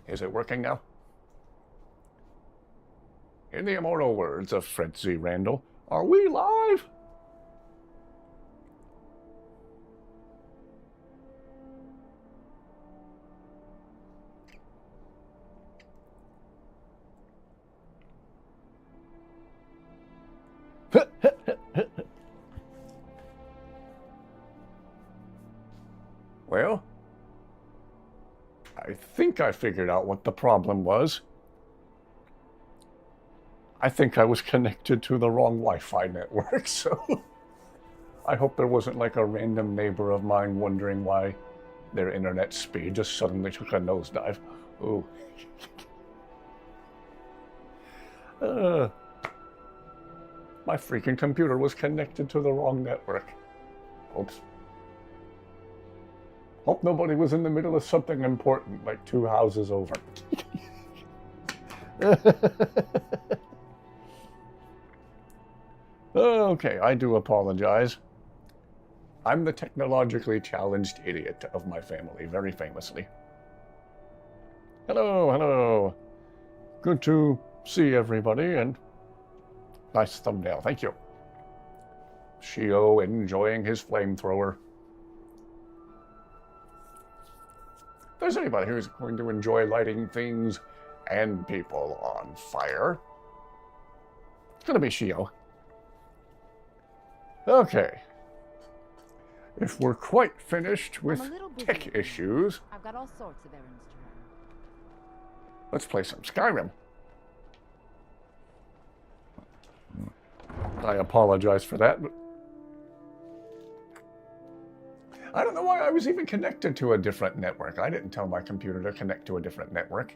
Is it working now? In the immortal words of Fred Z. Randall, are we live? Well, I think I figured out what the problem was. I think I was connected to the wrong Wi-Fi network, so I hope there wasn't like a random neighbor of mine wondering why their internet speed just suddenly took a nosedive. Ooh. My freaking computer was connected to the wrong network. Oops. Hope nobody was in the middle of something important, like 2 houses over. Okay, I do apologize. I'm the technologically challenged idiot of my family, very famously. Hello, hello. Good to see everybody, and nice thumbnail, thank you. Shio enjoying his flamethrower. If there's anybody who's going to enjoy lighting things and people on fire, it's going to be Shio. Okay. If we're quite finished with tech issues, I've got all sorts of errands to run. let's play some Skyrim. I apologize for that, but I don't know why I was even connected to a different network. I didn't tell my computer to connect to a different network.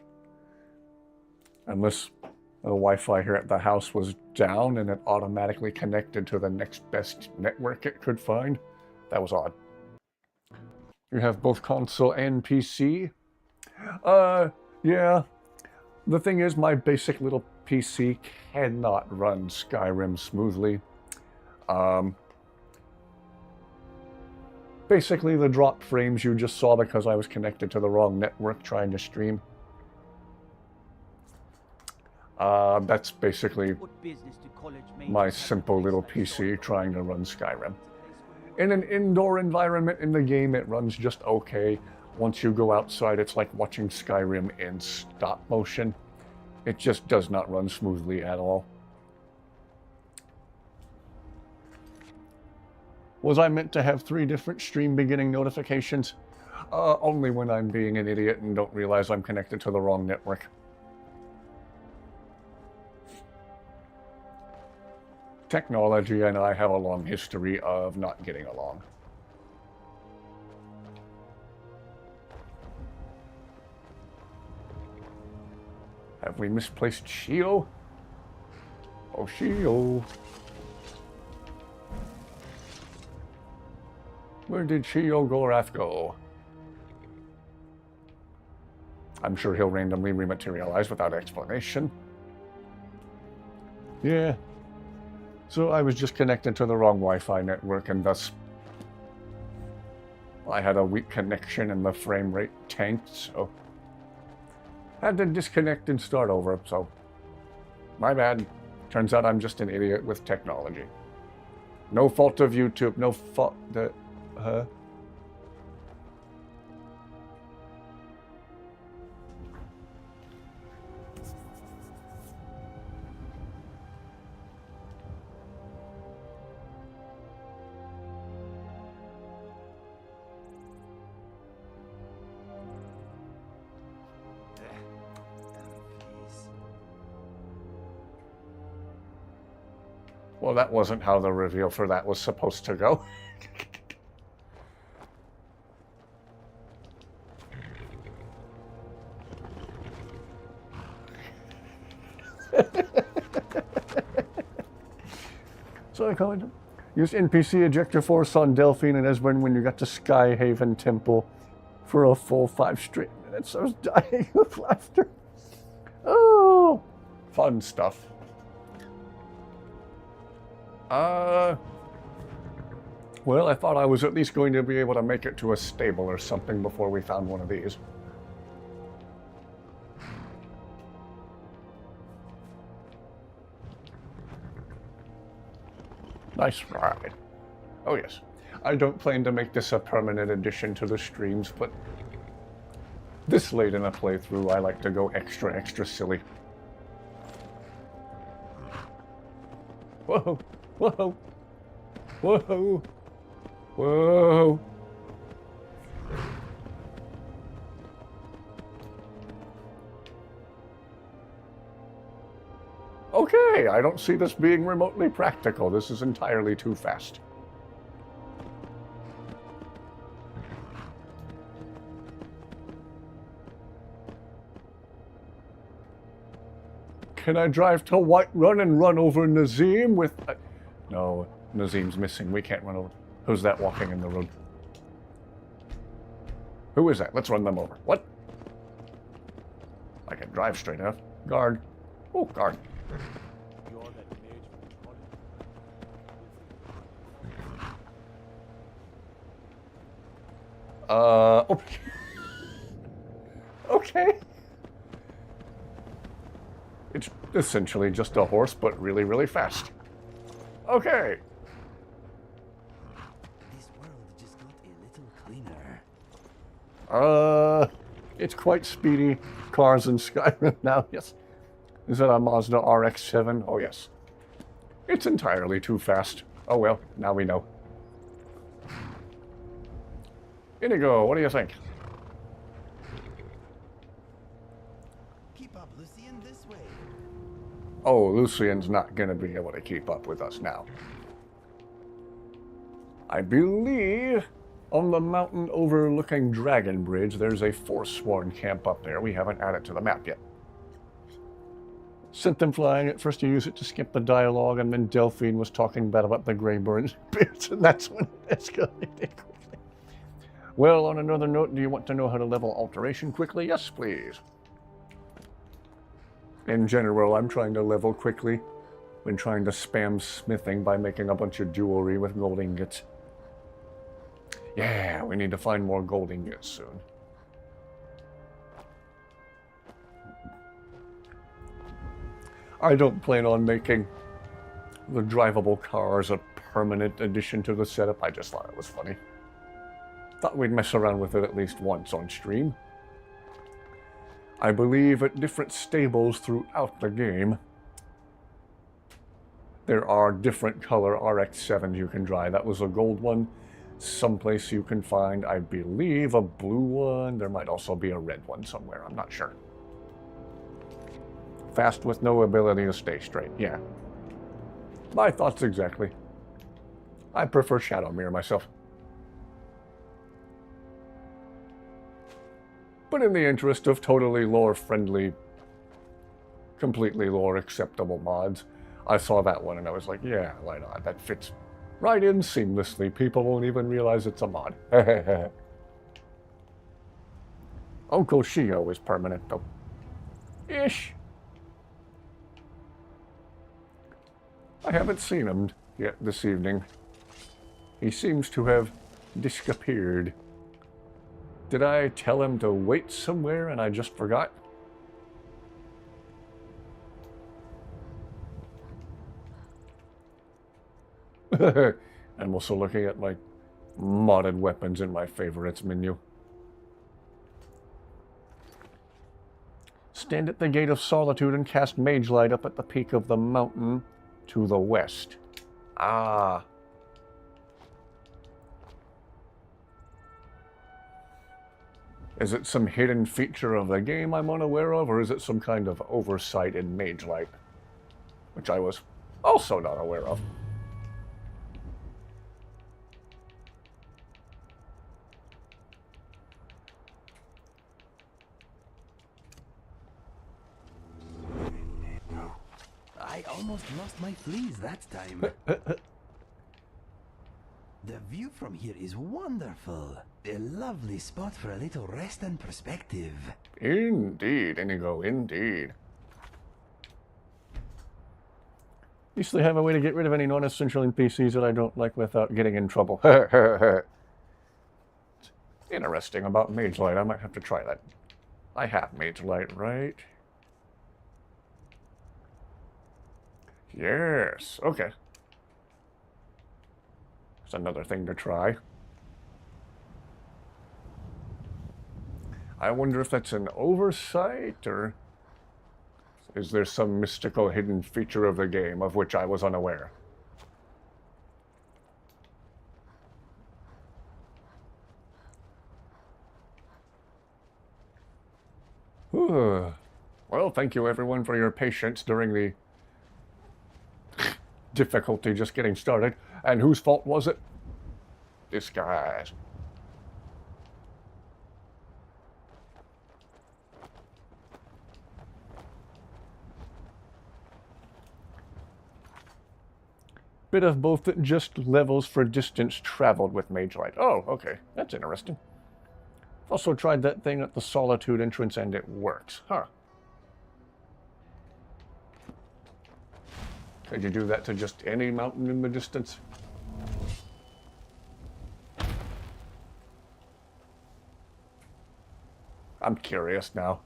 Unless the Wi-Fi here at the house was down and it automatically connected to the next best network it could find. That was odd. You have both console and PC? Yeah. The thing is, my basic little PC cannot run Skyrim smoothly. Basically, the drop frames you just saw because I was connected to the wrong network trying to stream. That's basically my simple little PC trying to run Skyrim. In an indoor environment in the game, it runs just okay. Once you go outside, it's like watching Skyrim in stop motion. It just does not run smoothly at all. Was I meant to have 3 different stream beginning notifications? Only when I'm being an idiot and don't realize I'm connected to the wrong network. Technology and I have a long history of not getting along. Have we misplaced Shio? Oh, Shio. Where did Shio Gorath go? I'm sure he'll randomly rematerialize without explanation. Yeah. So I was just connected to the wrong Wi-Fi network, and thus I had a weak connection and the frame rate tanked, so had to disconnect and start over, so my bad. Turns out I'm just an idiot with technology. No fault of YouTube, no fault that, Well, that wasn't how the reveal for that was supposed to go. So I called him. Use NPC ejector force on Delphine and Esbern when you got to Skyhaven Temple for a full 5 straight minutes. I was dying of laughter. Oh, fun stuff. Well, I thought I was at least going to be able to make it to a stable or something before we found one of these. Nice ride. Oh yes. I don't plan to make this a permanent addition to the streams, but this late in a playthrough, I like to go extra silly. Whoa! Whoa! Whoa! Whoa! Okay, I don't see this being remotely practical. This is entirely too fast. Can I drive to Whiterun and run over Nazim with... No, Nazim's missing. We can't run over. Who's that walking in the road? Who is that? Let's run them over. What? I can drive straight enough. Guard. Oh, guard. Okay. Okay. It's essentially just a horse, but really fast. Okay. This world just got a little cleaner. It's quite speedy. Cars in Skyrim now, yes. Is that a Mazda RX-7? Oh, yes. It's entirely too fast. Oh, well, now we know. Inigo, what do you think? Keep up, Lucian, this way. Oh, Lucian's not going to be able to keep up with us now. I believe on the mountain overlooking Dragon Bridge, there's a Forsworn camp up there. We haven't added to the map yet. Sent them flying. At first you use it to skip the dialogue, and then Delphine was talking bad about the Greyburn bits, and that's when it escalated. Well, on another note, do you want to know how to level alteration quickly? Yes, please. In general, I'm trying to level quickly. Been trying to spam smithing by making a bunch of jewelry with gold ingots. Yeah, we need to find more gold ingots soon. I don't plan on making the drivable cars a permanent addition to the setup. I just thought it was funny. Thought we'd mess around with it at least once on stream. I believe at different stables throughout the game, there are different color RX-7s you can drive. That was a gold one. Someplace you can find, I believe, a blue one. There might also be a red one somewhere. I'm not sure. Fast with no ability to stay straight. Yeah. My thoughts exactly. I prefer Shadowmere myself. But in the interest of totally lore-friendly, completely lore-acceptable mods, I saw that one and I was like, yeah, why not? That fits right in seamlessly. People won't even realize it's a mod. Uncle Shio is permanent, though. Ish. I haven't seen him yet this evening. He seems to have disappeared. Did I tell him to wait somewhere and I just forgot? I'm also looking at my modded weapons in my favorites menu. Stand at the Gate of Solitude and cast Mage Light up at the peak of the mountain to the west. Ah. Is it some hidden feature of the game I'm unaware of, or is it some kind of oversight in Mage Light? Which I was also not aware of. I almost lost my fleas that time. The view from here is wonderful. A lovely spot for a little rest and perspective. Indeed, Inigo, indeed. At least they have a way to get rid of any non-essential NPCs that I don't like without getting in trouble. It's interesting about Mage Light. I might have to try that. I have Mage Light, right? Yes, okay. It's another thing to try. I wonder if that's an oversight, or is there some mystical hidden feature of the game of which I was unaware? Well, thank you everyone for your patience during the difficulty just getting started. And whose fault was it? This guy's. Bit of both, just levels for distance traveled with Mage Light. Oh, okay. That's interesting. I've also tried that thing at the Solitude entrance and it works. Huh. Could you do that to just any mountain in the distance? I'm curious now.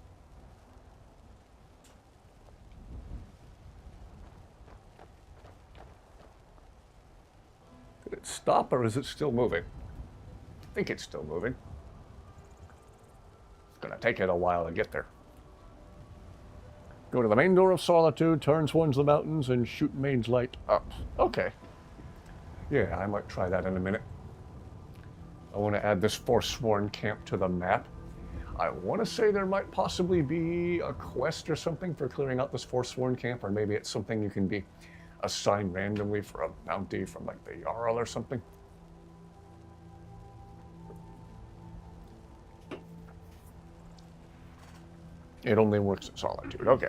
Did it stop or is it still moving? I think it's still moving. It's gonna take it a while to get there. Go to the main door of Solitude, turn towards the mountains, and shoot Mage Light up. Okay. Yeah, I might try that in a minute. I want to add this Forsworn camp to the map. I want to say there might possibly be a quest or something for clearing out this Forsworn camp, or maybe it's something you can be assigned randomly for a bounty from like the Jarl or something. It only works at Solitude. Okay.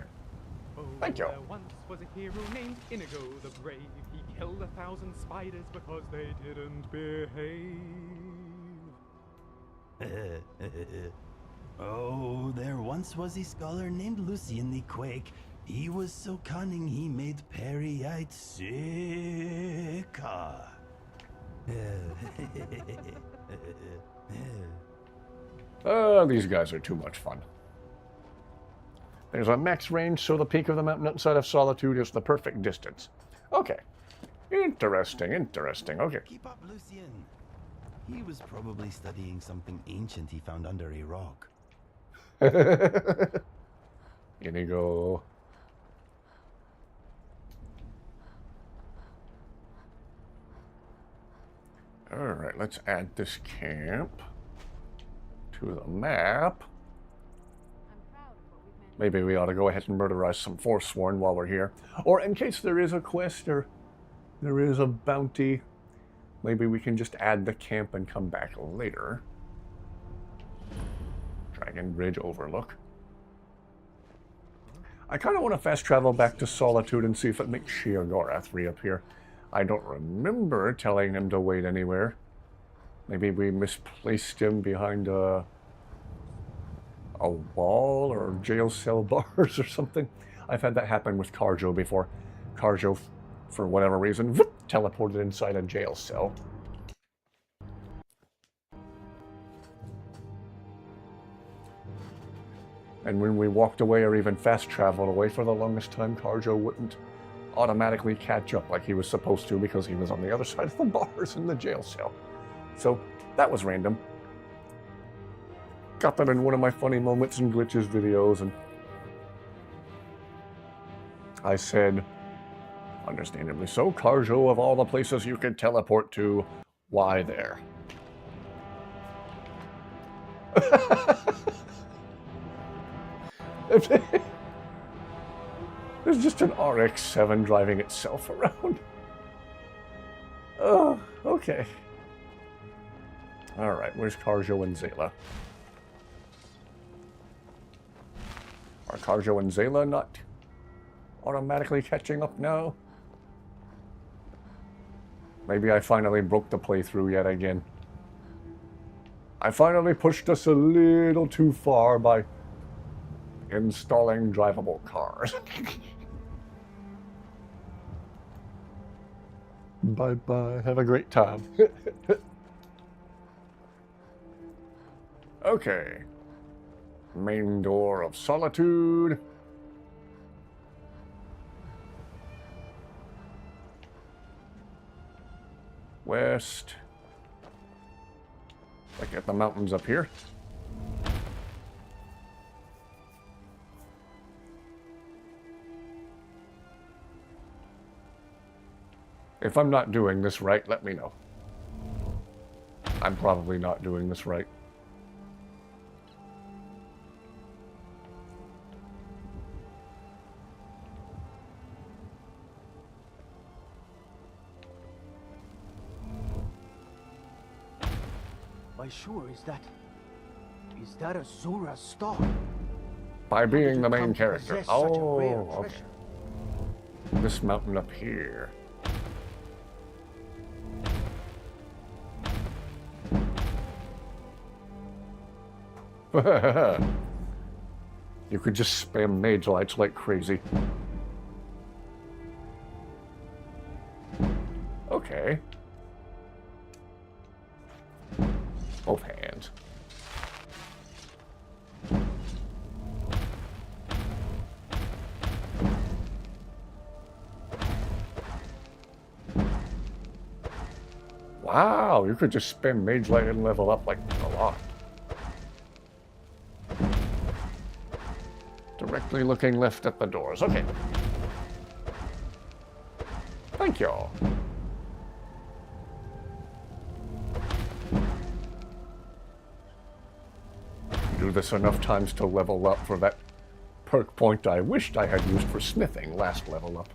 Thank you. There once was a hero named Inigo the Brave. He killed 1,000 spiders because they didn't behave. Oh, there once was a scholar named Lucian the Quake. He was so cunning he made Peryite sick. These guys are too much fun. There's a max range, so the peak of the mountain outside of Solitude is the perfect distance. Okay. Interesting, interesting. Okay. Keep up, Lucian. He was probably studying something ancient he found under a rock. Inigo. Alright, let's add this camp to the map. Maybe we ought to go ahead and murderize some Forsworn while we're here. Or in case there is a quest or there is a bounty, maybe we can just add the camp and come back later. Dragon Bridge Overlook. I kind of want to fast travel back to Solitude and see if it makes Sheogorath reappear. I don't remember telling him to wait anywhere. Maybe we misplaced him behind a wall or jail cell bars or something. I've had that happen with Carjo before. Carjo, for whatever reason, whoop, teleported inside a jail cell. And when we walked away or even fast traveled away for the longest time, Carjo wouldn't automatically catch up like he was supposed to because he was on the other side of the bars in the jail cell. So that was random. Got that in one of my funny moments and glitches videos, and I said, understandably so, Carjo, of all the places you could teleport to, why there? There's just an RX-7 driving itself around. Oh, okay. Alright, where's Carjo and Zayla? Are Carjo and Zayla not automatically catching up now? Maybe I finally broke the playthrough yet again. I finally pushed us a little too far by installing drivable cars. Bye-bye. Have a great time. Okay. Main door of Solitude. West. Like at the mountains up here. If I'm not doing this right, let me know. I'm probably not doing this right. Why sure, is that a Zora star? By being the How did you main come to character. possess such a rare Oh, okay. treasure? This mountain up here. You could just spam mage lights like crazy. Okay. Both hands. Wow, you could just spam mage light and level up like a lot. Directly looking left at the doors. Okay. Thank you. Do this enough times to level up for that perk point I wished I had used for smithing last level up.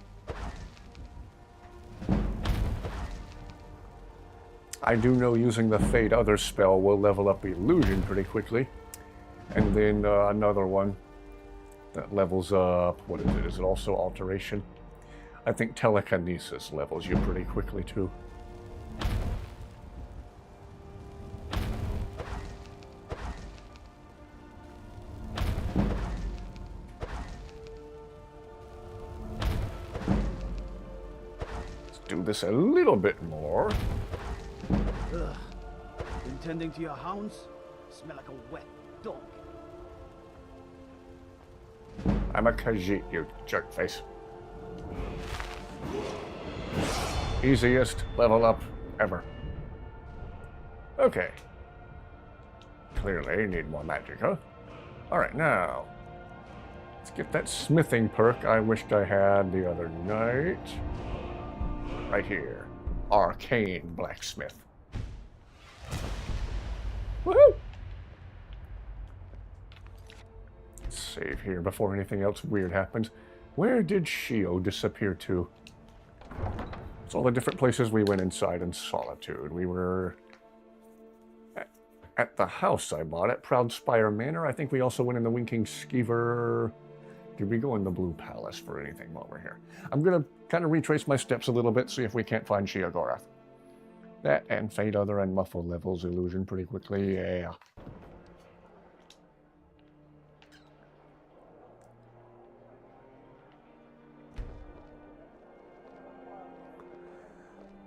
I do know using the Fade Other spell will level up Illusion pretty quickly. And then another one that levels up, what is it? Is it also Alteration? I think Telekinesis levels you pretty quickly too. Let's do this a little bit more. Ugh. Been tending to your hounds? Smell like a wet dog. I'm a Khajiit, you jerkface. Easiest level up ever. Okay. Clearly need more magic, huh? Alright, now. Let's get that smithing perk I wished I had the other night. Right here. Arcane Blacksmith. Woohoo! Save here before anything else weird happens. Where did Shio disappear to? It's all the different places we went inside in Solitude. We were at the house I bought at Proud Spire Manor. I think we also went in the Winking Skeever. Did we go in the Blue Palace for anything while we're here? I'm going to kind of retrace my steps a little bit, see if we can't find Shio Gorath. That and Fade Other and Muffle levels Illusion pretty quickly, yeah.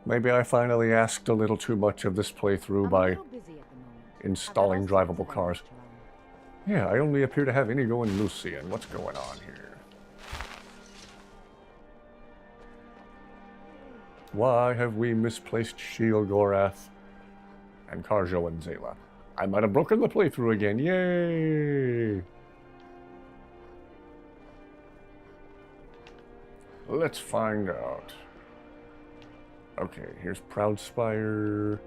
Maybe I finally asked a little too much of this playthrough by installing drivable cars. Yeah, I only appear to have Inigo and Lucian. What's going on here? Why have we misplaced Shio Gorath and Karjo and Zayla? I might have broken the playthrough again. Yay! Let's find out. Okay, here's Proud Spire.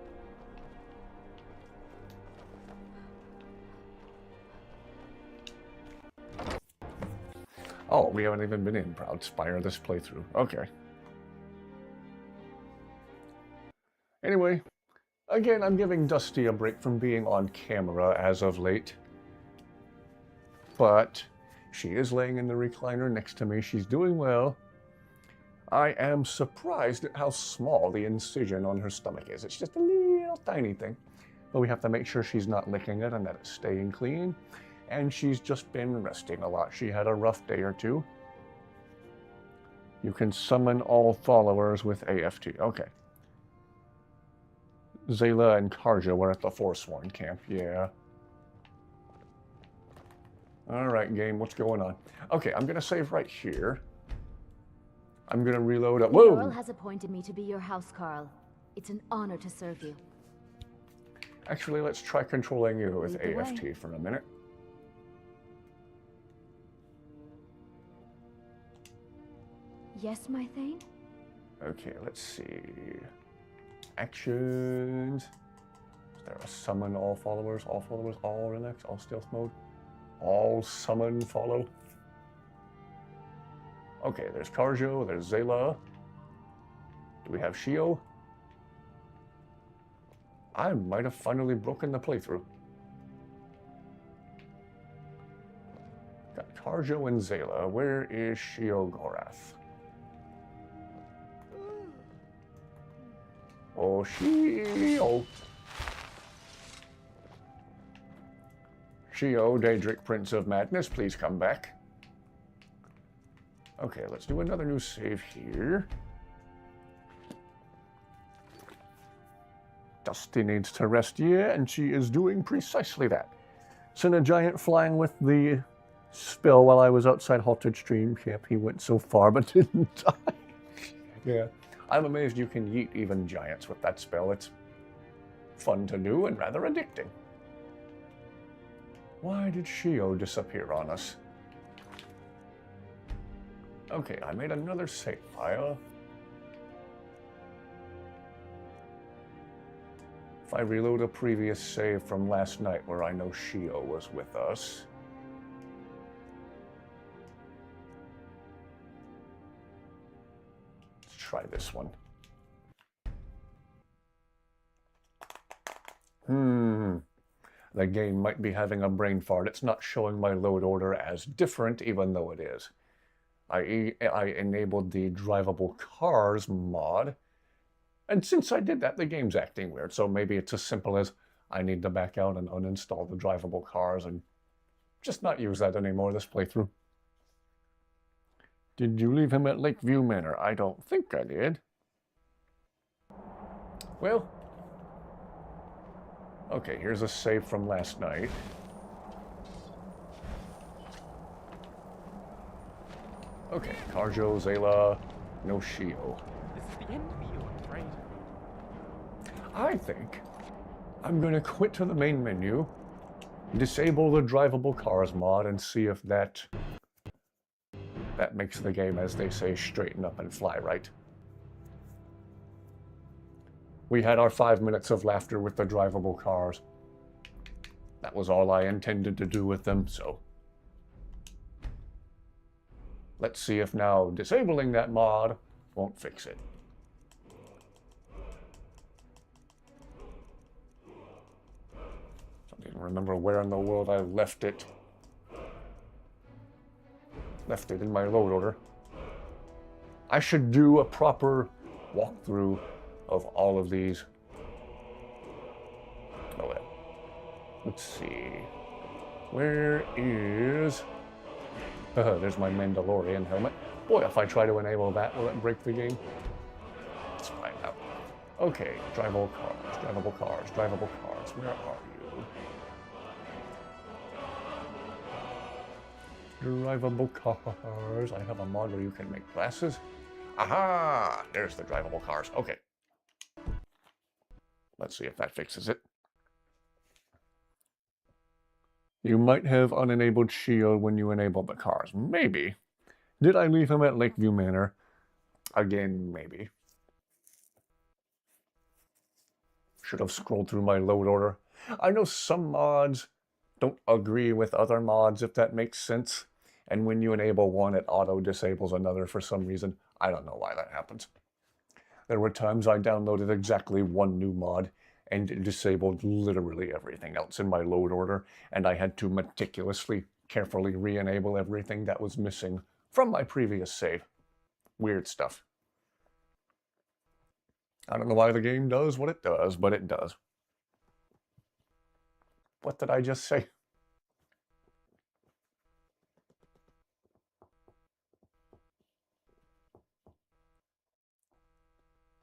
Oh, we haven't even been in Proud Spire this playthrough. Okay. Anyway, again, I'm giving Dusty a break from being on camera as of late. But she is laying in the recliner next to me. She's doing well. I am surprised at how small the incision on her stomach is. It's just a little tiny thing. But we have to make sure she's not licking it and that it's staying clean. And she's just been resting a lot. She had a rough day or two. You can summon all followers with AFT. Okay. Zayla and Karja were at the Forsworn camp. Yeah. Alright, game. What's going on? Okay, I'm going to save right here. I'm going to reload up. The Whoa! Earl has appointed me to be your housecarl. It's an honor to serve you. Actually, let's try controlling you with Lead the AFT way. for a minute. Yes, my Thane? Okay, let's see. Actions. Is there a summon all followers, all relax, all stealth mode? All summon follow? Okay, there's Karjo, there's Zayla. Do we have Shio? I might have finally broken the playthrough. Got Karjo and Zayla. Where is Shio Gorath? Oh, Shio. Shio, Daedric Prince of Madness, please come back. Okay, let's do another new save here. Dusty needs to rest, yeah, and she is doing precisely that. Sent a giant flying with the spell while I was outside Halted Stream Camp. He went so far but didn't die. Yeah. I'm amazed you can yeet even giants with that spell. It's fun to do and rather addicting. Why did Shio disappear on us? Okay, I made another save file. If I reload a previous save from last night where I know Shio was with us. Let's try this one. The game might be having a brain fart. It's not showing my load order as different, even though it is. I enabled the drivable cars mod, and since I did that, the game's acting weird. So maybe it's as simple as I need to back out and uninstall the drivable cars and just not use that anymore this playthrough. Did you leave him at Lakeview Manor? I don't think I did. Well, okay, here's a save from last night. Okay, Karjo, Zayla, no Shio. This is the end for you, I'm afraid. I think I'm gonna quit to the main menu, disable the drivable cars mod, and see if that makes the game, as they say, straighten up and fly right. We had our 5 minutes of laughter with the drivable cars. That was all I intended to do with them, so let's see if now disabling that mod won't fix it. I don't even remember where in the world I left it. Left it in my load order. I should do a proper walkthrough of all of these. Oh well. Let's see. Where is... there's my Mandalorian helmet. Boy, if I try to enable that, will it break the game? Let's find out. Okay, drivable cars, drivable cars, drivable cars. Where are you? Drivable cars. I have a mod where you can make glasses. Aha! There's the drivable cars. Okay. Let's see if that fixes it. You might have unenabled Shio when you enable the cars. Maybe. Did I leave him at Lakeview Manor? Again, maybe. Should have scrolled through my load order. I know some mods don't agree with other mods, if that makes sense. And when you enable one, it auto-disables another for some reason. I don't know why that happens. There were times I downloaded exactly one new mod and it disabled literally everything else in my load order, and I had to meticulously, carefully re-enable everything that was missing from my previous save. Weird stuff. I don't know why the game does what it does, but it does. What did I just say?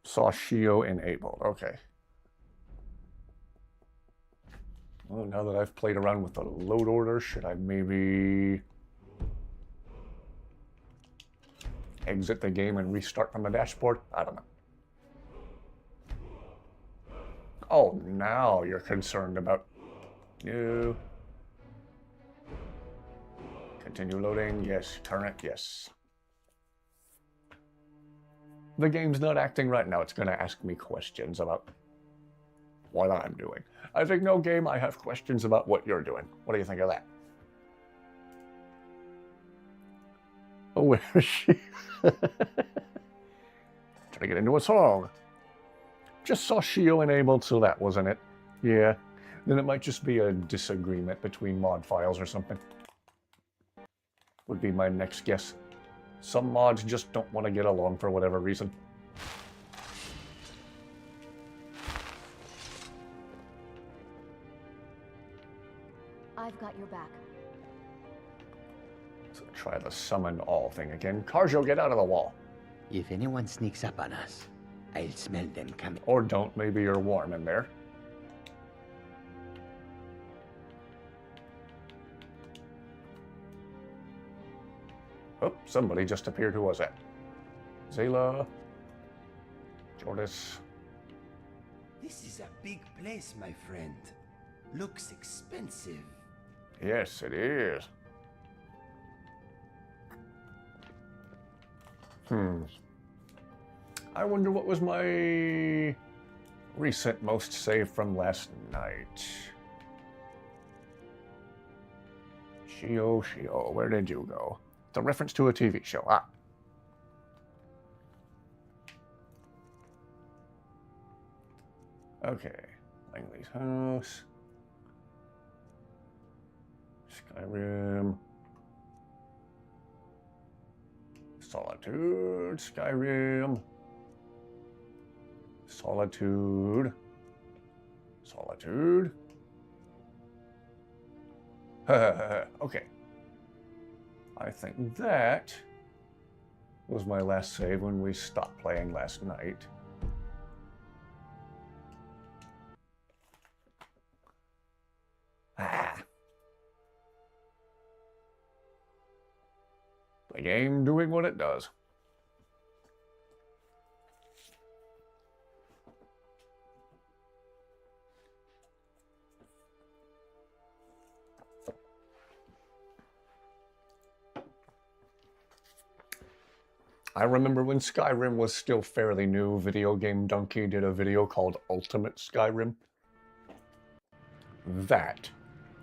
Saw Shio enabled. Okay. Well, now that I've played around with the load order, should I maybe exit the game and restart from the dashboard? I don't know. Oh, now you're concerned about... You... Continue loading. Yes. Current. Yes. The game's not acting right now. It's going to ask me questions about what I'm doing. I think, no game, I have questions about what you're doing. What do you think of that? Oh, where is she? Trying to get into a song. Just saw Shio enabled, so that wasn't it. Yeah. Then it might just be a disagreement between mod files or something. Would be my next guess. Some mods just don't want to get along for whatever reason. I've got your back. So try the summon all thing again. Karjo, get out of the wall. If anyone sneaks up on us, I'll smell them coming. Or don't, maybe you're warm in there. Oh, somebody just appeared. Who was that? Zayla. Jordis. This is a big place, my friend. Looks expensive. Yes, it is. I wonder what was my recent most save from last night. Shio, where did you go? The reference to a TV show. Ah. Okay. Langley's house. Skyrim. Solitude. Skyrim. Solitude. Solitude. Okay. I think that was my last save when we stopped playing last night. The game doing what it does. I remember when Skyrim was still fairly new, Video Game Donkey did a video called Ultimate Skyrim. That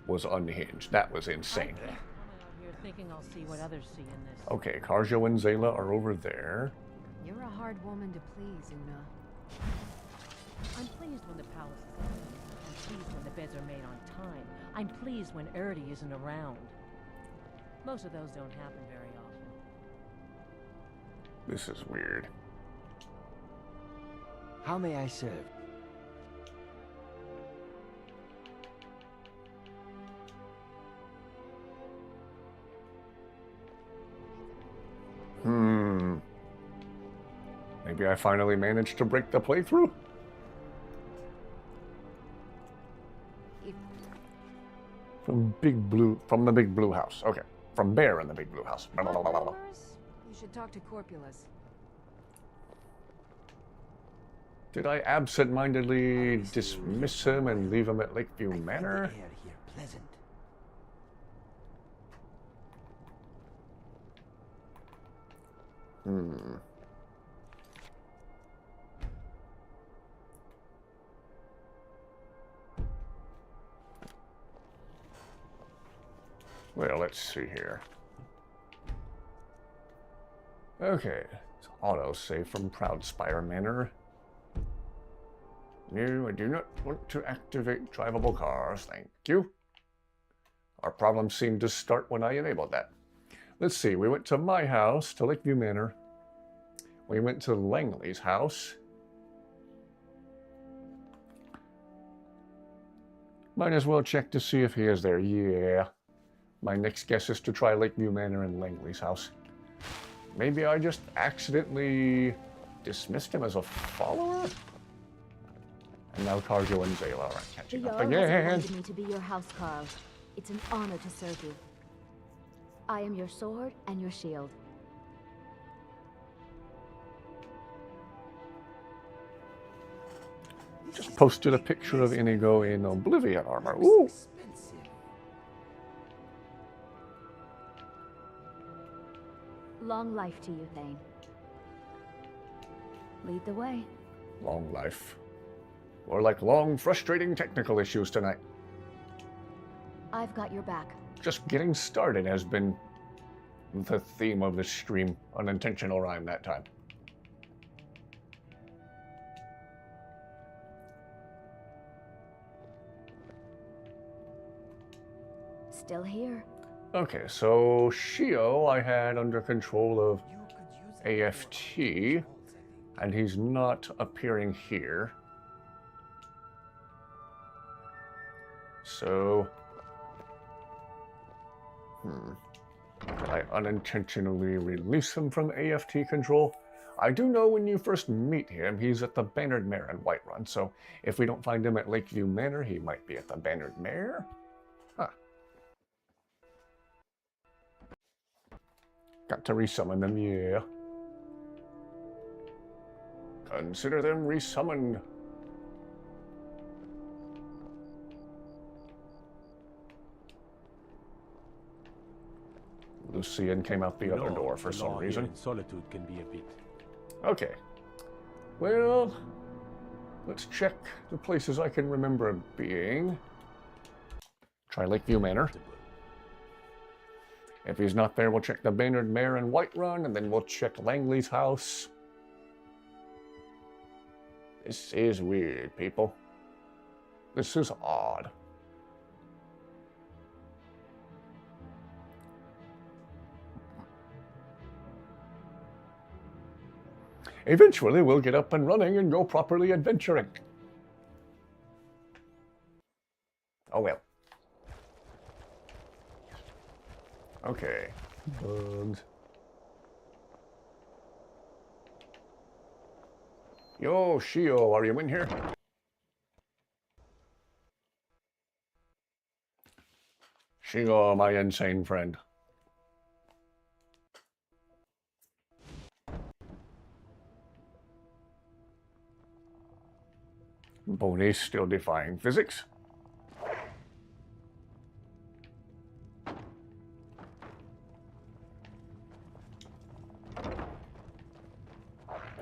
was unhinged. That was insane. I'm out here thinking I'll see what others see in this. Okay, Karjo and Zayla are over there. You're a hard woman to please, Una. I'm pleased when the palace is empty. I'm pleased when the beds are made on time. I'm pleased when Erdi isn't around. Most of those don't happen very often. This is weird. How may I serve? Maybe I finally managed to break the playthrough? From the Big Blue House. Okay. From Bear in the Big Blue House. Blah, blah, blah, blah, blah. You should talk to Corpulus. Did I absent-mindedly dismiss him and leave him at Lakeview Manor? The air here pleasant. Well, let's see here. Okay, it's autosave from Proudspire Manor. No, I do not want to activate drivable cars, thank you. Our problem seemed to start when I enabled that. Let's see, we went to my house, to Lakeview Manor. We went to Langley's house. Might as well check to see if he is there. Yeah. My next guess is to try Lakeview Manor and Langley's house. Maybe I just accidentally dismissed him as a follower? And now Karjo and Zayla are The catching up Jarl has again. appointed me to be your housecarl. It's an honor to serve you. I am your sword and your shield. Just Posted a picture of Inigo in Oblivion armor. Ooh! Long life to you, Thane. Lead the way. Long life. Or like long, frustrating technical issues tonight. I've got your back. Just getting started has been the theme of this stream. Unintentional rhyme that time. Still here. Okay, so Shio I had under control of AFT, and he's not appearing here. So, did I unintentionally release him from AFT control? I do know when you first meet him, he's at the Bannered Mare in Whiterun, so if we don't find him at Lakeview Manor, he might be at the Bannered Mare? Huh. Got to resummon them, yeah. Consider them resummoned. Lucian came out the other door for some reason. Solitude can be a bit. Okay. Well, let's check the places I can remember being. Try Lakeview Manor. If he's not there, we'll check the Bannered Mare in Whiterun, and then we'll check Langley's house. This is weird, people. This is odd. Eventually, we'll get up and running and go properly adventuring. Oh well. Okay. Bugs. Yo, Shio, are you in here? Shio, my insane friend. Bonnie's still defying physics.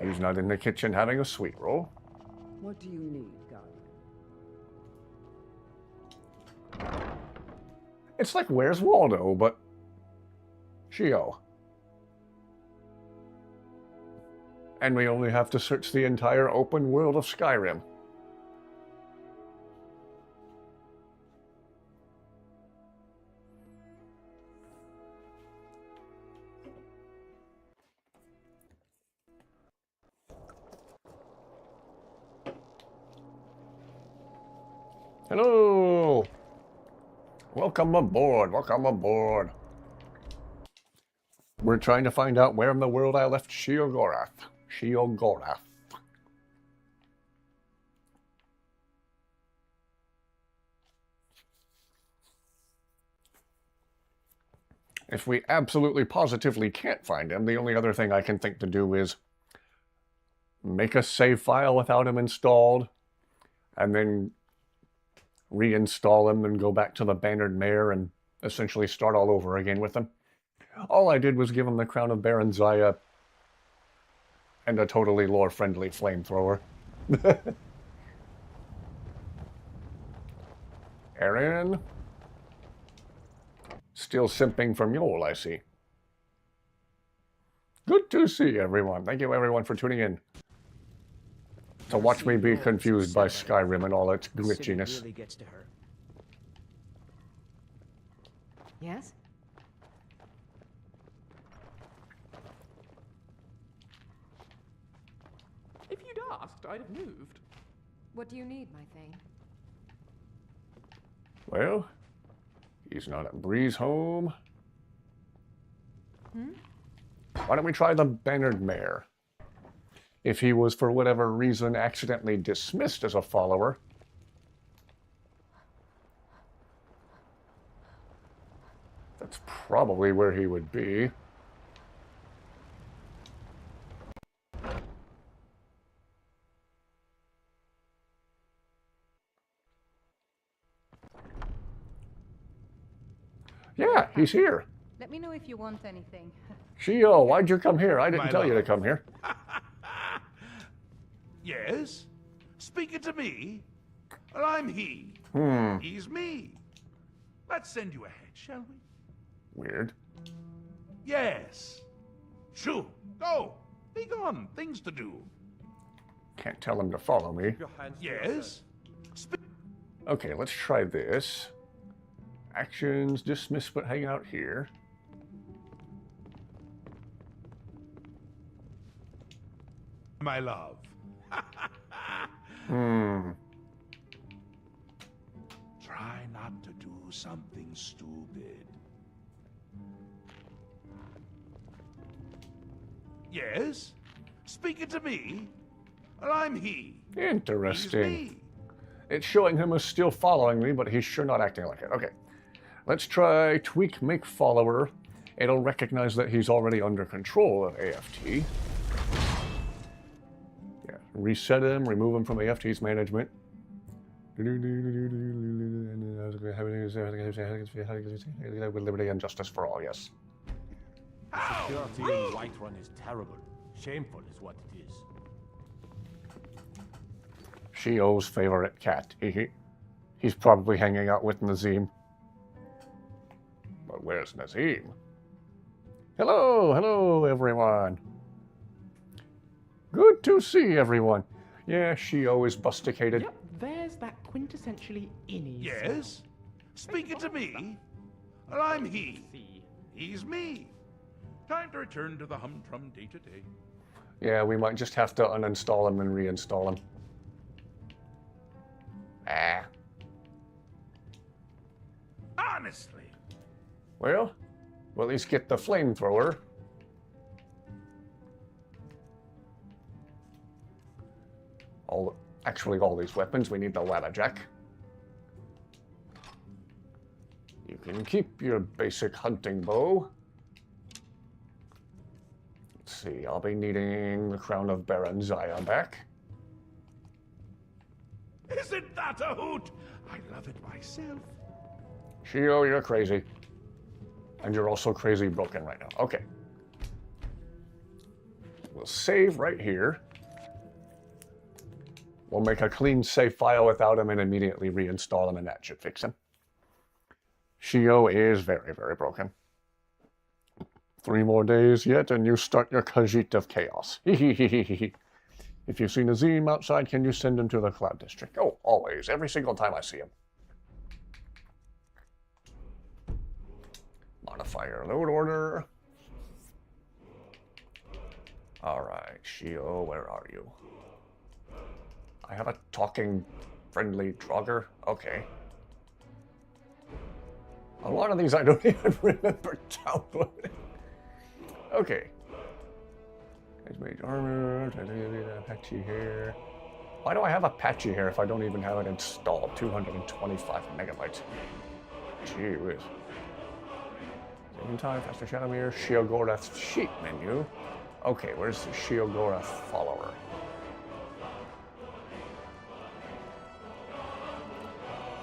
He's not in the kitchen having a sweet roll. What do you need, God? It's like Where's Waldo, but Shio. And we only have to search the entire open world of Skyrim. Hello! Welcome aboard, welcome aboard. We're trying to find out where in the world I left Sheogorath. Sheogorath. If we absolutely positively can't find him, the only other thing I can think to do is make a save file without him installed, and then reinstall him and go back to the Bannered Mare and essentially start all over again with him. All I did was give him the Crown of Baron Zaya and a totally lore-friendly flamethrower. Aaron? Still simping for Mule, I see. Good to see everyone. Thank you everyone for tuning in to watch me be confused by Skyrim and all its glitchiness. Really gets to her. Yes? If you'd asked, I'd have moved. What do you need, my thing? Well, he's not at Bree's home. Why don't we try the Bannered Mare? If he was, for whatever reason, accidentally dismissed as a follower, that's probably where he would be. he's here. Let me know if you want anything. Shio, why'd you come here? I didn't My tell you to love. come here. Yes? Speaking to me? Well, I'm he. He's me. Let's send you ahead, shall we? Weird. Yes. Shoo, go. Be gone. Things to do. Can't tell him to follow me. Yes? Okay, let's try this. Actions, dismiss, but hang out here. My love. Try not to do something stupid. Yes? Speaking to me? Well, I'm he. He's Interesting. me. It's showing him as still following me, but he's sure not acting like it. Okay. Let's try tweak make follower. It'll recognize that he's already under control of AFT. Yeah. Reset him, remove him from AFT's management. With liberty and justice for all, yes. Security in Whiterun is terrible. Shameful is what it is. Shio's favorite cat. He's probably hanging out with Nazim. But where's Nazim? Hello, hello everyone. Good to see everyone. Yeah, Shio is busticated. Yep, there's that quintessentially innie. Yes? Speaking to me? Well, I'm he. See. He's me. Time to return to the humdrum day-to-day. Yeah, we might just have to uninstall him and reinstall him. Ah. Honestly. Well, we'll at least get the flamethrower. Actually, all these weapons, we need the Ladderjack. You can keep your basic hunting bow. Let's see, I'll be needing the Crown of Baron Zaya back. Isn't that a hoot? I love it myself. Shio, you're crazy. And you're also crazy broken right now. Okay. We'll save right here. We'll make a clean save file without him and immediately reinstall him, and that should fix him. Shio is very, very broken. 3 more days yet, and you start your Khajiit of Chaos. If you see Nazim outside, can you send him to the Cloud District? Oh, always. Every single time I see him. Modifier load order. Alright, Shio, where are you? I have a talking, friendly Draugr? Okay. A lot of these I don't even remember downloading. Okay. There's mage armor, Apache hair. Why do I have Apache hair if I don't even have it installed? 225 megabytes. Gee whiz. Same time, faster Shadowmere, Sheogorath's sheet menu. Okay, where's the Sheogorath follower?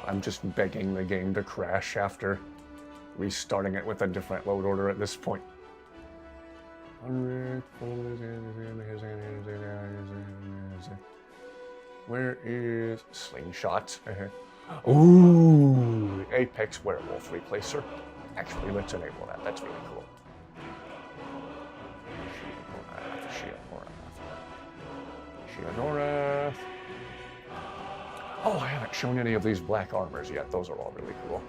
I'm just begging the game to crash after restarting it with a different load order at this point. Where is Slingshot? Ooh, Apex Werewolf Replacer. Actually, let's enable that. That's really cool. Sheogorath. Oh, I haven't shown any of these black armors yet. Those are all really cool.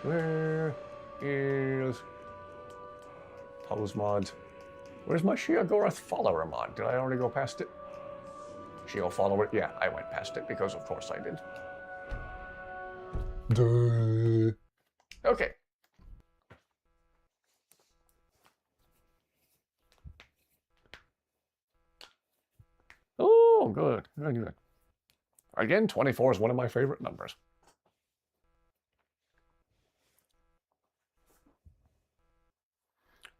Where is pose mods? Where's my Sheogorath follower mod? Did I already go past it? Sheo follower? Yeah, I went past it because of course I did. Duh. Okay. Oh, good. Good, good. Again, 24 is one of my favorite numbers.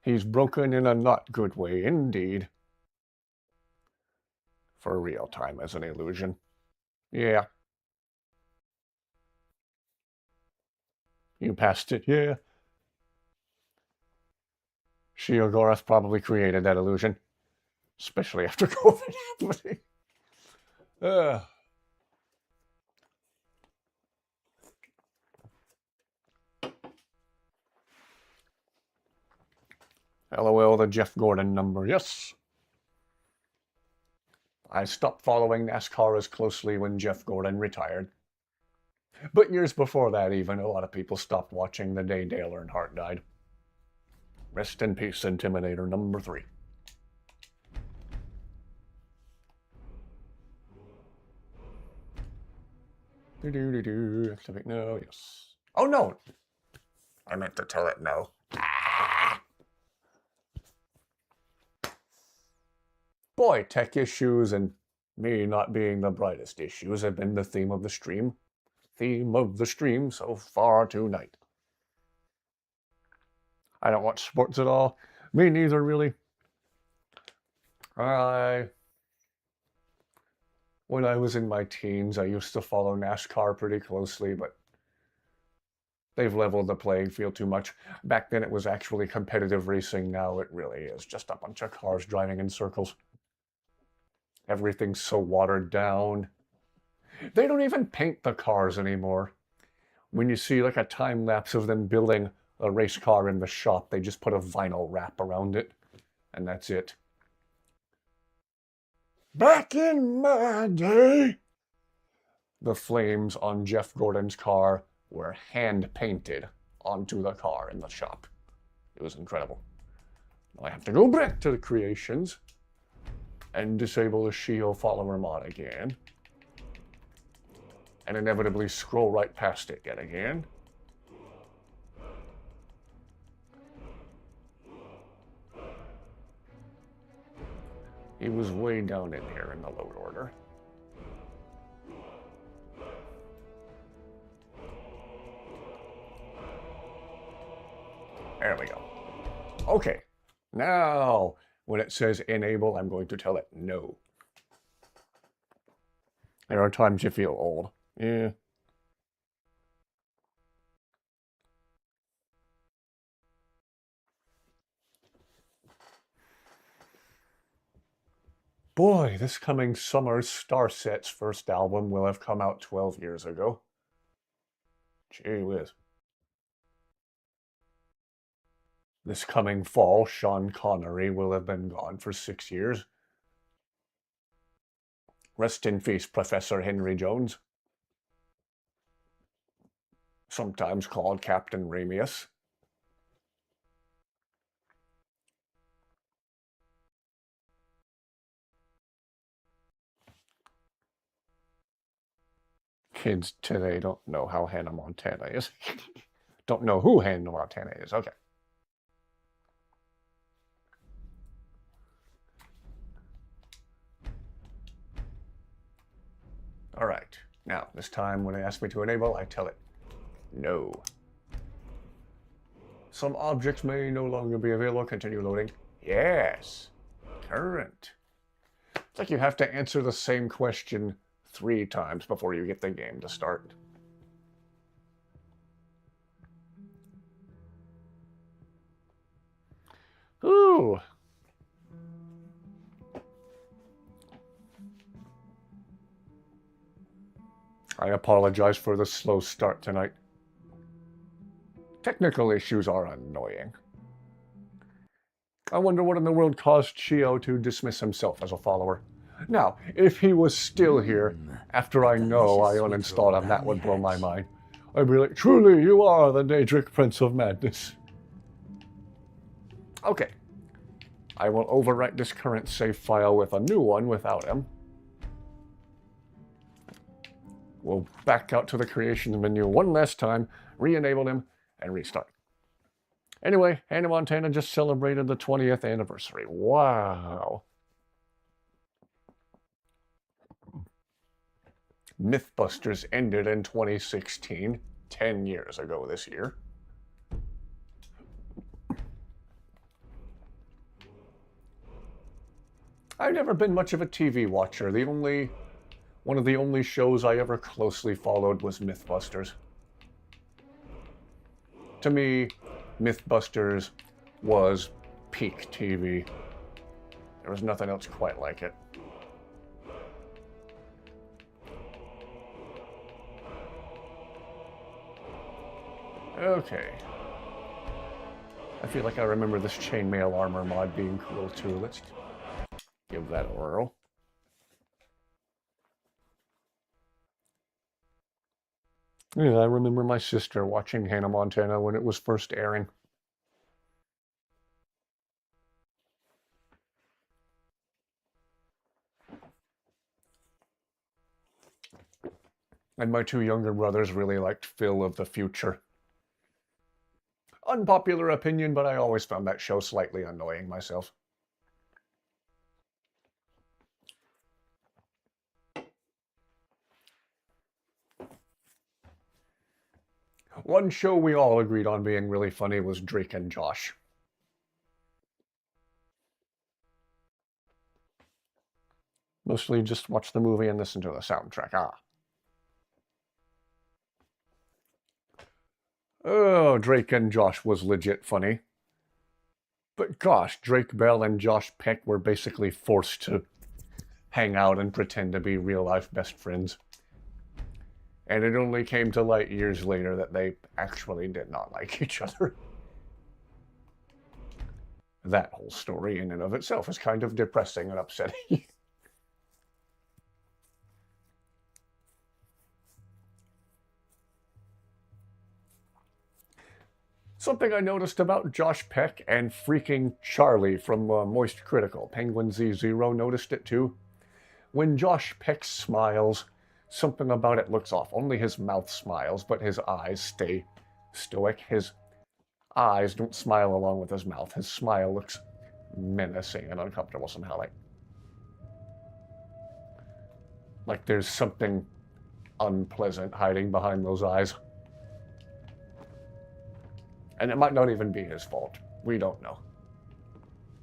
He's broken in a not good way, indeed. For real time as an illusion. Yeah. You passed it, yeah. Sheogorath probably created that illusion. Especially after COVID happening. LOL, the Jeff Gordon number, yes. I stopped following NASCAR as closely when Jeff Gordon retired. But years before that even, a lot of people stopped watching the day Dale Earnhardt died. Rest in peace, Intimidator number 3. Activate no, yes. Oh no! I meant to tell it no. Boy, tech issues and me not being the brightest issues have been the theme of the stream. Theme of the stream so far tonight. I don't watch sports at all. Me neither, really. When I was in my teens, I used to follow NASCAR pretty closely, but they've leveled the playing field too much. Back then it was actually competitive racing. Now it really is just a bunch of cars driving in circles. Everything's so watered down. They don't even paint the cars anymore. When you see like a time lapse of them building a race car in the shop, they just put a vinyl wrap around it, and that's it. Back in my day, the flames on Jeff Gordon's car were hand-painted onto the car in the shop. It was incredible. I have to go back to the creations and disable the Shio follower mod again. And inevitably scroll right past it yet again. He was way down in here in the load order. There we go. Okay, now when it says enable, I'm going to tell it no. There are times you feel old. Yeah. Boy, this coming summer, Starset's first album will have come out 12 years ago. Gee whiz. This coming fall, Sean Connery will have been gone for 6 years. Rest in peace, Professor Henry Jones. Sometimes called Captain Ramius. Kids today don't know how Hannah Montana is. Don't know who Hannah Montana is. Okay. All right. Now, this time when it asks me to enable, I tell it no. Some objects may no longer be available. Continue loading. Yes. Current. It's like you have to answer the same question 3 times before you get the game to start. Ooh. I apologize for the slow start tonight. Technical issues are annoying. I wonder what in the world caused Shio to dismiss himself as a follower. Now, if he was still here after I know I uninstalled him, that would blow my mind. I'd be like, truly, you are the Daedric Prince of Madness. Okay. I will overwrite this current save file with a new one without him. We'll back out to the creation menu one last time, re-enable him, and restart. Anyway, Hannah Montana just celebrated the 20th anniversary. Wow. Mythbusters ended in 2016, 10 years ago this year. I've never been much of a TV watcher. One of the only shows I ever closely followed was Mythbusters. To me, Mythbusters was peak TV. There was nothing else quite like it. Okay. I feel like I remember this chainmail armor mod being cool too. Let's give that a whirl. Yeah, I remember my sister watching Hannah Montana when it was first airing. And my two younger brothers really liked Phil of the Future. Unpopular opinion, but I always found that show slightly annoying myself. One show we all agreed on being really funny was Drake and Josh. Mostly just watch the movie and listen to the soundtrack. Oh, Drake and Josh was legit funny. But gosh, Drake Bell and Josh Peck were basically forced to hang out and pretend to be real-life best friends. And it only came to light years later that they actually did not like each other. That whole story in and of itself is kind of depressing and upsetting. Something I noticed about Josh Peck and freaking Charlie from Moist Critical, Penguin Z0 noticed it too. When Josh Peck smiles, something about it looks off. Only his mouth smiles, but his eyes stay stoic. His eyes don't smile along with his mouth. His smile looks menacing and uncomfortable somehow. Like there's something unpleasant hiding behind those eyes. And it might not even be his fault. We don't know.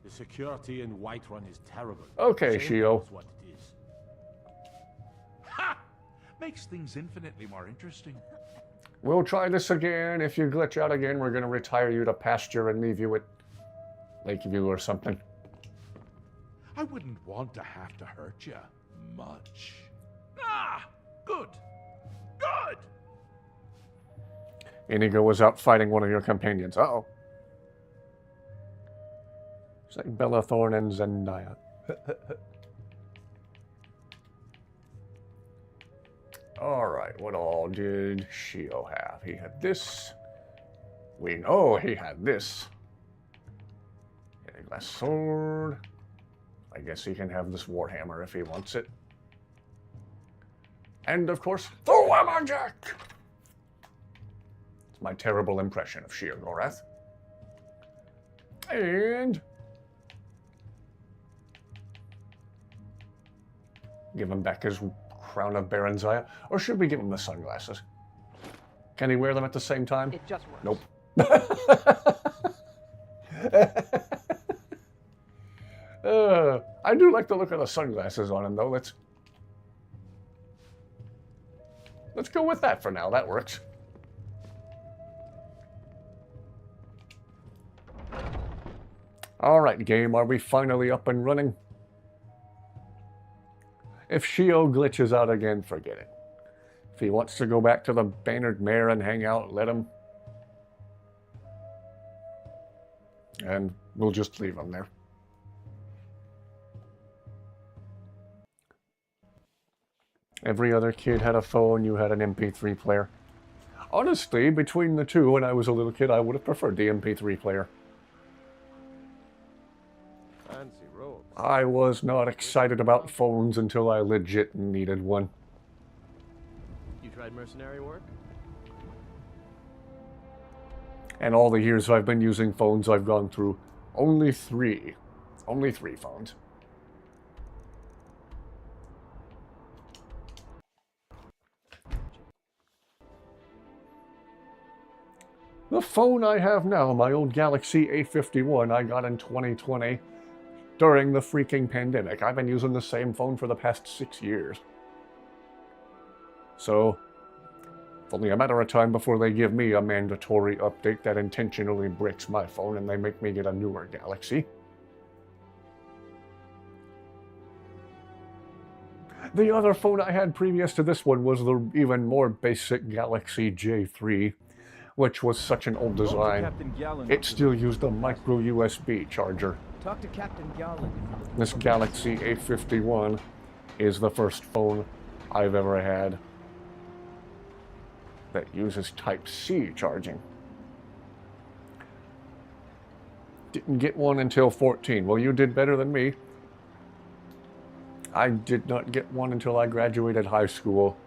The security in Whiterun is terrible. Okay, Shameful Shio. is what it is. Ha! Makes things infinitely more interesting. We'll try this again. If you glitch out again, we're going to retire you to pasture and leave you at Lakeview or something. I wouldn't want to have to hurt you much. Ah! Good! Good! Inigo was out fighting one of your companions. Uh-oh. It's like Bella Thorne and Zendaya. Alright, what all did Shio have? He had this. We know he had this. He had a glass sword. I guess he can have this warhammer if he wants it. And of course, the Whammerjack! It's my terrible impression of Shio Gorath. And give him back his crown of Baronzaya, or should we give him the sunglasses? Can he wear them at the same time? It just works. Nope. I do like the look of the sunglasses on him, though. Let's go with that for now. That works. All right, game. Are we finally up and running? If Shio glitches out again, forget it. If he wants to go back to the Bannered Mare and hang out, let him. And we'll just leave him there. Every other kid had a phone, you had an MP3 player. Honestly, between the two, when I was a little kid, I would have preferred the MP3 player. Fancy robes. I was not excited about phones until I legit needed one. You tried mercenary work? And all the years I've been using phones, I've gone through only three phones. The phone I have now, my old Galaxy A51, I got in 2020 during the freaking pandemic. I've been using the same phone for the past 6 years. So, It's only a matter of time before they give me a mandatory update that intentionally breaks my phone and they make me get a newer Galaxy. The other phone I had previous to this one was the even more basic Galaxy J3, which was such an old design. It still used a micro USB charger. Talk to Captain Gallen. This Galaxy A51 is the first phone I've ever had that uses Type-C charging. Didn't get one until 14. Well, you did better than me. I did not get one until I graduated high school,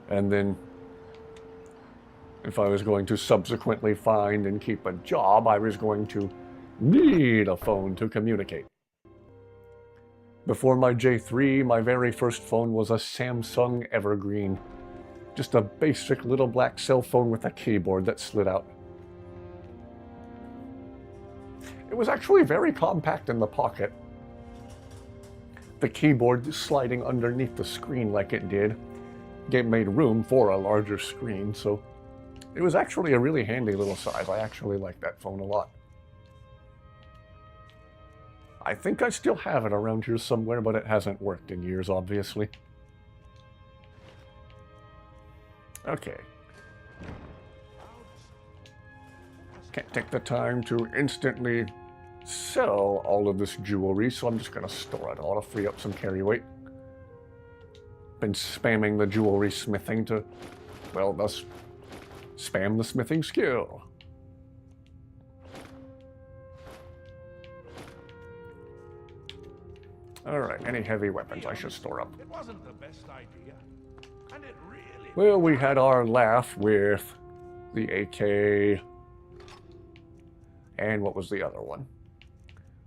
and then if I was going to subsequently find and keep a job, I was going to need a phone to communicate. Before my J3, my very first phone was a Samsung Evergreen. Just a basic little black cell phone with a keyboard that slid out. It was actually very compact in the pocket. The keyboard sliding underneath the screen like it did made room for a larger screen, so it was actually a really handy little size. I actually like that phone a lot. I think I still have it around here somewhere, but it hasn't worked in years, obviously. Okay. Can't take the time to instantly sell all of this jewelry, so I'm just going to store it all to free up some carry weight. Been spamming the jewelry smithing to, well, thus spam the smithing skill. Alright, any heavy weapons I should store up. It wasn't the best idea. And it really... Well, we had our laugh with the AK. And what was the other one?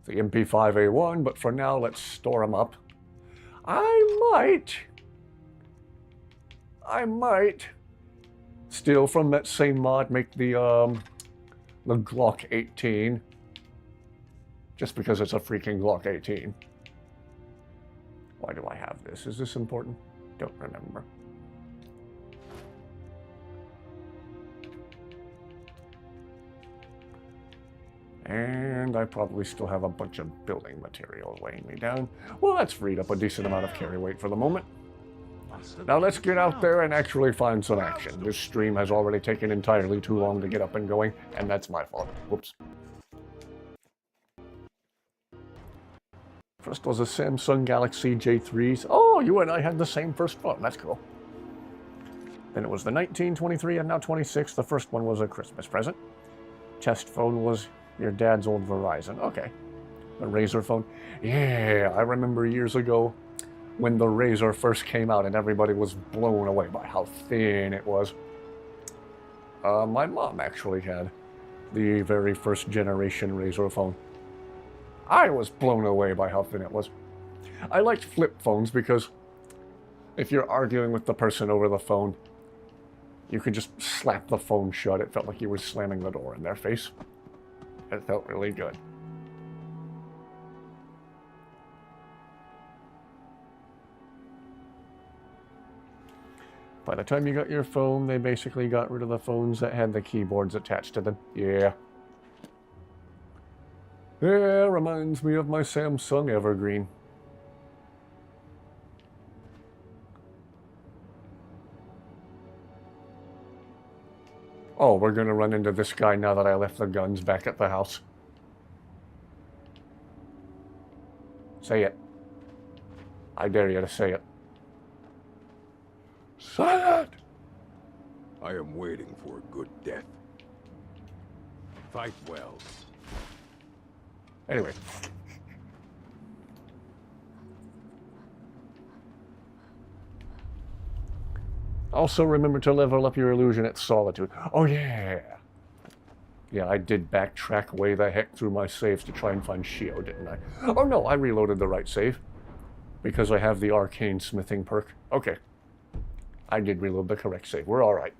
The MP5A1, but for now, let's store them up. I might still from that same mod make the Glock 18. Just because it's a freaking Glock 18. Why do I have this? Is this important? Don't remember. And I probably still have a bunch of building material weighing me down. Well, that's freed up a decent amount of carry weight for the moment. Now let's get out there and actually find some action. This stream has already taken entirely too long to get up and going, and that's my fault. Whoops. First was a Samsung Galaxy J3s. Oh, you and I had the same first phone. That's cool. Then it was the 19, 23, and now 26. The first one was a Christmas present. Chest phone was your dad's old Verizon. Okay. The Razr phone. Yeah, I remember years ago when the Razr first came out and everybody was blown away by how thin it was. My mom actually had the very first generation Razr phone. I was blown away by how thin it was. I liked flip phones because if you're arguing with the person over the phone, you could just slap the phone shut. It felt like you were slamming the door in their face. It felt really good. By the time you got your phone, they basically got rid of the phones that had the keyboards attached to them. Yeah. Yeah, reminds me of my Samsung Evergreen. Oh, we're gonna run into this guy now that I left the guns back at the house. Say it. I dare you to say it. Say it! I am waiting for a good death. Fight well. Anyway. Also remember to level up your illusion at Solitude. Oh yeah! Yeah, I did backtrack way the heck through my saves to try and find Shio, didn't I? Oh no, I reloaded the right save. Because I have the arcane smithing perk. Okay. I did reload the correct save. We're alright.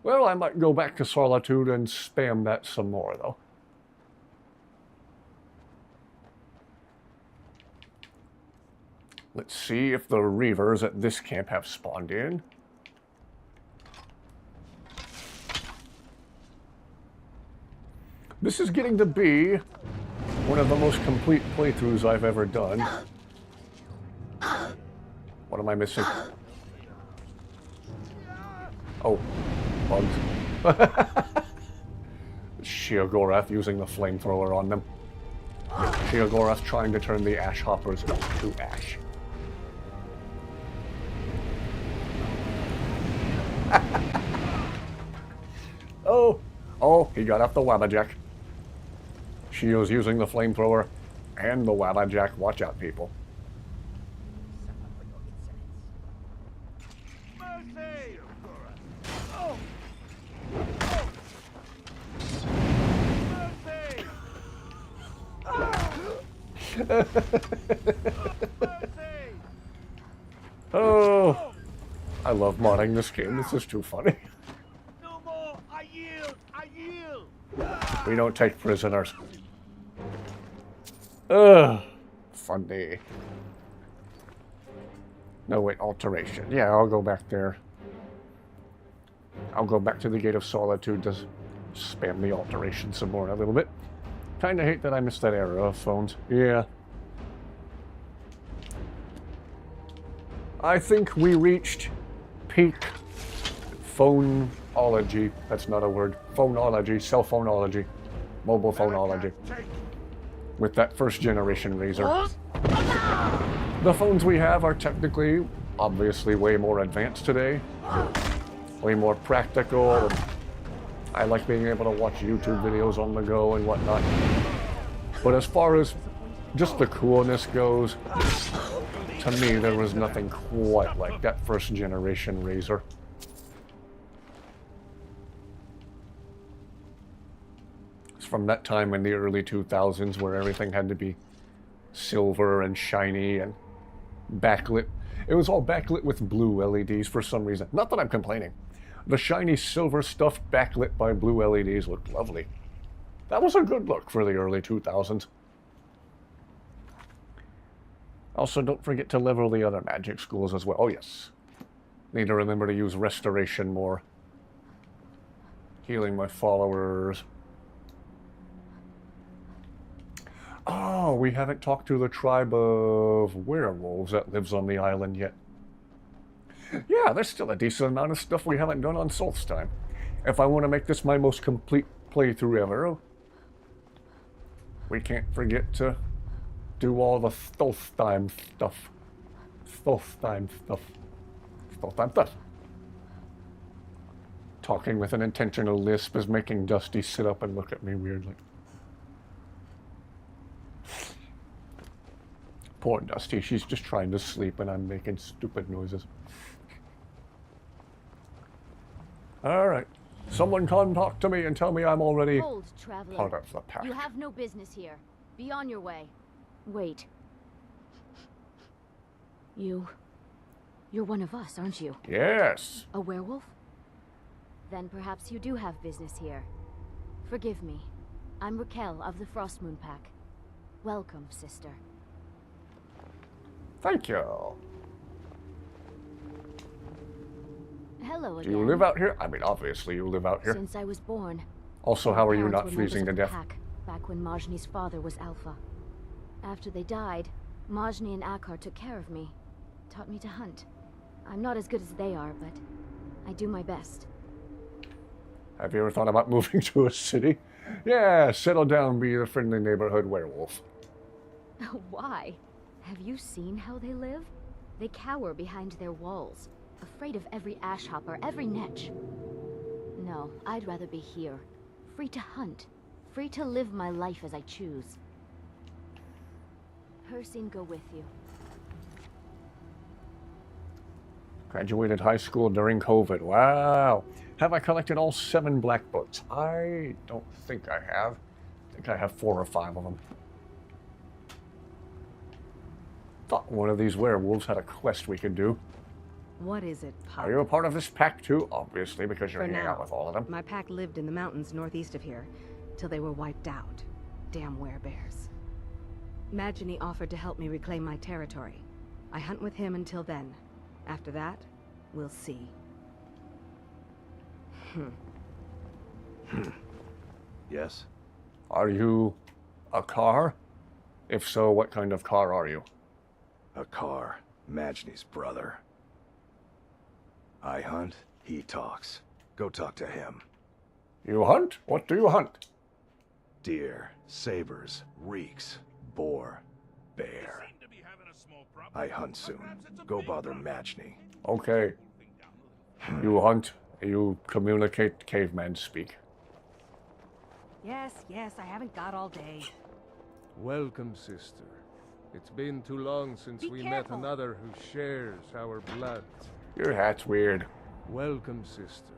Well, I might go back to Solitude and spam that some more, though. Let's see if the Reavers at this camp have spawned in. This is getting to be one of the most complete playthroughs I've ever done. What am I missing? Oh, bugs. Sheogorath using the flamethrower on them. Sheogorath trying to turn the ash hoppers to ash. Oh, he got off the Wabbajack. Shio's using the flamethrower and the Wabbajack. Watch out, people. Mercy! Oh, I love modding this game. This is too funny. No more! I yield! I yield! We don't take prisoners. Ugh, funny. No, wait, alteration. Yeah, I'll go back there. I'll go back to the Gate of Solitude to spam the alteration some more in a little bit. Kinda hate that I missed that era of phones. Yeah. I think we reached peak phonology. That's not a word. Phonology, cell phonology, mobile phonology. With that first generation Razr. The phones we have are technically, obviously, way more advanced today. Way more practical. I like being able to watch YouTube videos on the go and whatnot. But as far as just the coolness goes, to me there was nothing quite like that first generation Razr. It's from that time in the early 2000s where everything had to be silver and shiny and backlit. It was all backlit with blue LEDs for some reason. Not that I'm complaining. The shiny silver stuff backlit by blue LEDs looked lovely. That was a good look for the early 2000s. Also, don't forget to level the other magic schools as well. Oh, yes. Need to remember to use restoration more. Healing my followers. Oh, we haven't talked to the tribe of werewolves that lives on the island yet. Yeah, there's still a decent amount of stuff we haven't done on Solstheim. If I want to make this my most complete playthrough ever, we can't forget to do all the Solstheim stuff. Solstheim stuff. Solstheim stuff. Talking with an intentional lisp is making Dusty sit up and look at me weirdly. Poor Dusty, she's just trying to sleep and I'm making stupid noises. Alright. Someone come talk to me and tell me I'm already Hold, traveler. part of the pack. You have no business here. Be on your way. Wait. You're one of us, aren't you? Yes. A werewolf? Then perhaps you do have business here. Forgive me. I'm Raquel of the Frostmoon Pack. Welcome, sister. Thank you. Hello Do again. you live out here? I mean, obviously you live out here. Since I was born. Also, My how are you parents not were freezing to members of death? the pack, back when Majni's father was Alpha. After they died, Majni and Akar took care of me. Taught me to hunt. I'm not as good as they are, but I do my best. Have you ever thought about moving to a city? Yeah, settle down, be a friendly neighborhood werewolf. Why? Have you seen how they live? They cower behind their walls, afraid of every ash hopper, every netch. No, I'd rather be here. Free to hunt. Free to live my life as I choose. Hercene go with you. Graduated high school during COVID. Wow. Have I collected all 7 black books? I don't think I have. I think I have 4 or 5 of them. Thought one of these werewolves had a quest we could do. What is it, Pup? Are you a part of this pack too? Obviously, because you're For hanging now. out with all of them. My pack lived in the mountains northeast of here, till they were wiped out. Damn werebears. Majni offered to help me reclaim my territory. I hunt with him until then. After that, we'll see. Yes? Are you a car? If so, what kind of car are you? A car. Majni's brother. I hunt, he talks. Go talk to him. You hunt? What do you hunt? Deer, sabers, reeks, boar, bear. I hunt soon. Go bother Majni. Okay. You hunt, you communicate caveman speak. Yes, I haven't got all day. Welcome, sister. It's been too long since we met another who shares our blood. Your hat's weird. Welcome, sister.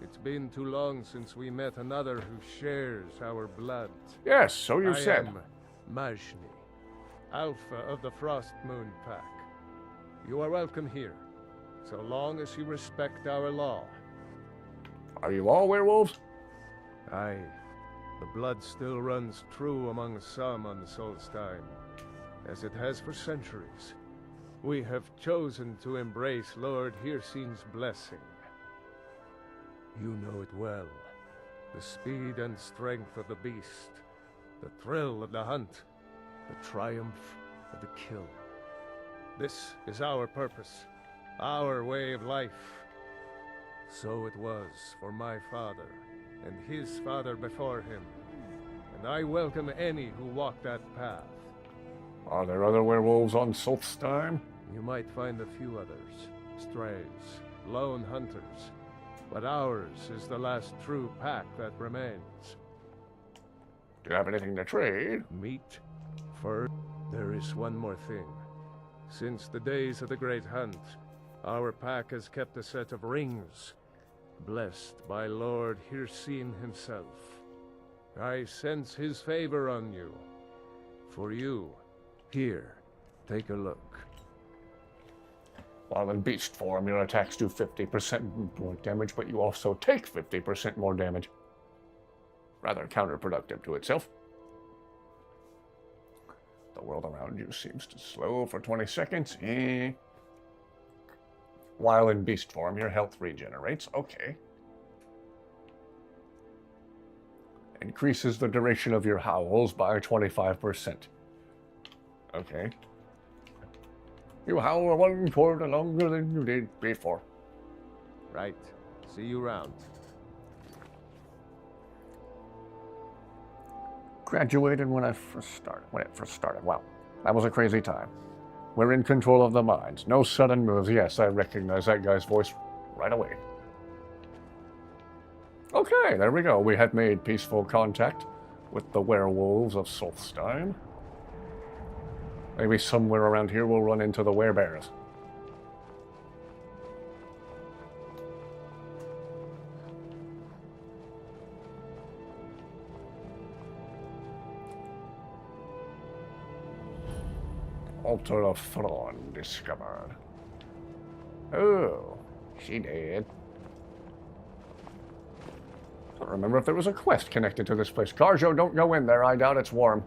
It's been too long since we met another who shares our blood. Yes, so you said. I am Majni, Alpha of the Frost Moon Pack. You are welcome here, so long as you respect our law. Are you all werewolves? Aye. The blood still runs true among some on Solstheim, as it has for centuries. We have chosen to embrace Lord Hircine's blessing. You know it well. The speed and strength of the beast, the thrill of the hunt, the triumph of the kill. This is our purpose, our way of life. So it was for my father, and his father before him, and I welcome any who walk that path. Are there other werewolves on Solstheim? You might find a few others, strays, lone hunters, but ours is the last true pack that remains. Do you have anything to trade? Meat, fur. There is one more thing. Since the days of the Great Hunt, our pack has kept a set of rings, blessed by Lord Hircine himself. I sense his favor on you. For you. Here, take a look. While in beast form, your attacks do 50% more damage, but you also take 50% more damage. Rather counterproductive to itself. The world around you seems to slow for 20 seconds. While in beast form, your health regenerates. Okay. Increases the duration of your howls by 25%. Okay. You howl 1/4 longer than you did before. Right. See you round. Graduated when it first started. Wow. That was a crazy time. We're in control of the mines. No sudden moves. Yes, I recognize that guy's voice right away. Okay, there we go. We had made peaceful contact with the werewolves of Solstheim. Maybe somewhere around here we'll run into the werebears. Altar of Thrawn discovered. Oh, she did. I don't remember if there was a quest connected to this place. Carjo, don't go in there. I doubt it's warm.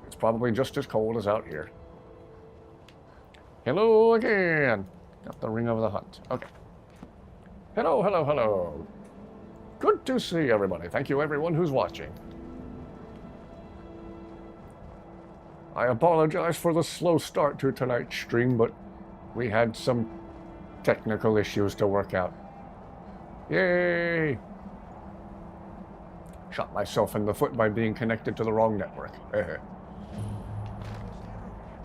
It's probably just as cold as out here. Hello again. Got the ring of the hunt. Okay. Hello, hello, hello. Good to see everybody. Thank you everyone who's watching. I apologize for the slow start to tonight's stream, but we had some technical issues to work out. Yay! Shot myself in the foot by being connected to the wrong network.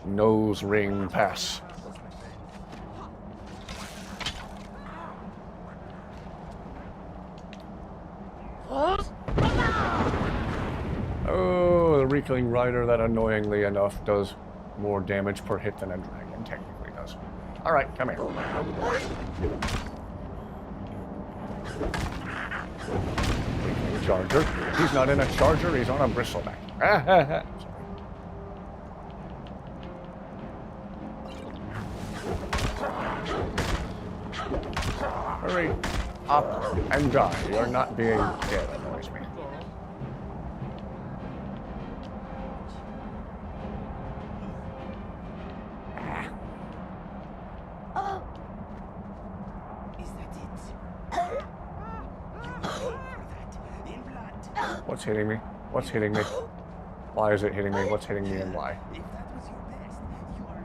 Nose ring pass. Oh, the Reekling Rider, that annoyingly enough does more damage per hit than a dragon technically does. Alright, come here. Reekling Charger. He's not in a charger, he's on a bristleback. Hurry up and die. You're not being dead, annoys me. Is that it? You paid for that in blood. What's hitting me? What's hitting me? Why is it hitting me? What's hitting me and why? If that was your best, you are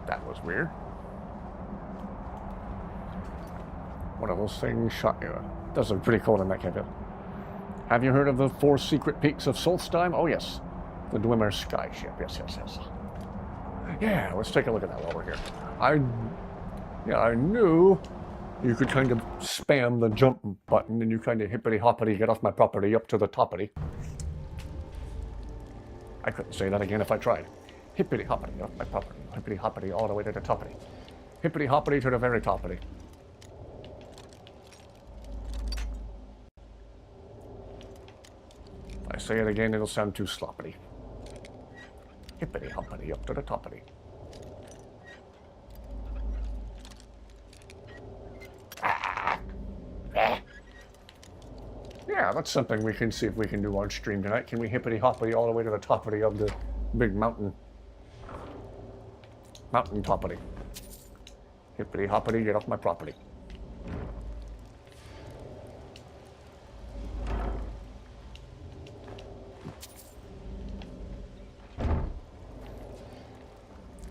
That was weird. One of those things shot you. Does look pretty cool in that campaign. Have you heard of the 4 secret peaks of Solstheim? Oh yes. The Dwemer skyship. Yes, yes, yes. Yeah, let's take a look at that while we're here. I knew you could kind of spam the jump button and you kind of hippity-hoppity get off my property up to the toppity. I couldn't say that again if I tried. Hippity-hoppity off my property. Hippity-hoppity all the way to the toppity. Hippity-hoppity to the very toppity. If I say it again, it'll sound too sloppity. Hippity-hoppity up to the toppity. Yeah, that's something we can see if we can do on stream tonight. Can we hippity-hoppity all the way to the toppity of the big mountain? Mountain toppity. Hippity-hoppity, get off my property.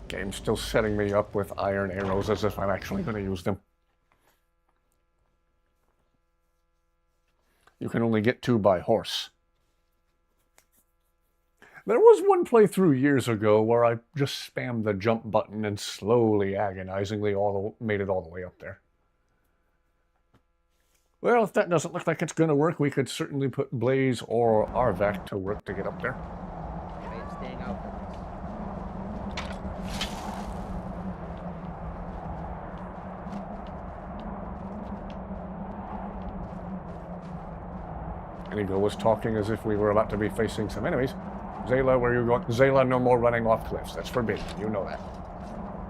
Game's still setting me up with iron arrows as if I'm actually going to use them. You can only get 2 by horse. There was one playthrough years ago where I just spammed the jump button and slowly, agonizingly made it all the way up there. Well, if that doesn't look like it's going to work, we could certainly put Blaze or Arvak to work to get up there. I am staying out of this. Inigo was talking as if we were about to be facing some enemies. Zayla, where are you going? Zayla, no more running off cliffs. That's forbidden. You know that.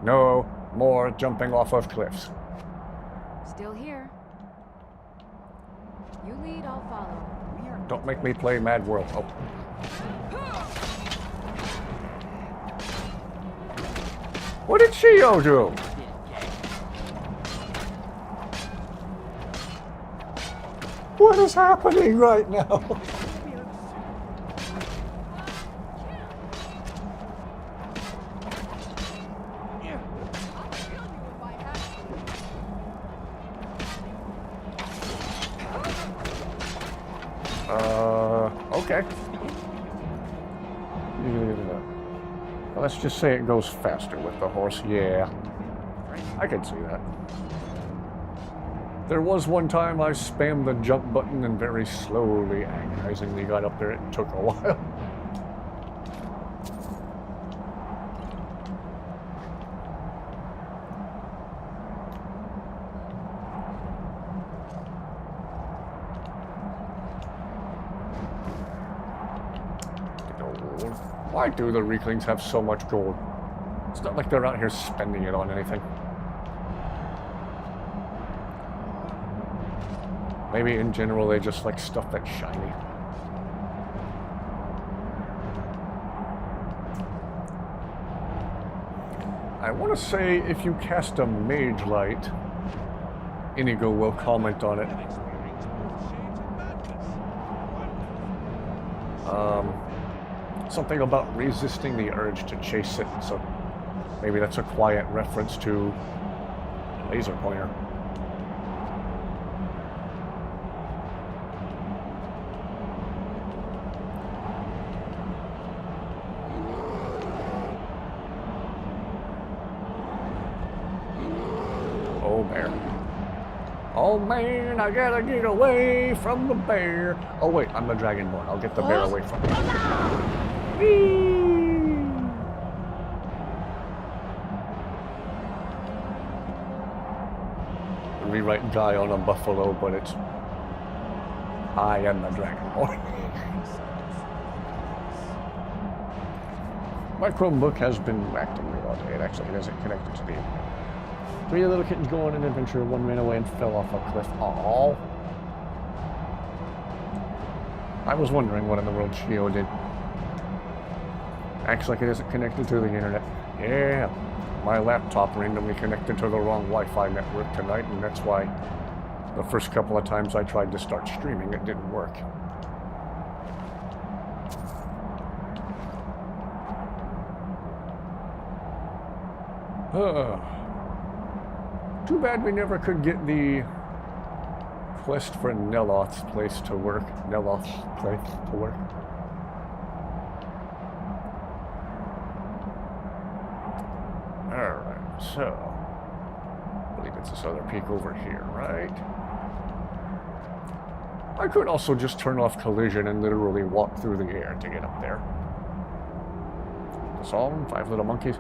No more jumping off of cliffs. Still here. You lead, I'll follow. Don't make me play Mad World. Oh. What did Shio do? What is happening right now? Okay. Well, let's just say it goes faster with the horse. Yeah, I could see that. There was one time I spammed the jump button and very slowly, agonizingly got up there. It took a while. Why do the Reeklings have so much gold? It's not like they're out here spending it on anything. Maybe in general they just like stuff that's shiny. I want to say if you cast a Mage Light, Inigo will comment on it. Something about resisting the urge to chase it, so maybe that's a quiet reference to laser pointer. Oh, bear. Oh man, I gotta get away from the bear. Oh wait, I'm the Dragonborn. I'll get the bear away from me. Rewrite guy on a buffalo, but it's I am the Dragonborn. My Chromebook has been acting weird all day. It actually isn't connected to the internet. 3 little kittens go on an adventure. 1 ran away and fell off a cliff. Aww. I was wondering what in the world Shio did. Acts like it isn't connected to the internet. Yeah, my laptop randomly connected to the wrong Wi-Fi network tonight, and that's why The first couple of times I tried to start streaming, it didn't work. Too bad we never could get the quest for Neloth's place to work. Neloth's place to work. Alright, so I believe it's this other peak over here, right? I could also just turn off collision and literally walk through the air to get up there. That's all, 5 little monkeys.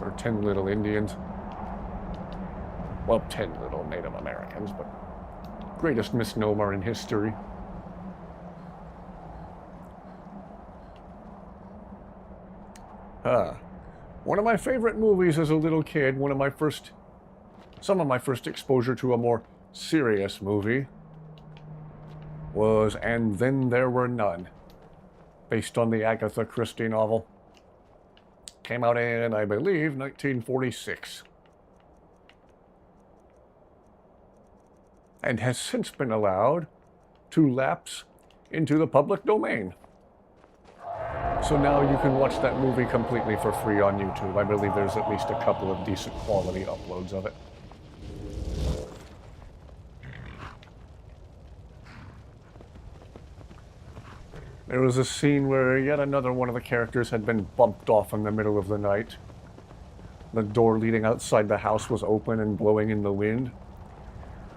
Or 10 little Indians. Well, 10 little Native Americans, but greatest misnomer in history. One of my favorite movies as a little kid, some of my first exposure to a more serious movie was And Then There Were None, based on the Agatha Christie novel. Came out in, I believe, 1946. And has since been allowed to lapse into the public domain. So now you can watch that movie completely for free on YouTube. I believe there's at least a couple of decent quality uploads of it. There was a scene where yet another one of the characters had been bumped off in the middle of the night. The door leading outside the house was open and blowing in the wind.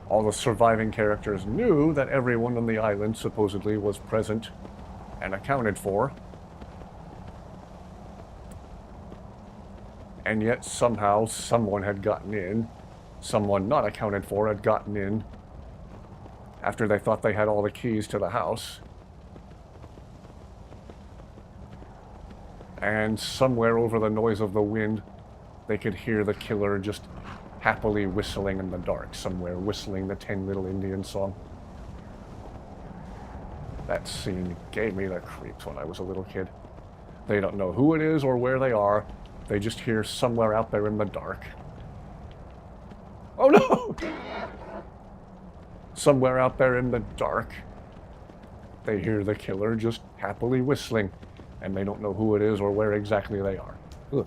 All the surviving characters knew that everyone on the island supposedly was present and accounted for. And yet somehow someone had gotten in. Someone not accounted for had gotten in after they thought they had all the keys to the house. And somewhere over the noise of the wind, they could hear the killer just happily whistling in the dark somewhere, whistling the 10 Little Indians song. That scene gave me the creeps when I was a little kid. They don't know who it is or where they are. They just hear somewhere out there in the dark. Oh no! Somewhere out there in the dark, they hear the killer just happily whistling, and they don't know who it is or where exactly they are. Ugh,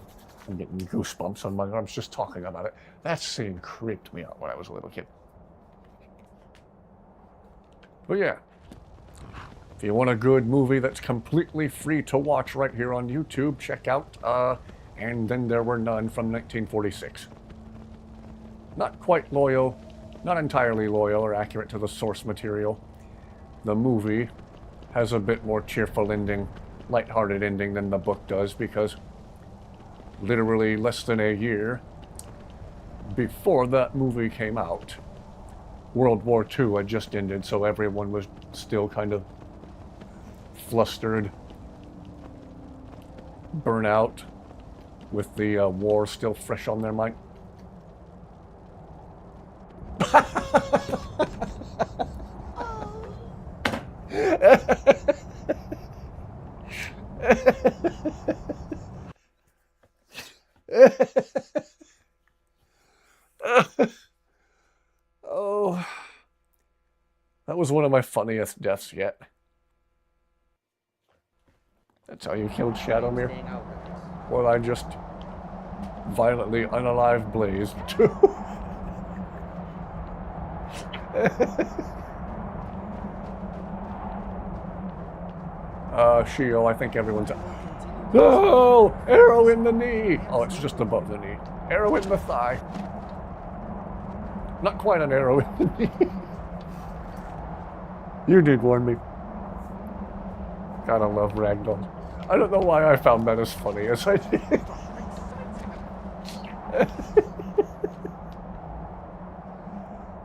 I'm getting goosebumps on my arms just talking about it. That scene creeped me out when I was a little kid. But yeah, if you want a good movie that's completely free to watch right here on YouTube, check out And Then There Were None from 1946. Not quite loyal, not entirely loyal or accurate to the source material. The movie has a bit more cheerful ending, lighthearted ending than the book does, because literally less than a year before that movie came out, World War II had just ended, so everyone was still kind of flustered, burnout, with the war still fresh on their mind. Oh, that was one of my funniest deaths yet. That's how you killed Shadowmere? Well, I just violently unalive Blaze too. Shio, I think everyone's... Oh! Arrow in the knee! Oh, it's just above the knee. Arrow in the thigh. Not quite an arrow in the knee. You did warn me. Gotta love ragdoll. I don't know why I found that as funny as I did.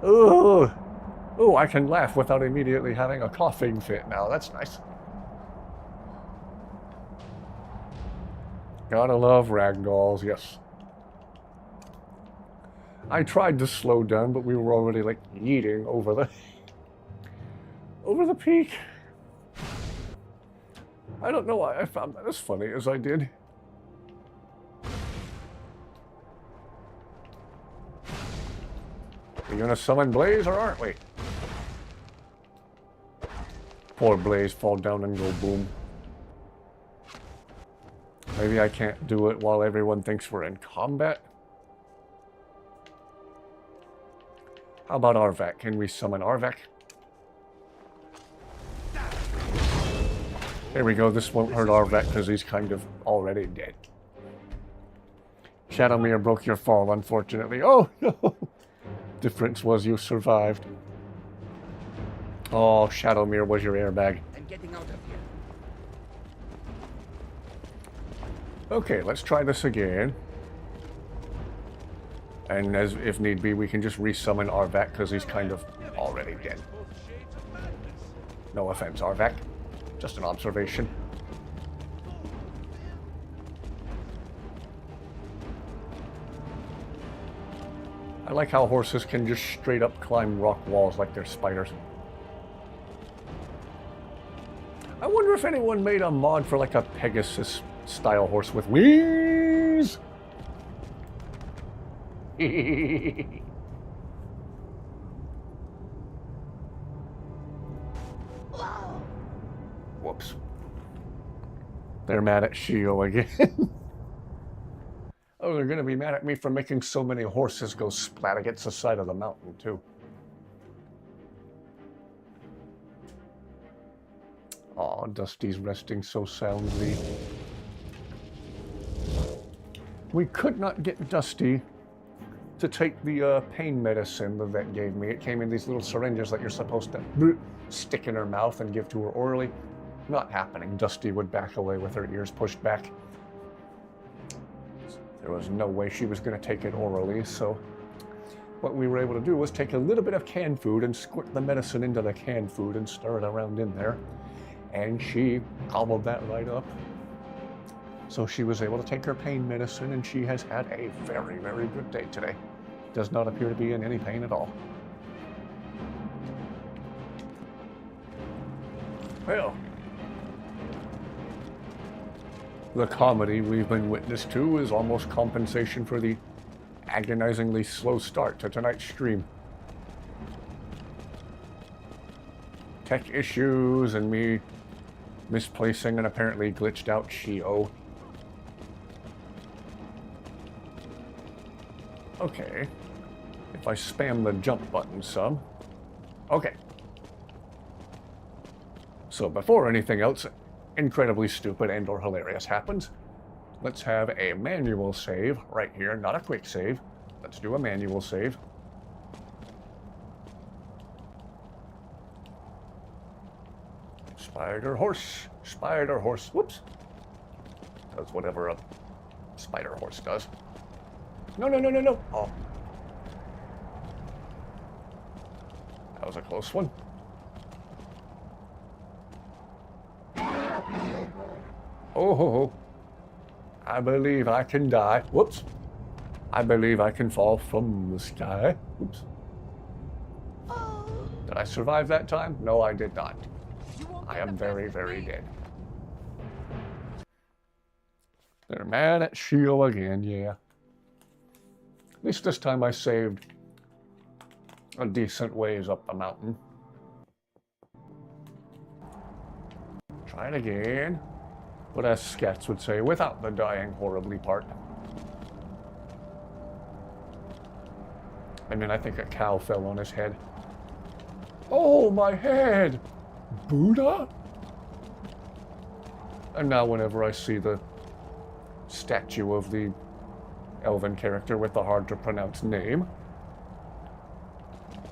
Oh, oh, I can laugh without immediately having a coughing fit now. That's nice. Gotta love ragdolls, yes. I tried to slow down, but we were already like yeeting over the peak. I don't know why I found that as funny as I did. Are you gonna summon Blaze or aren't we? Poor Blaze fall down and go boom. Maybe I can't do it while everyone thinks we're in combat. How about Arvak? Can we summon Arvak? There we go. This won't hurt Arvak because he's kind of already dead. Shadowmere broke your fall, unfortunately. Oh, no! Difference was you survived. Oh, Shadowmere was your airbag. I'm getting out of here. Okay, let's try this again. And as if need be, we can just resummon Arvak because he's kind of already dead. No offense, Arvak. Just an observation. I like how horses can just straight up climb rock walls like they're spiders. I wonder if anyone made a mod for like a Pegasus style horse with wings. Whoops. They're mad at Shio again. Oh, they're gonna be mad at me for making so many horses go splat against the side of the mountain, too. Aw, Dusty's resting so soundly. We could not get Dusty to take the pain medicine the vet gave me. It came in these little syringes that you're supposed to stick in her mouth and give to her orally. Not happening. Dusty would back away with her ears pushed back. There was no way she was going to take it orally, so what we were able to do was take a little bit of canned food and squirt the medicine into the canned food and stir it around in there. And she gobbled that right up. So she was able to take her pain medicine, and she has had a very, very good day today. Does not appear to be in any pain at all. Well, the comedy we've been witness to is almost compensation for the agonizingly slow start to tonight's stream. Tech issues and me misplacing an apparently glitched out Shio. Okay. If I spam the jump button some. Okay. So before anything else incredibly stupid and or hilarious happens, let's have a manual save right here, not a quick save. Let's do a manual save. Spider horse, whoops. Does whatever a spider horse does. No. Oh. That was a close one. Oh ho ho. I believe I can die. Whoops. I believe I can fall from the sky. Whoops. Did I survive that time? No, I did not. I am very, very dead. They're mad at Shio again, yeah. At least this time I saved a decent ways up the mountain. Try it again. But as Scats would say, without the dying horribly part. I mean, I think a cow fell on his head. Oh, my head! Buddha? And now whenever I see the statue of the elven character with the hard to pronounce name,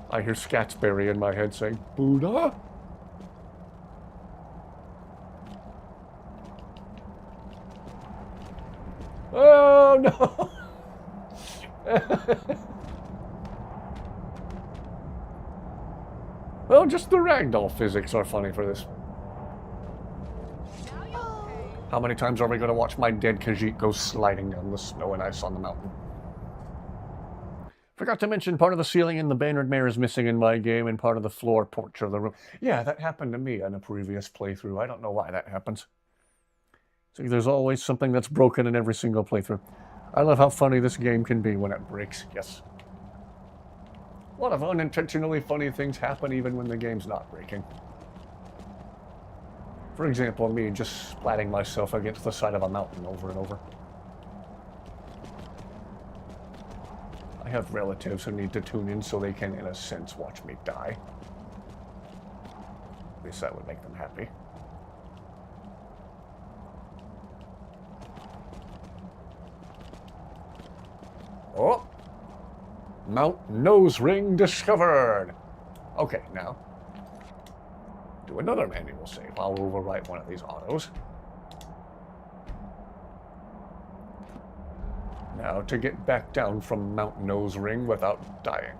I hear Scatsberry in my head saying, Buddha? Oh no! Well, just the ragdoll physics are funny for this. How many times are we going to watch my dead Khajiit go sliding down the snow and ice on the mountain? Forgot to mention, part of the ceiling in the Bannered Mare is missing in my game, and part of the floor porch of the room. Yeah, that happened to me in a previous playthrough. I don't know why that happens. See, there's always something that's broken in every single playthrough. I love how funny this game can be when it breaks, yes. A lot of unintentionally funny things happen even when the game's not breaking. For example, me just splatting myself against the side of a mountain over and over. I have relatives who need to tune in so they can, in a sense, watch me die. At least that would make them happy. Oh! Mount Nose Ring discovered! Okay, now. Do another manual save. I'll overwrite one of these autos. Now to get back down from Mount Nose Ring without dying.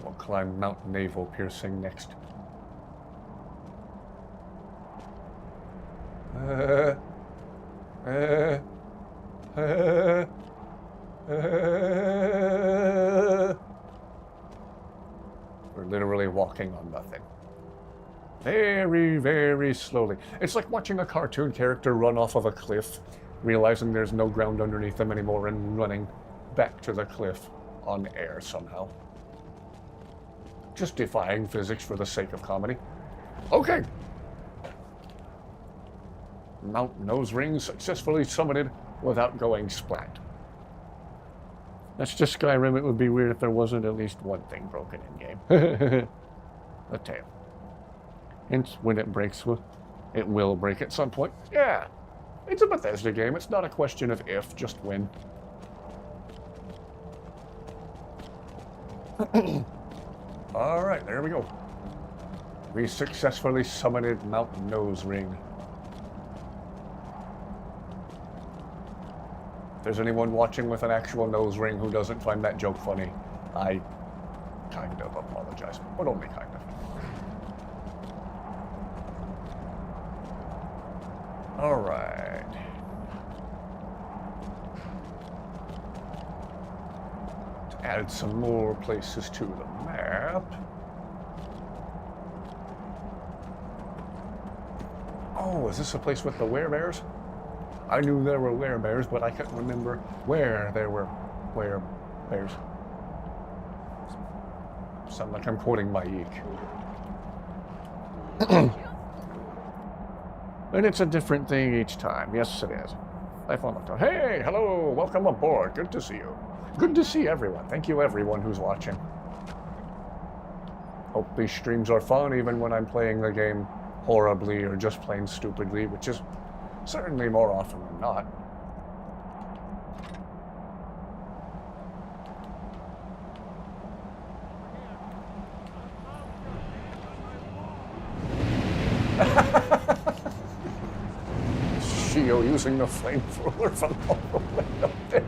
We'll climb Mount Navel Piercing next. We're literally walking on nothing. Very, very slowly. It's like watching a cartoon character run off of a cliff, realizing there's no ground underneath them anymore and running back to the cliff on air somehow. Just defying physics for the sake of comedy. Okay. Mount Nose Ring successfully summited without going splat. That's just Skyrim. It would be weird if there wasn't at least one thing broken in-game. The tail. Hence, when it breaks, it will break at some point. Yeah, it's a Bethesda game. It's not a question of if, just when. Alright, there we go. We successfully summited Mount Nose Ring. If there's anyone watching with an actual nose ring who doesn't find that joke funny, I kind of apologize, but only kind of. Alright. To add some more places to the map. Oh, is this a place with the werebears? I knew there were werebears, but I couldn't remember where there were werebears. Sound like I'm quoting my eek. And it's a different thing each time. Yes, it is. Hey, hello, welcome aboard. Good to see you. Good to see everyone. Thank you, everyone who's watching. Hope these streams are fun, even when I'm playing the game horribly or just plain stupidly, which is certainly more often than not. Shio using the flamethrower from all the way up there.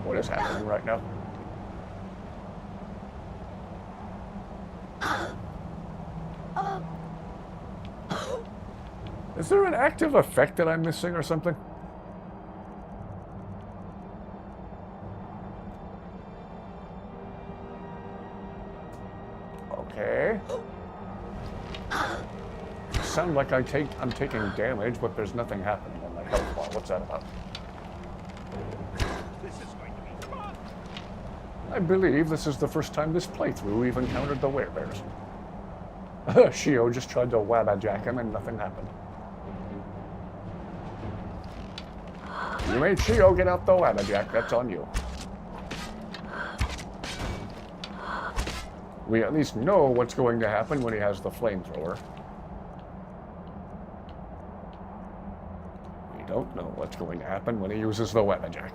What is happening right now? Is there an active effect that I'm missing or something? Okay. Sound like I'm taking damage, but there's nothing happening on my health bar. What's that about? This is going to be fun. I believe this is the first time this playthrough we've encountered the werebears. Shio just tried to wabba-jack him and nothing happened. You made Shio get out the wabba-jack, that's on you. We at least know what's going to happen when he has the flamethrower. We don't know what's going to happen when he uses the wabba-jack.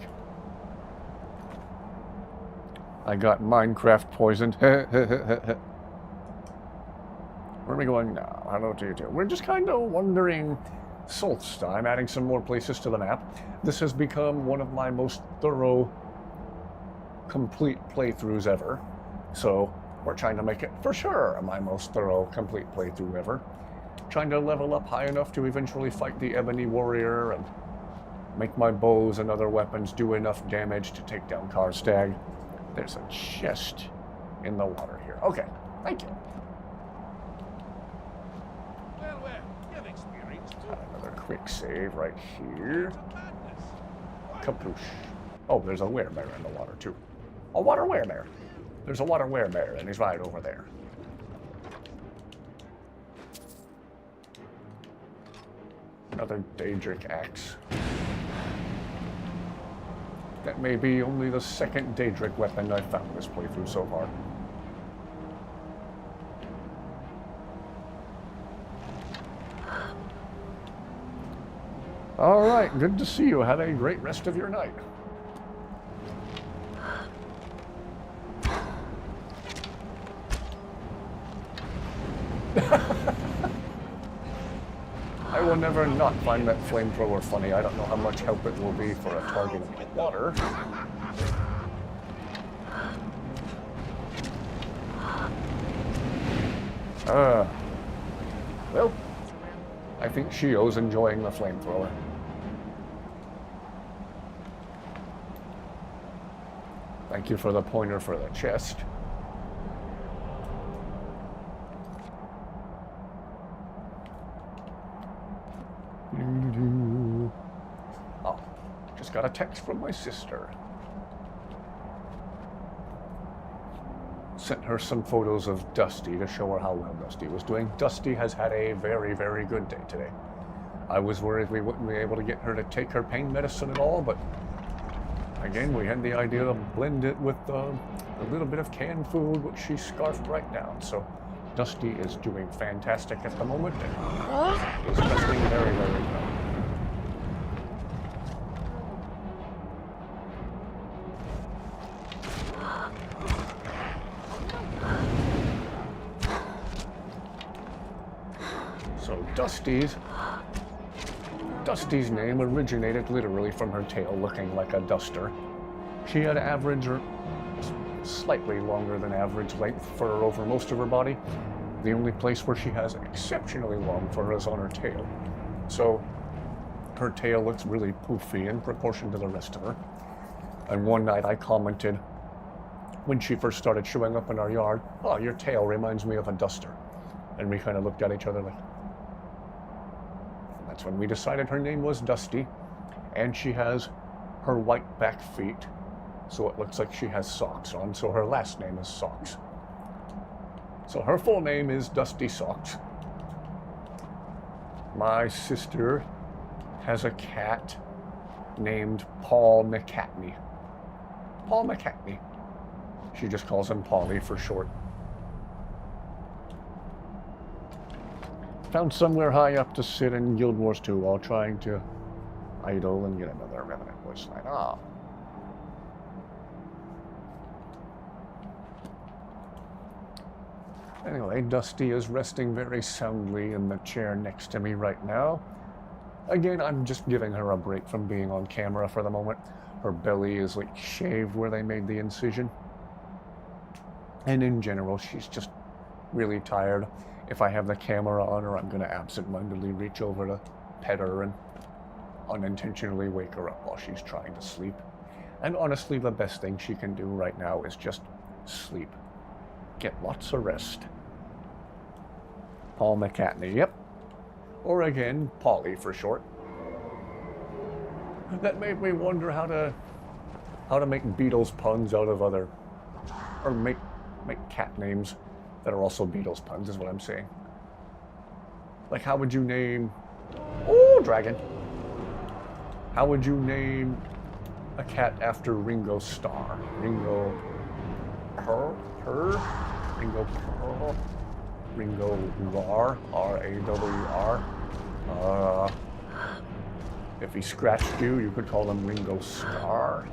I got Minecraft poisoned. Where are we going now? Hello to you too. We're just kind of wandering Solstheim, adding some more places to the map. This has become one of my most thorough, complete playthroughs ever. So we're trying to make it, for sure, my most thorough, complete playthrough ever. trying to level up high enough to eventually fight the Ebony Warrior and make my bows and other weapons do enough damage to take down Karstag. There's a chest in the water here. Okay, thank you. Well, you've experienced too. Another quick save right here. Capuche. Oh, there's a werebear in the water too. A water werebear. There's a water werebear and he's right over there. Another Daedric axe. That may be only the second Daedric weapon I've found this playthrough so far. Alright, good to see you. Have a great rest of your night. I will never not find that flamethrower funny. I don't know how much help it will be for a target in water. Well, I think Shio's enjoying the flamethrower. Thank you for the pointer for the chest. Oh, just got a text from my sister. Sent her some photos of Dusty to show her how well Dusty was doing. Dusty has had a very, very good day today. I was worried we wouldn't be able to get her to take her pain medicine at all, but again, we had the idea to blend it with a little bit of canned food, which she scarfed right down. So Dusty is doing fantastic at the moment and is resting very, very well. So Dusty's name originated literally from her tail looking like a duster. She had average or slightly longer than average length fur over most of her body. The only place where she has exceptionally long fur is on her tail. So her tail looks really poofy in proportion to the rest of her. And one night I commented, when she first started showing up in our yard, "Oh, your tail reminds me of a duster." And we kind of looked at each other like, that's when we decided her name was Dusty, and she has her white back feet, so it looks like she has socks on, so her last name is Socks. So her full name is Dusty Socks. My sister has a cat named Paul McCatney. Paul McCatney. She just calls him Paulie for short. Found somewhere high up to sit in Guild Wars 2 while trying to idle and get another Revenant voice line. Ah. Anyway, Dusty is resting very soundly in the chair next to me right now. Again, I'm just giving her a break from being on camera for the moment. Her belly is like shaved where they made the incision. And in general, she's just really tired. If I have the camera on her, I'm going to absentmindedly reach over to pet her and unintentionally wake her up while she's trying to sleep. And honestly, the best thing she can do right now is just sleep. Get lots of rest. Paul McCatney, yep. Or again, Paulie for short. That made me wonder how to make Beatles puns out of other, or make cat names that are also Beatles puns, is what I'm saying. Like, how would you name... Oh, dragon. How would you name a cat after Ringo Starr? Ringo... Ringo Pearl? Ringo Rar? R-A-W-R? If he scratched you, you could call him Ringo Starr.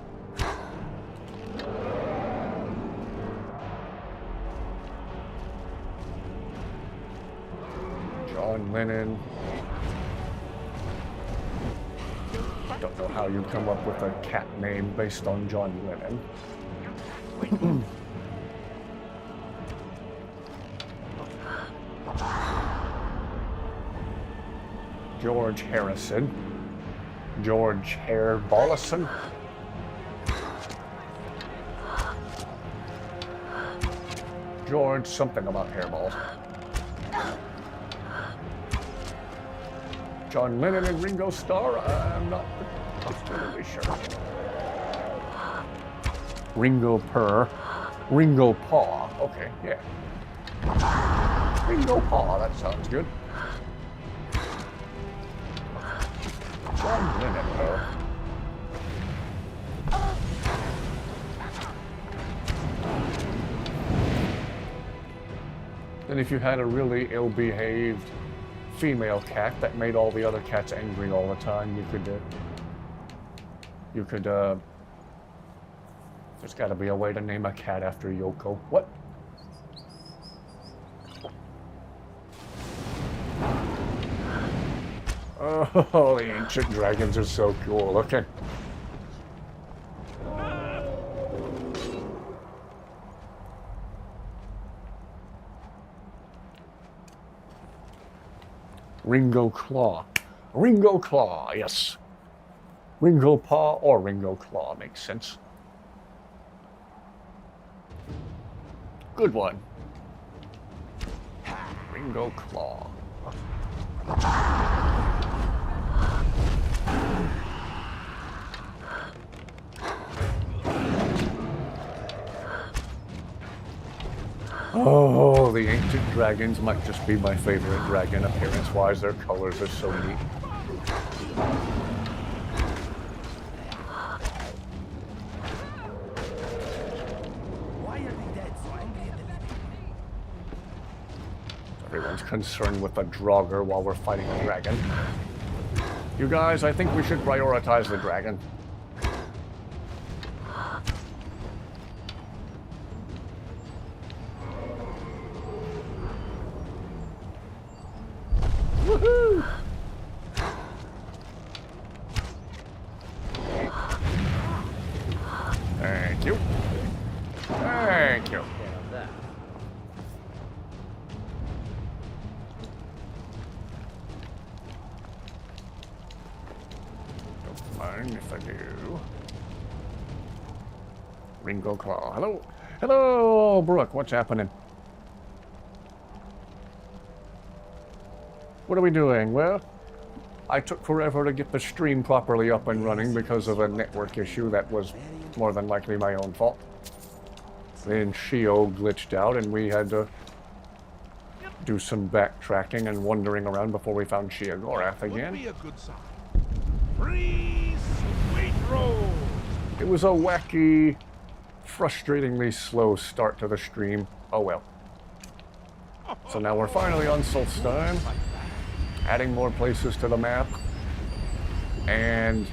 John Lennon. Don't know how you come up with a cat name based on John Lennon. George Harrison. George Hairbollison. George something about hairballs. John Lennon and Ringo Starr? I'm not particularly sure. Ringo Paw. Okay, yeah. Ringo Paw, that sounds good. John Lennon, though. And if you had a really ill-behaved female cat that made all the other cats angry all the time, you could, there's gotta be a way to name a cat after Yoko. What? Oh, the ancient dragons are so cool. Okay. Ringo Claw. Ringo Claw, yes. Ringo Paw or Ringo Claw makes sense. Good one. Ringo Claw. Oh, the ancient dragons might just be my favorite dragon appearance-wise. Their colors are so neat. Why are they dead so angry at the living? Everyone's concerned with the Draugr while we're fighting a dragon. You guys, I think we should prioritize the dragon. Woohoo! Thank you. Thank you. Don't mind if I do. Ringo Claw. Hello. Hello, Brooke. What's happening? What are we doing? Well, I took forever to get the stream properly up and running because of a network issue that was more than likely my own fault. Then Shio glitched out and we had to do some backtracking and wandering around before we found Sheogorath again. Would be a good sign. Free sweet roll. It was a wacky, frustratingly slow start to the stream. Oh well. So now we're finally on Solstheim. Adding more places to the map, and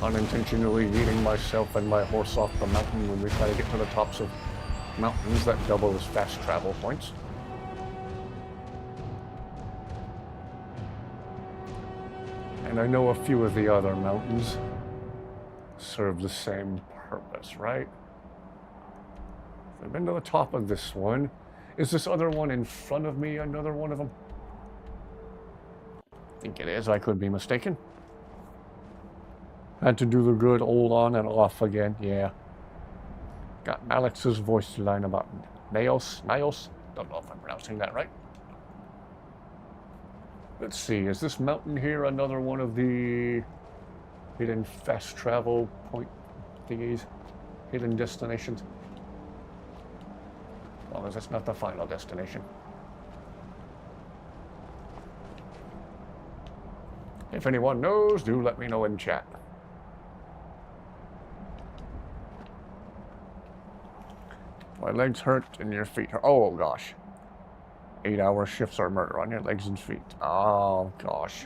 unintentionally leading myself and my horse off the mountain when we try to get to the tops of mountains that double as fast travel points. And I know a few of the other mountains serve the same purpose, right? I've been to the top of this one. Is this other one in front of me another one of them? I think it is. I could be mistaken. Had to do the good old on and off again. Yeah. Got Alex's voice line about Naos. Don't know if I'm pronouncing that right. Let's see. Is this mountain here another one of the hidden fast travel point thingies? Hidden destinations? As long as it's not the final destination. If anyone knows, do let me know in chat. My legs hurt and your feet hurt. Oh gosh. 8-hour shifts are murder on your legs and feet. Oh gosh.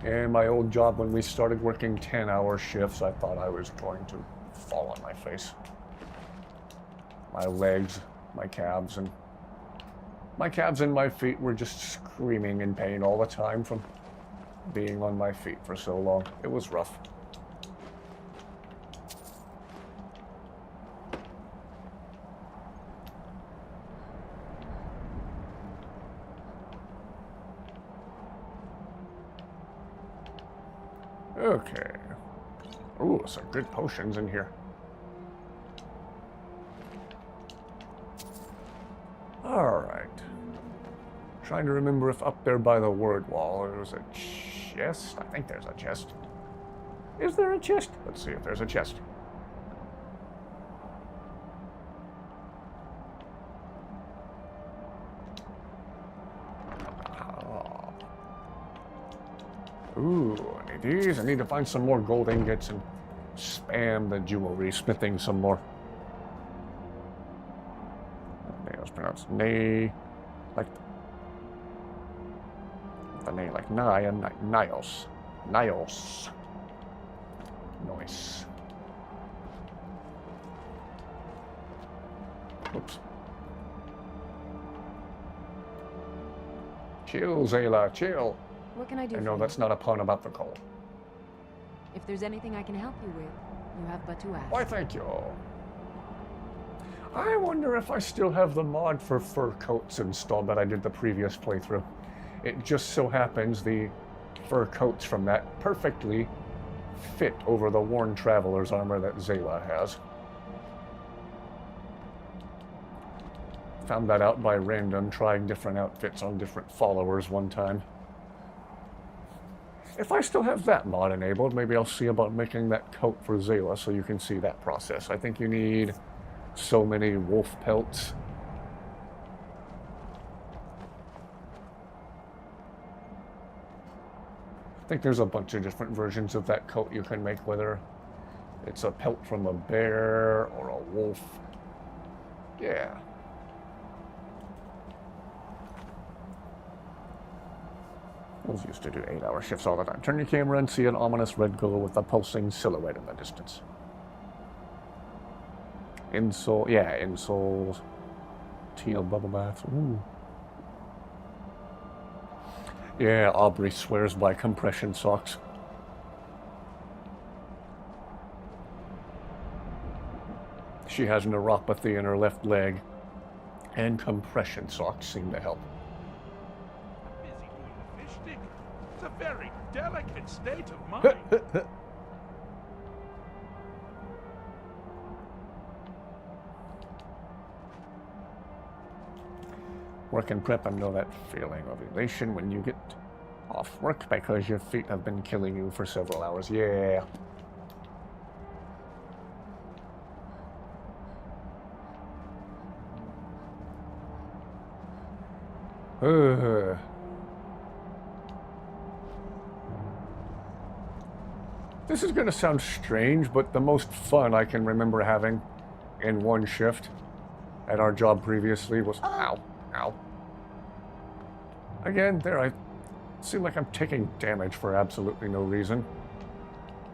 In my old job when we started working 10-hour shifts, I thought I was going to fall on my face. My legs, my calves, and my feet were just screaming in pain all the time from being on my feet for so long. It was rough. Okay. Ooh, some good potions in here. Alright. Trying to remember if up there by the word wall there was a chest. I think there's a chest. Is there a chest? Let's see if there's a chest. Ooh, I need these. I need to find some more gold ingots and spam the jewelry smithing some more. Nails pronounced nay, like the nay like nigh and Niles. Niles. Nice. Oops. Chill, Zayla, chill. What can I do? I know that's not a pun about the coal. If there's anything I can help you with, you have but to ask. Why, thank you. I wonder if I still have the mod for fur coats installed that I did the previous playthrough. It just so happens the fur coats from that perfectly fit over the worn traveler's armor that Zayla has. Found that out by random, trying different outfits on different followers one time. If I still have that mod enabled, maybe I'll see about making that coat for Zayla so you can see that process. I think you need so many wolf pelts. I think there's a bunch of different versions of that coat you can make, whether it's a pelt from a bear or a wolf. Yeah. Those used to do 8-hour shifts all the time. Turn your camera and see an ominous red glow with a pulsing silhouette in the distance. Insole, yeah, insoles. Teal bubble baths. Ooh. Yeah, Aubrey swears by compression socks. She has neuropathy in her left leg, and compression socks seem to help. It's a very delicate state of mind. Work and prep, I know that feeling of elation when you get off work because your feet have been killing you for several hours. Yeah. This is going to sound strange, but the most fun I can remember having in one shift at our job previously was... Ow. Ow. Again, there I seem like I'm taking damage for absolutely no reason.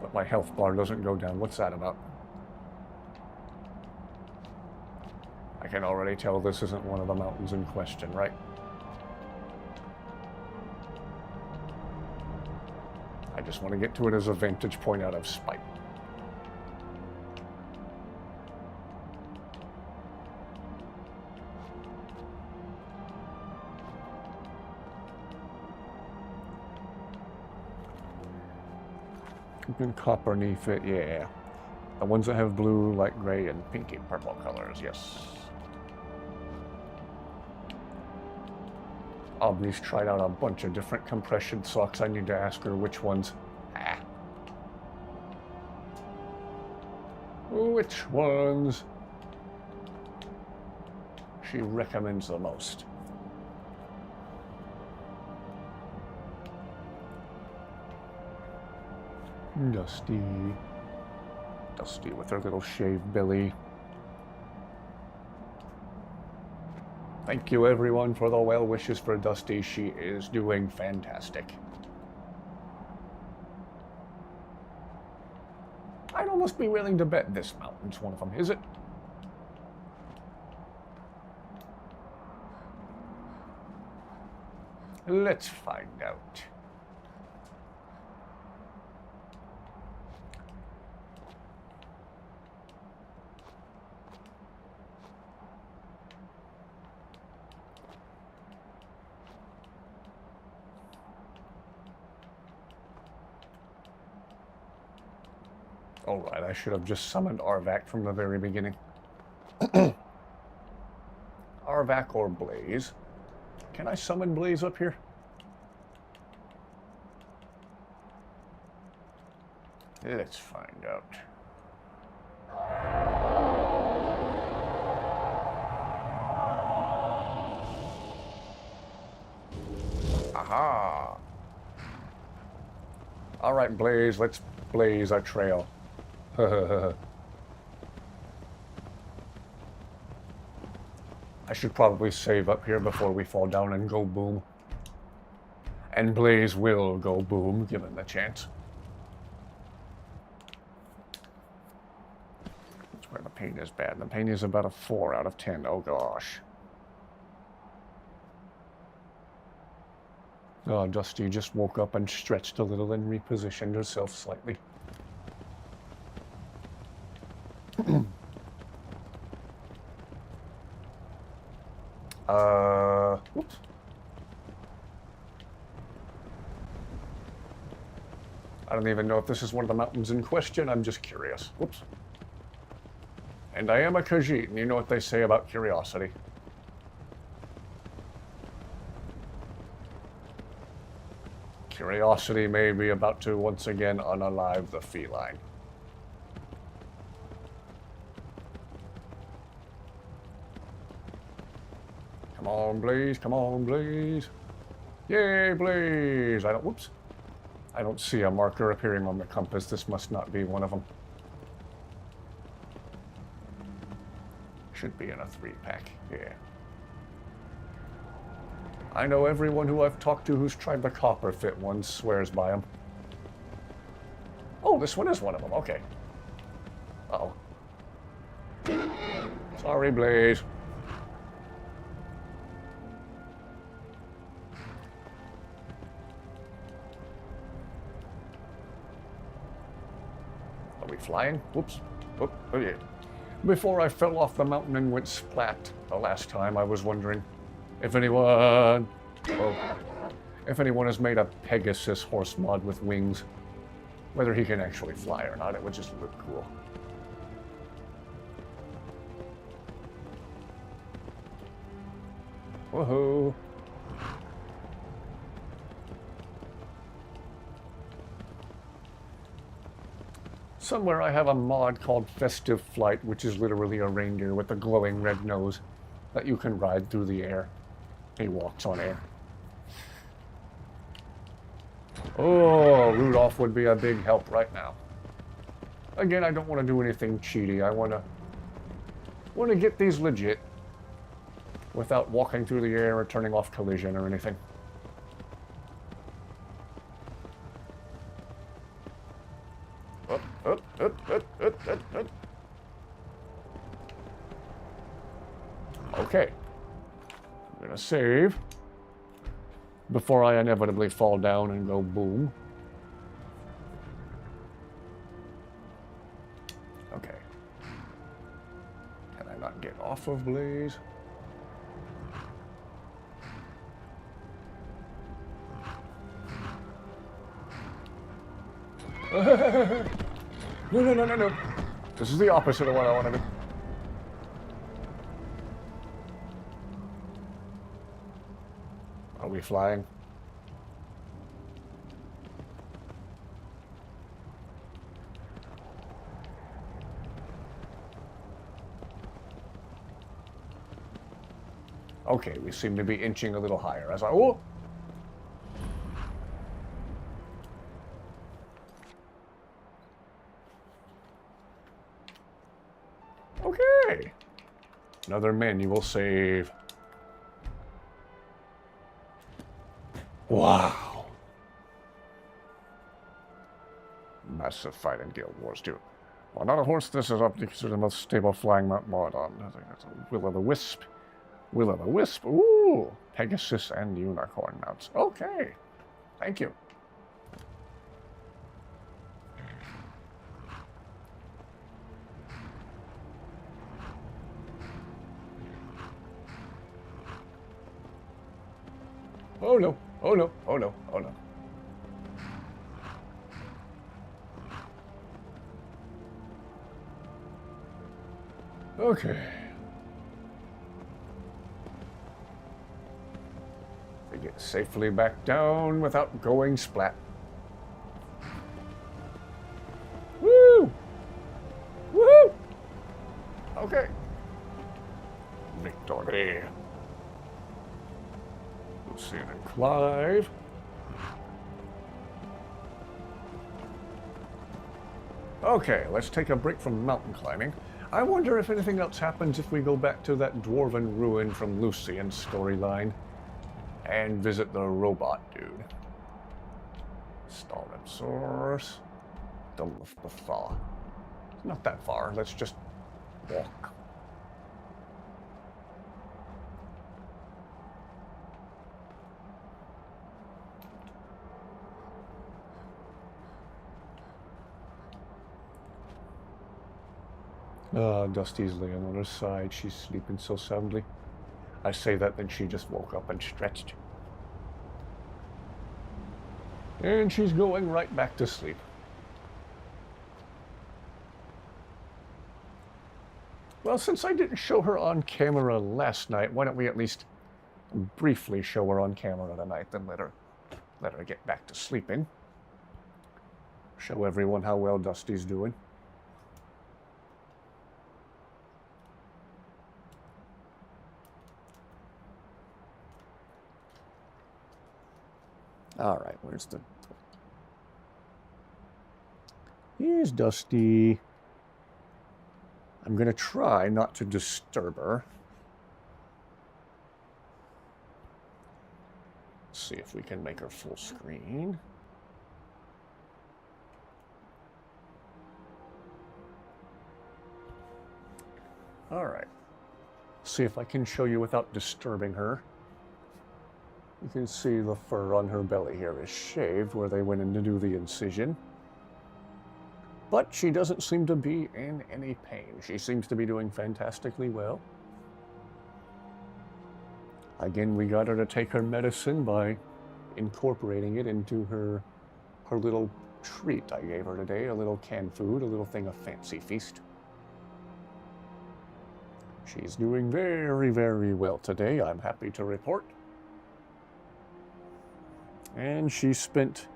But my health bar doesn't go down. What's that about? I can already tell this isn't one of the mountains in question, right? I just want to get to it as a vantage point out of spite. Good copper knee fit, yeah. The ones that have blue, light gray, and pinky purple colors, yes. Aubrey's tried out a bunch of different compression socks. I need to ask her which ones. Which ones she recommends the most. Dusty. Dusty with her little shaved belly. Thank you everyone for the well wishes for Dusty. She is doing fantastic. I'd almost be willing to bet this mountain's one of them, is it? Let's find out. Alright, I should have just summoned Arvac from the very beginning. Arvac or Blaze. Can I summon Blaze up here? Let's find out. Aha! Alright, Blaze, let's blaze our trail. I should probably save up here before we fall down and go boom. And Blaze will go boom, given the chance. That's where the pain is bad. The pain is about a 4 out of 10. Oh gosh. Oh, Dusty just woke up and stretched a little and repositioned herself slightly. Whoops. I don't even know if this is one of the mountains in question. I'm just curious. Whoops. And I am a Khajiit, and you know what they say about curiosity. Curiosity may be about to once again unalive the feline. Come on, Blaze. Come on, Blaze. Yay, Blaze. Whoops. I don't see a marker appearing on the compass. This must not be one of them. Should be in a 3-pack. Yeah. I know everyone who I've talked to who's tried the copper fit ones swears by them. Oh, this one is one of them. Okay. Uh-oh. Sorry, Blaze. Are we flying? Whoops. Whoop. Oh, yeah. Before I fell off the mountain and went splat the last time, I was wondering if anyone has made a Pegasus horse mod with wings, whether he can actually fly or not. It would just look cool. Woohoo! Somewhere I have a mod called Festive Flight, which is literally a reindeer with a glowing red nose that you can ride through the air. He walks on air. Oh, Rudolph would be a big help right now. Again, I don't want to do anything cheaty. I want to get these legit without walking through the air or turning off collision or anything. Up, up, up, up, up, up, up. Okay. I'm gonna save before I inevitably fall down and go boom. Okay. Can I not get off of Blaze? No. This is the opposite of what I want to do. Are we flying? Okay, we seem to be inching a little higher as I... Oh! Okay. Another manual save. Wow. Massive fight in Guild Wars 2. Well, not a horse, this is up to the most stable flying mount mod on. I think that's a Will-o'-the-Wisp. Will-o'-the-Wisp. Ooh. Pegasus and Unicorn mounts. Okay. Thank you. Oh no, oh no, oh no, oh no. Okay. We get safely back down without going splat. Woo! Woohoo! Okay. Victory. Lucian and Clive. Okay, let's take a break from mountain climbing. I wonder if anything else happens if we go back to that dwarven ruin from Lucian's storyline and visit the robot dude. Stallensaurus. Dumlefbethal. It's not that far. Let's just walk. Dusty's laying on her side. She's sleeping so soundly. I say that, then she just woke up and stretched. And she's going right back to sleep. Well, since I didn't show her on camera last night, why don't we at least briefly show her on camera tonight, then let her get back to sleeping. Show everyone how well Dusty's doing. All right, where's the... Here's Dusty. I'm going to try not to disturb her. Let's see if we can make her full screen. All right. See if I can show you without disturbing her. You can see the fur on her belly here is shaved where they went in to do the incision. But she doesn't seem to be in any pain. She seems to be doing fantastically well. Again, we got her to take her medicine by incorporating it into her little treat I gave her today, a little canned food, a little thing of Fancy Feast. She's doing very, very well today, I'm happy to report. And she spent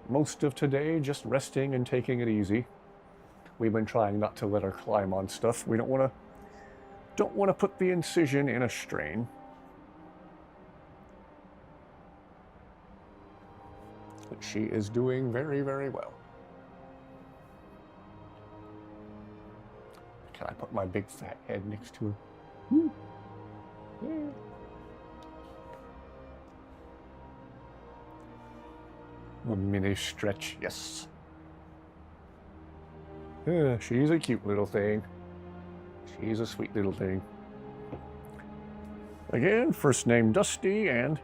most of today just resting and taking it easy. We've been trying not to let her climb on stuff. We don't want to put the incision in a strain. But she is doing very, very well. Can I put my big fat head next to her? Woo. Yeah. A mini stretch, yes. Yeah, she's a cute little thing. She's a sweet little thing. Again, first name Dusty, and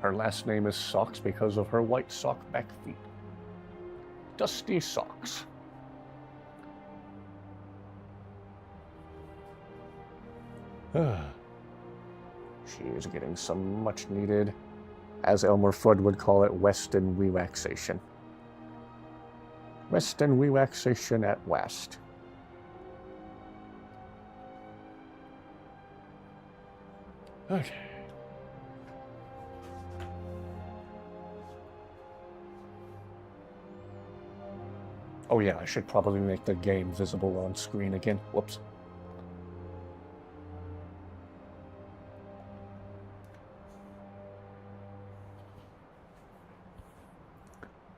her last name is Socks because of her white sock back feet. Dusty Socks. She is getting some much needed, as Elmer Fudd would call it, Western relaxation. Western relaxation at West. Okay. Oh yeah, I should probably make the game visible on screen again. Whoops.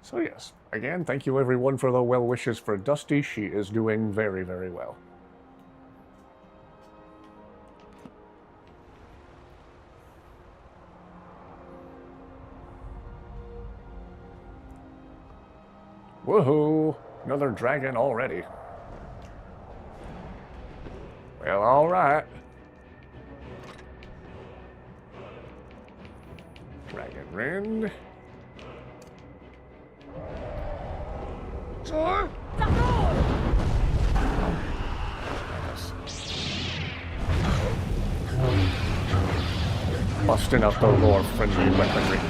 So yes, again, thank you everyone for the well wishes for Dusty. She is doing very, very well. Woohoo! Another dragon already. Well, alright. Dragon Rend. Yes. Busting out the more friendly weaponry.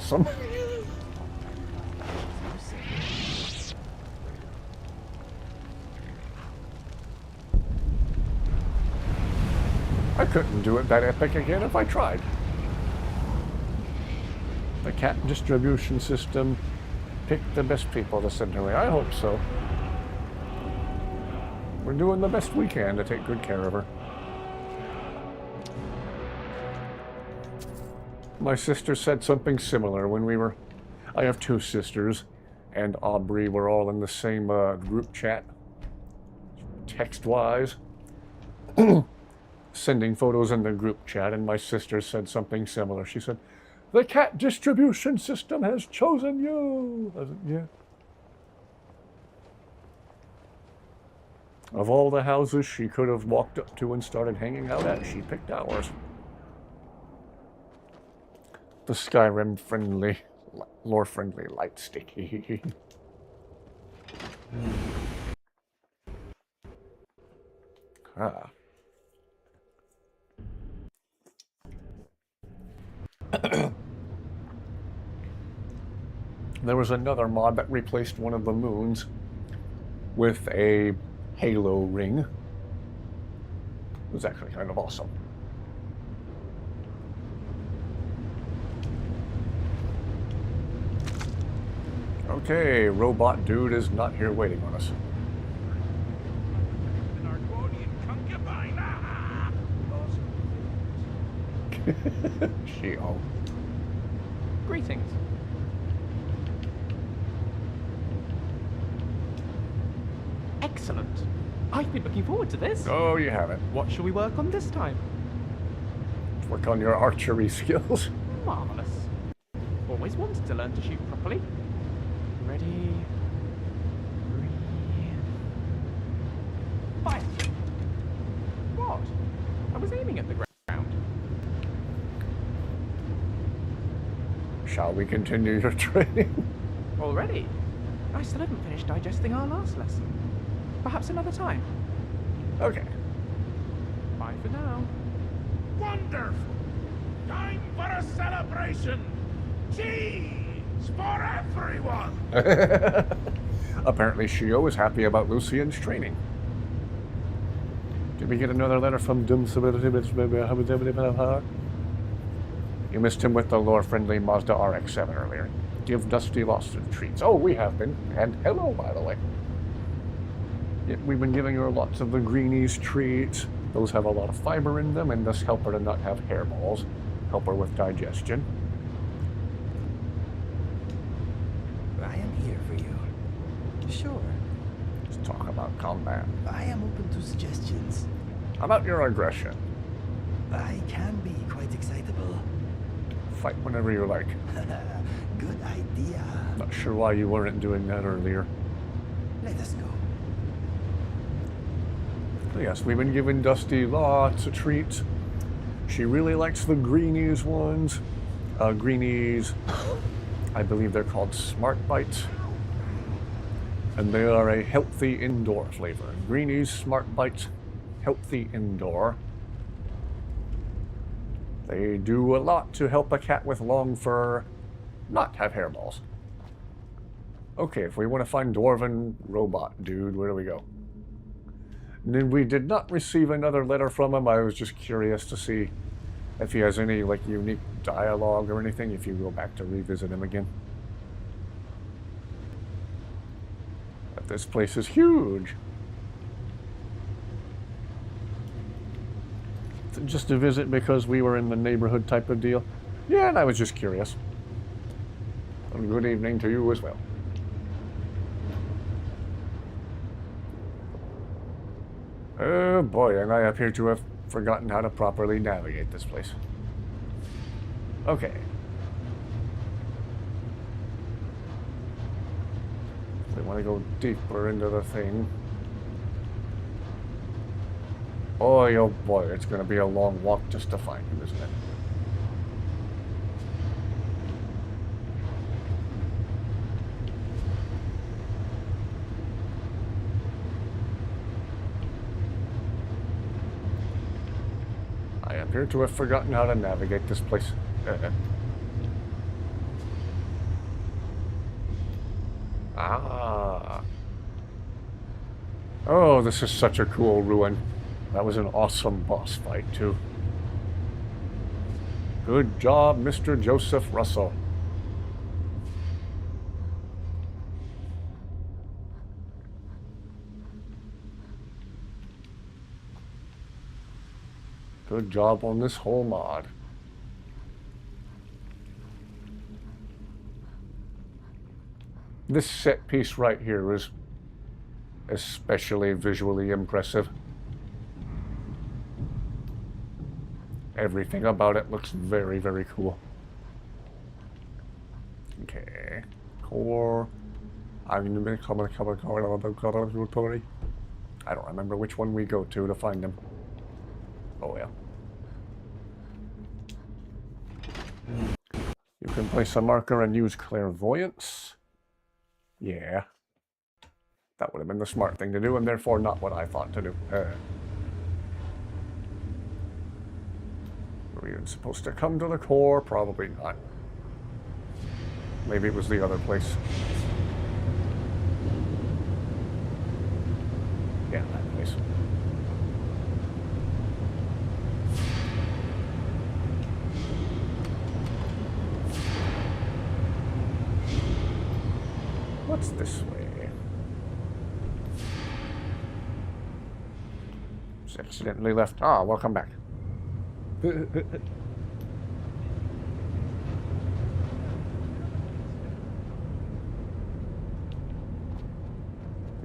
awesome. I couldn't do it that epic again if I tried. The cat distribution system picked the best people to send her away. I hope so. We're doing the best we can to take good care of her. My sister said something similar when we were... I have two sisters, and Aubrey were all in the same group chat, text-wise, sending photos in the group chat, and my sister said something similar. She said, "The cat distribution system has chosen you." I said, yeah. Of all the houses she could have walked up to and started hanging out at, she picked ours. The Skyrim friendly, lore friendly light sticky. Ah. There was another mod that replaced one of the moons with a halo ring. It was actually kind of awesome. Okay, robot dude is not here waiting on us. She-oh. Greetings. Excellent. I've been looking forward to this. Oh, you haven't. What shall we work on this time? Work on your archery skills. Marvelous. Always wanted to learn to shoot properly. Ready. Fire. What? I was aiming at the ground. Shall we continue your training? Already? I still haven't finished digesting our last lesson. Perhaps another time. Okay. Bye for now. Wonderful! Time for a celebration! Cheese for everyone! Apparently Shio is happy about Lucian's training. Did we get another letter from Dum? You missed him with the lore-friendly Mazda RX-7 earlier. Give Dusty Lawson treats. Oh, we have been. And hello, by the way. Yep, we've been giving her lots of the greenies treats. Those have a lot of fiber in them and thus help her to not have hairballs. Help her with digestion. I am here for you. Sure. Let's talk about combat. I am open to suggestions. How about your aggression? I can be quite excitable. Fight whenever you like. Good idea. Not sure why you weren't doing that earlier. Let us go. So yes, we've been giving Dusty lots of treats. She really likes the greenies ones. Greenies, I believe they're called Smart Bites. And they are a healthy indoor flavor. Greenies, Smart Bites, healthy indoor. They do a lot to help a cat with long fur not have hairballs. Okay, if we want to find Dwarven Robot Dude, where do we go? And then we did not receive another letter from him. I was just curious to see if he has any like unique dialogue or anything, if you go back to revisit him again. But this place is huge. Just to visit because we were in the neighborhood type of deal. Yeah, and I was just curious. And good evening to you as well. Oh boy, and I appear to have forgotten how to properly navigate this place. Okay. If we want to go deeper into the thing. Boy, oh boy, it's going to be a long walk just to find him, isn't it? I appear to have forgotten how to navigate this place. Ah. Oh, this is such a cool ruin. That was an awesome boss fight, too. Good job, Mr. Joseph Russell. Good job on this whole mod. This set piece right here is especially visually impressive. Everything about it looks very, very cool. Okay. Core. I don't remember which one we go to find them. Oh, yeah. You can place a marker and use clairvoyance. Yeah. That would have been the smart thing to do, and therefore not what I thought to do. Were we even supposed to come to the core? Probably not. Maybe it was the other place. Yeah, that place. What's this way? Just accidentally left. Ah, welcome back. The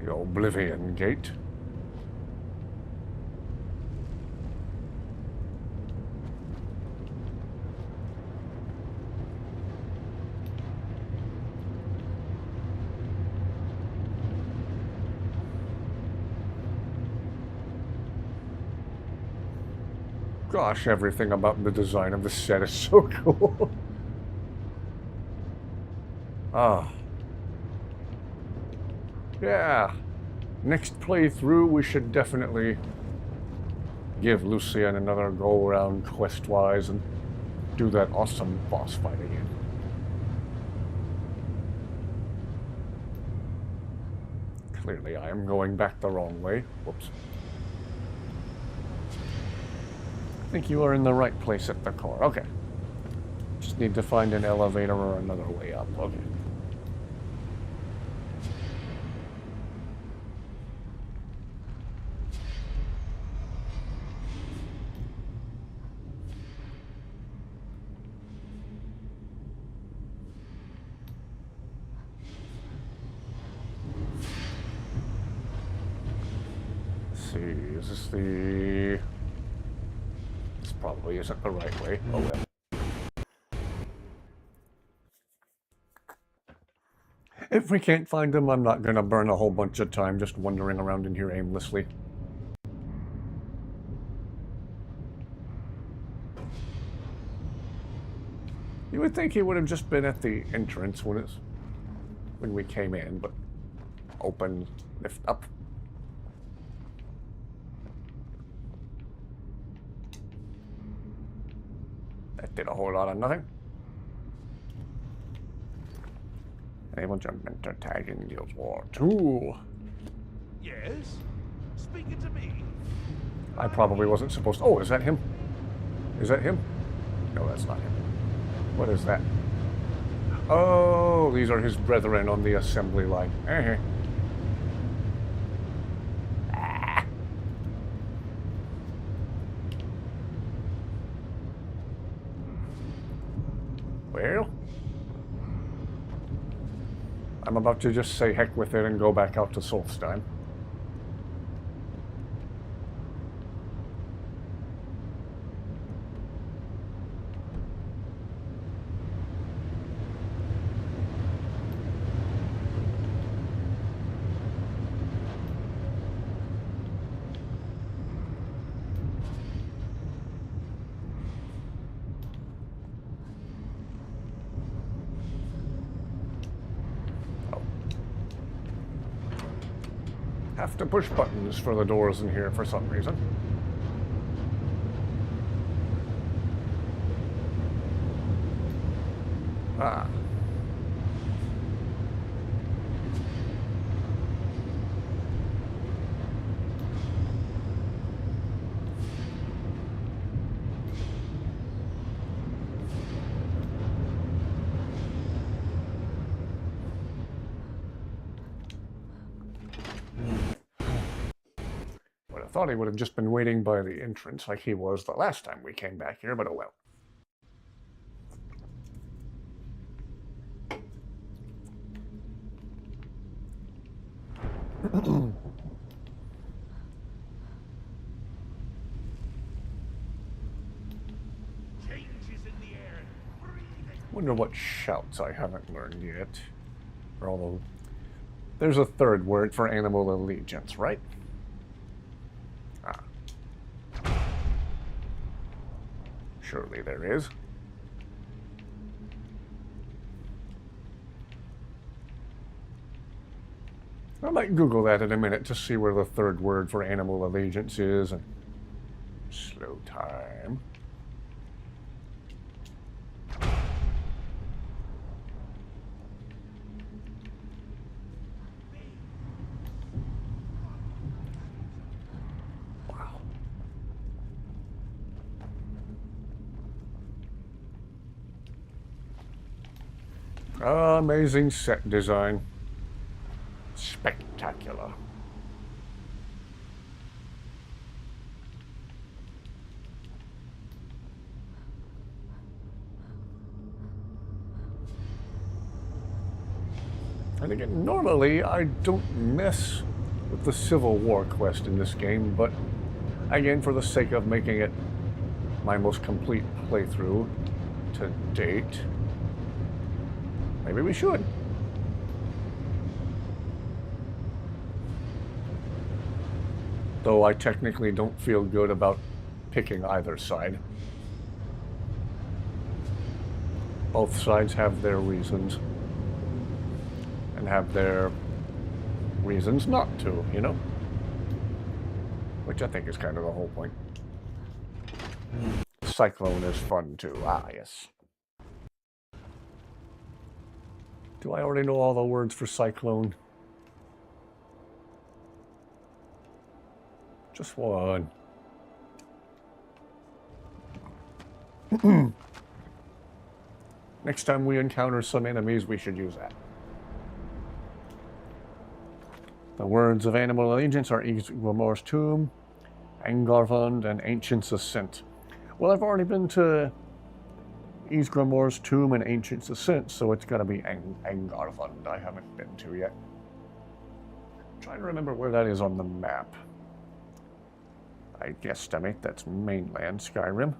Oblivion Gate. Gosh, everything about the design of the set is so cool. Ah. Yeah. Next playthrough, we should definitely give Lucian another go-around quest-wise and do that awesome boss fight again. Clearly, I am going back the wrong way. Whoops. I think you are in the right place at the core. Okay. Just need to find an elevator or another way up. Okay. Let's see, is this the... This probably isn't the right way. Oh well. If we can't find them, I'm not gonna burn a whole bunch of time just wandering around in here aimlessly. You would think he would have just been at the entrance when we came in, but open, lift up. That did a whole lot of nothing. Able to enter tag in Guild War 2. Yes? Speaking to me. I probably wasn't supposed to. Oh, is that him? Is that him? No, that's not him. What is that? Oh, these are his brethren on the assembly line. Ah. Well, I'm about to just say heck with it and go back out to Solstheim. Have to push buttons for the doors in here for some reason. Ah. thought he would have just been waiting by the entrance like he was the last time we came back here, but oh well. Wonder what shouts I haven't learned yet. Or although there's a third word for animal allegiance, right? Ah. Surely there is. I might Google that in a minute to see where the third word for animal allegiance is. And slow time. Amazing set design. Spectacular. And again, normally I don't mess with the Civil War quest in this game, but again, for the sake of making it my most complete playthrough to date, maybe we should. Though I technically don't feel good about picking either side. Both sides have their reasons. And have their reasons not to, you know? Which I think is kind of the whole point. Cyclone is fun too. Ah, yes. Do I already know all the words for cyclone? Just one. Next time we encounter some enemies, we should use that. The words of animal allegiance are Ygrimor's Tomb, Angarvund, and Ancient's Ascent. Well, I've already been to Ygrimor's Tomb and Ancient's Ascent, so it's gotta be Angarvund I haven't been to yet. I'm trying to remember where that is on the map. I guesstimate that's mainland Skyrim.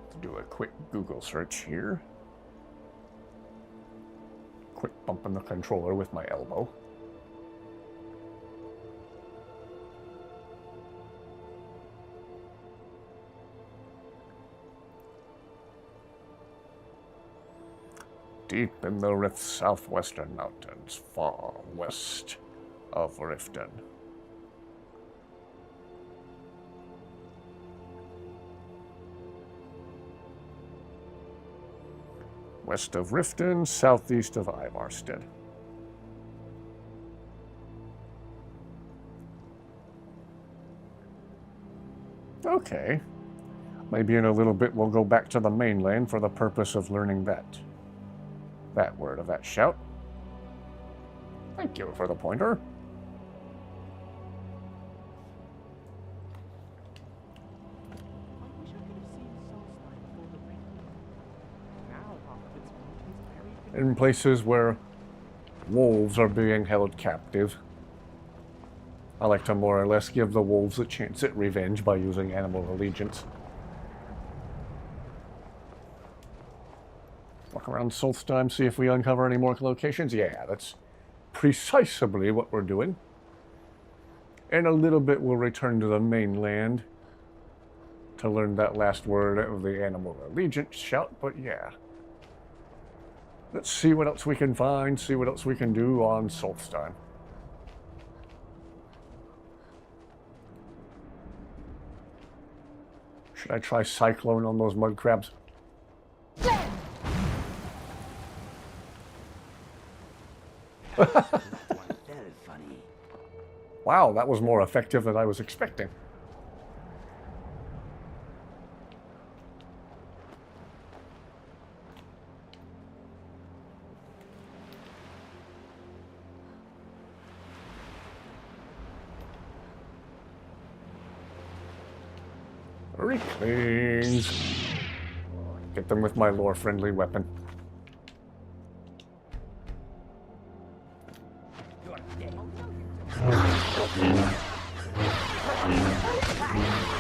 Let's do a quick Google search here. Quick bumping the controller with my elbow. Deep in the Rift's southwestern mountains, far west of Riften. West of Riften, southeast of Ivarstead. Okay. Maybe in a little bit we'll go back to the mainland for the purpose of learning that word of that shout. Thank you for the pointer. In places where wolves are being held captive, I like to more or less give the wolves a chance at revenge by using animal allegiance. Walk around Solstheim, see if we uncover any more locations. Yeah, that's precisely what we're doing. In a little bit, we'll return to the mainland to learn that last word of the animal allegiance shout, but yeah. Let's see what else we can find, see what else we can do on Solstheim. Should I try Cyclone on those mud crabs? Wow, that was more effective than I was expecting. Reclings. Get them with my lore-friendly weapon.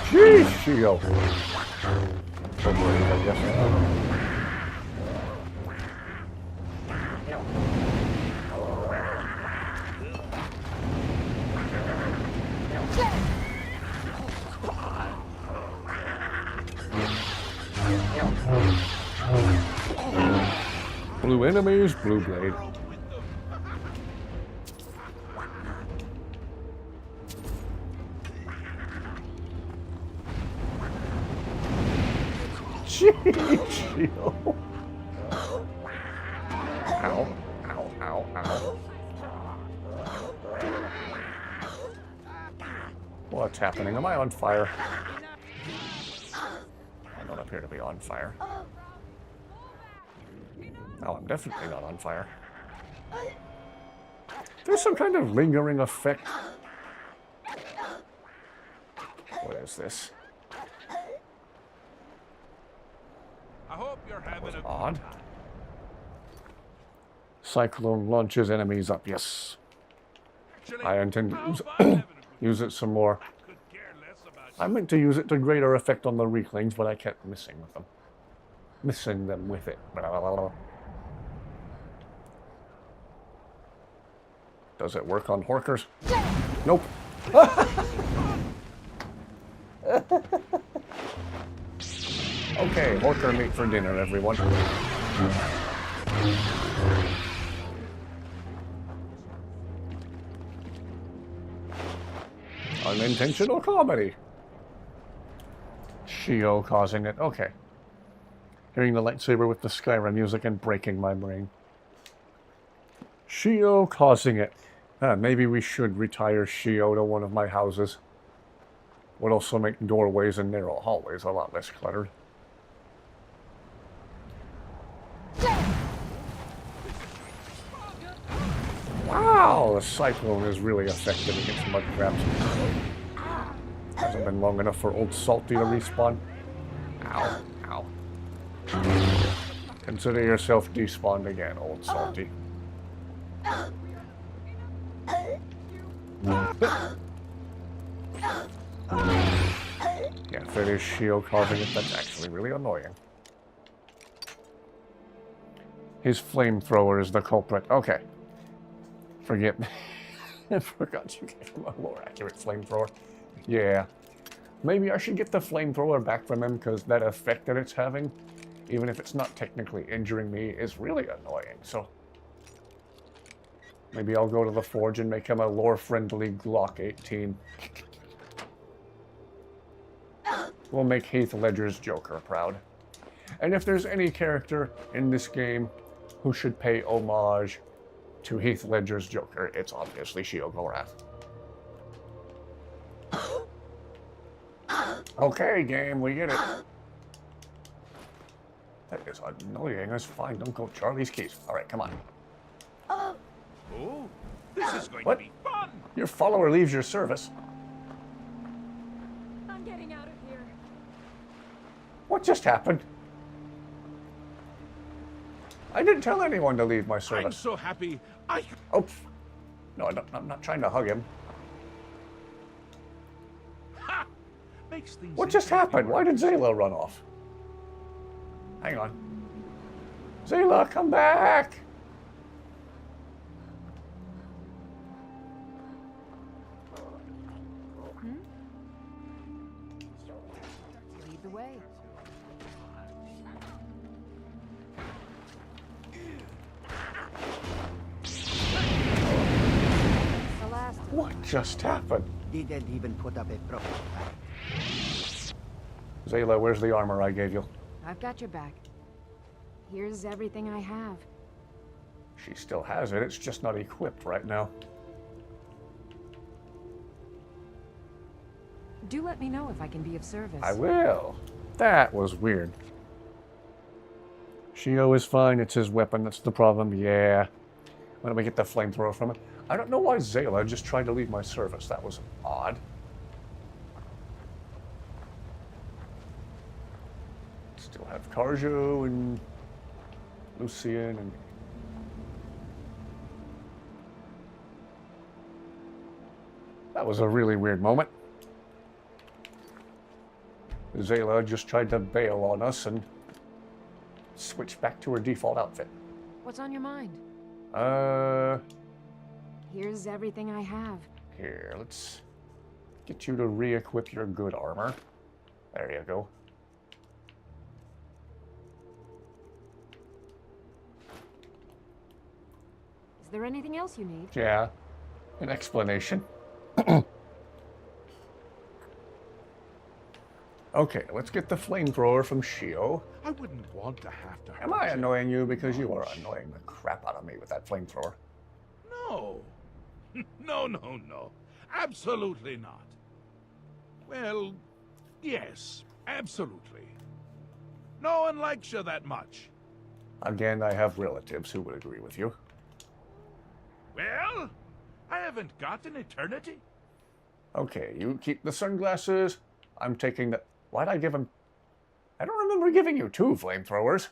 Jeez, Shio. So brave, I guess. Blue enemies, blue blade. Jeez, ow, ow, ow, ow. What's happening? Am I on fire? I don't appear to be on fire. Oh, I'm definitely not on fire. There's some kind of lingering effect. What is this? I hope you're having a Odd. good time. Cyclone launches enemies up. Yes. I intend to use it some more. I meant to use it to greater effect on the Reclings, but I kept missing with them. Missing them with it. Does it work on Horkers? Nope. Okay, Horker meat for dinner, everyone. Unintentional comedy. Shio causing it. Okay. Hearing the lightsaber with the Skyrim music and breaking my brain. Shio causing it. Maybe we should retire Shio to one of my houses. Would also make doorways and narrow hallways a lot less cluttered. Wow, the cyclone is really effective against mud crabs. Hasn't been long enough for Old Salty to respawn. Ow, ow. Consider yourself despawned again, Old Salty. Yeah, if it is Shio causing it, that's actually really annoying. His flamethrower is the culprit. Okay. Forget me. I forgot you gave him a more accurate flamethrower. Yeah. Maybe I should get the flamethrower back from him, because that effect that it's having, even if it's not technically injuring me, is really annoying. So maybe I'll go to the forge and make him a lore-friendly Glock 18. We'll make Heath Ledger's Joker proud. And if there's any character in this game who should pay homage to Heath Ledger's Joker, it's obviously Shio Gorath. Okay, game, we get it. That is annoying. That's fine. Don't go Charlie's keys. All right, come on. Oh, this is going What? to be fun. Your follower leaves your service. I'm getting out of here. What just happened? I didn't tell anyone to leave my I'm service. so happy. Oh, no, I'm not trying to hug him. Ha! Makes things What just happened? Why did Zayla run off? Hang on. Zayla, come back! Lead the way. What just happened? Didn't even put up a proper fight. Zayla, where's the armor I gave you? I've got your back. Here's everything I have. She still has it, it's just not equipped right now. Do let me know if I can be of service. I will. That was weird. Shio is fine, it's his weapon, that's the problem, yeah. Why don't we get the flamethrower from it? I don't know why Zayla just tried to leave my service, that was odd. Still have Carjo and Lucian and... That was a really weird moment. Zayla just tried to bail on us and switched back to her default outfit. What's on your mind? Here's everything I have. Here, let's get you to re-equip your good armor. There you go. Is there anything else you need? Yeah, an explanation. Okay, let's get the flamethrower from Shio. I wouldn't want to have to. Am I annoying you? Because you are annoying the crap out of me with that flamethrower. No. No. Absolutely not. Well, yes, absolutely. No one likes you that much. Again, I have relatives who would agree with you. Well, I haven't got an eternity. Okay, you keep the sunglasses. I'm taking the... Why'd I give him... I don't remember giving you 2 flamethrowers.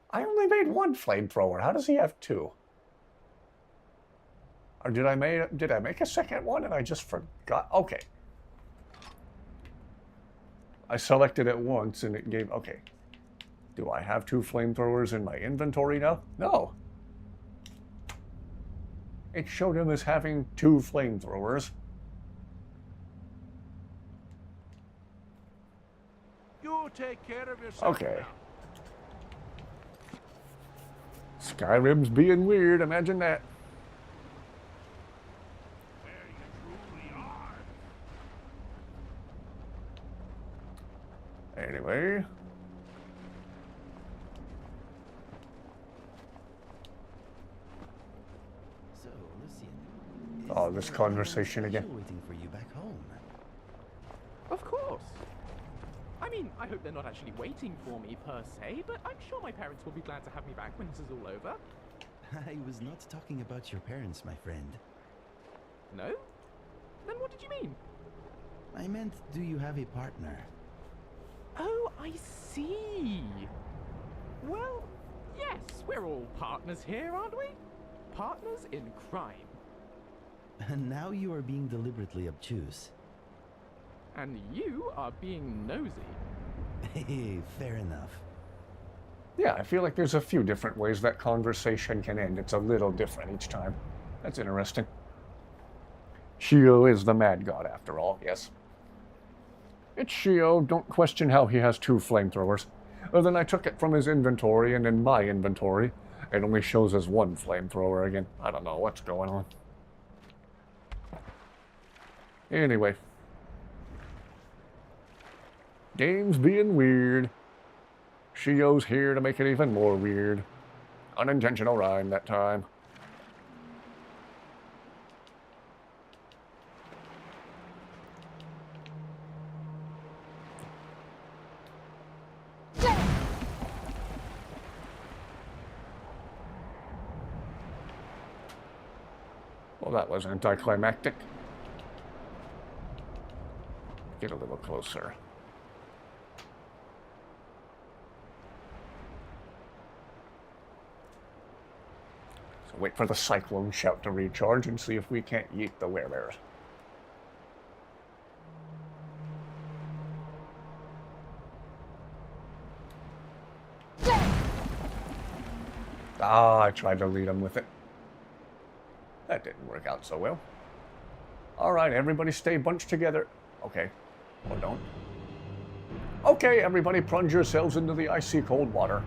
I only made 1 flamethrower. How does he have 2? Or did I make a second one and I just forgot? Okay. I selected it once and it gave... Okay. Do I have 2 flamethrowers in my inventory now? No. It showed him as having 2 flamethrowers. You take care of yourself. Okay. Skyrim's being weird, imagine that. Where you truly are. Anyway. So, Lucian. Oh, this conversation again. Waiting for you back home. Of course. I mean, I hope they're not actually waiting for me per se, but I'm sure my parents will be glad to have me back when this is all over. I was not talking about your parents, my friend. No? Then what did you mean? I meant, do you have a partner? Oh, I see. Well, yes, we're all partners here, aren't we? Partners in crime. And now you are being deliberately obtuse. And you are being nosy. Hey, fair enough. Yeah, I feel like there's a few different ways that conversation can end. It's a little different each time. That's interesting. Shio is the mad god after all, yes. It's Shio. Don't question how he has 2 flamethrowers. Well, then I took it from his inventory, and in my inventory, it only shows as 1 flamethrower again. I don't know what's going on. Anyway. Game's being weird. Shio's here to make it even more weird. Unintentional rhyme that time. Well, that was anticlimactic. Get a little closer. So wait for the cyclone shout to recharge and see if we can't yeet the werebears. Ah, I tried to lead him with it. That didn't work out so well. Alright, everybody stay bunched together. Okay. Or don't. Okay, everybody plunge yourselves into the icy cold water.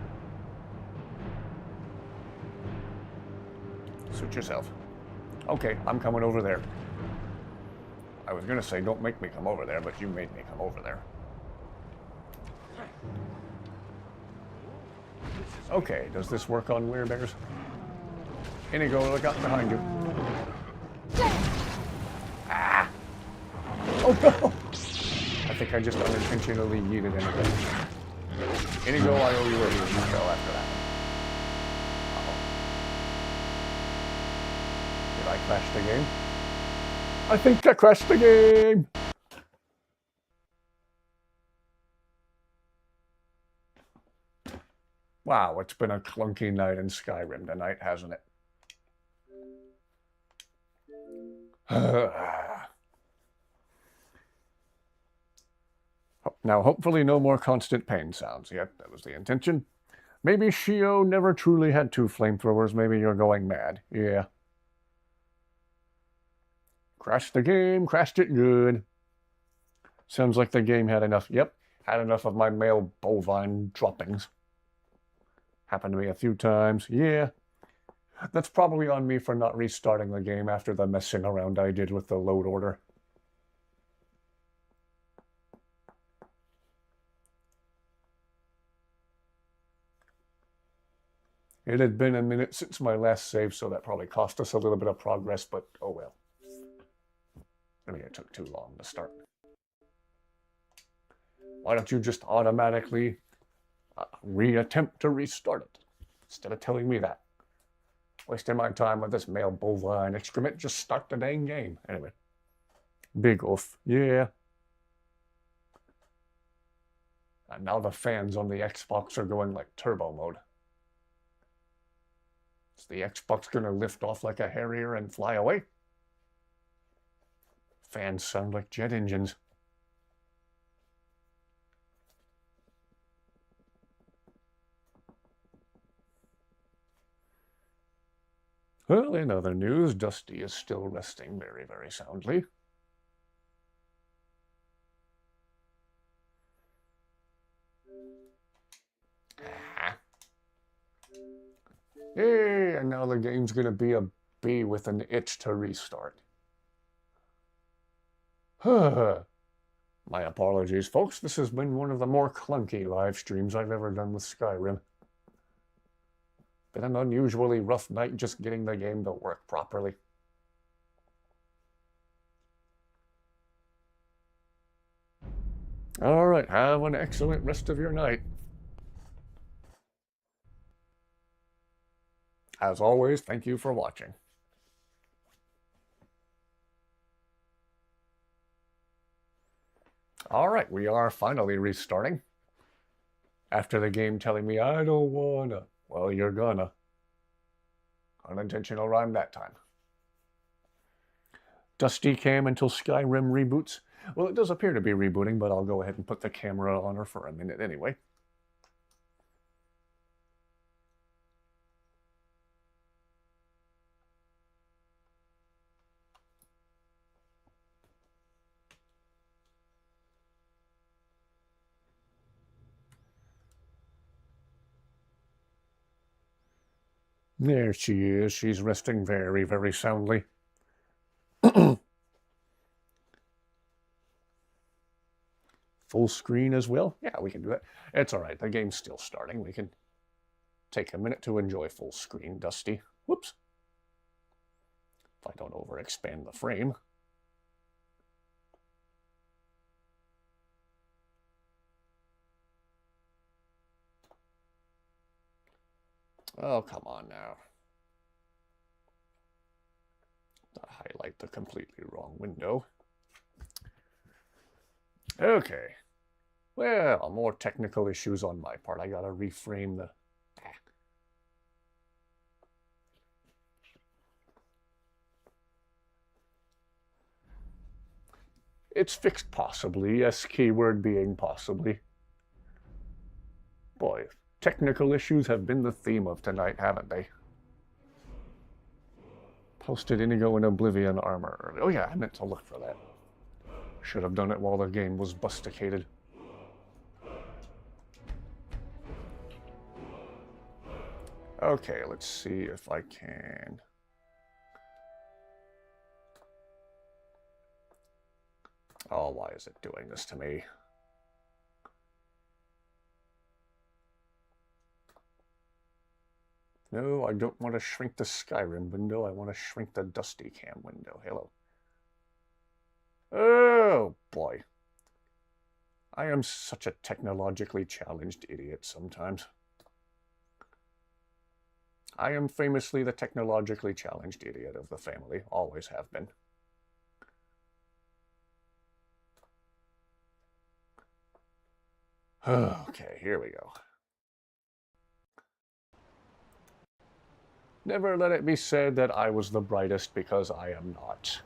Suit yourself. Okay, I'm coming over there. I was gonna say don't make me come over there, but you made me come over there. Okay, does this work on werebears? Inigo, look out behind you. Ah! Oh no! I think I just unintentionally yeeted anything. Inigo, I owe you a huge show after that. Uh-oh. Did I crash the game? I think I crashed the game! Wow, it's been a clunky night in Skyrim tonight, hasn't it? Now, hopefully no more constant pain sounds yet. That was the intention. Maybe Shio never truly had two flamethrowers. Maybe you're going mad. Yeah. Crashed the game. Crashed it good. Sounds like the game had enough. Yep. Had enough of my male bovine droppings. Happened to me a few times. Yeah. That's probably on me for not restarting the game after the messing around I did with the load order. It had been a minute since my last save, so that probably cost us a little bit of progress, but oh well. I mean, it took too long to start. Why don't you just automatically reattempt to restart it, instead of telling me that? Wasting my time with this male bovine excrement, just start the dang game. Anyway. Big oof. Yeah. And now the fans on the Xbox are going like turbo mode. Is the Xbox going to lift off like a Harrier and fly away? Fans sound like jet engines. Well, in other news, Dusty is still resting very, very soundly. Yay, and now the game's going to be a bee with an itch to restart. My apologies, folks. This has been one of the more clunky live streams I've ever done with Skyrim. Been an unusually rough night just getting the game to work properly. Alright, have an excellent rest of your night. As always, thank you for watching. Alright, we are finally restarting. After the game telling me, I don't wanna. Well, you're gonna. Unintentional rhyme that time. Dusty cam until Skyrim reboots. Well, it does appear to be rebooting, but I'll go ahead and put the camera on her for a minute anyway. There she is. She's resting very, very soundly. Full screen as well? Yeah, we can do that. It's all right. The game's still starting. We can take a minute to enjoy full screen, Dusty. Whoops. If I don't overexpand the frame. Oh, come on now. I highlight the completely wrong window. Okay. Well, more technical issues on my part. I gotta reframe the... It's fixed possibly, yes, keyword being possibly. Boy, technical issues have been the theme of tonight, haven't they? Posted Inigo in Oblivion armor. Oh yeah, I meant to look for that. Should have done it while the game was busticated. Okay, let's see if I can... Oh, why is it doing this to me? No, I don't want to shrink the Skyrim window. I want to shrink the Dusty Cam window. Hello. Oh, boy. I am such a technologically challenged idiot sometimes. I am famously the technologically challenged idiot of the family. Always have been. Okay, here we go. Never let it be said that I was the brightest, because I am not.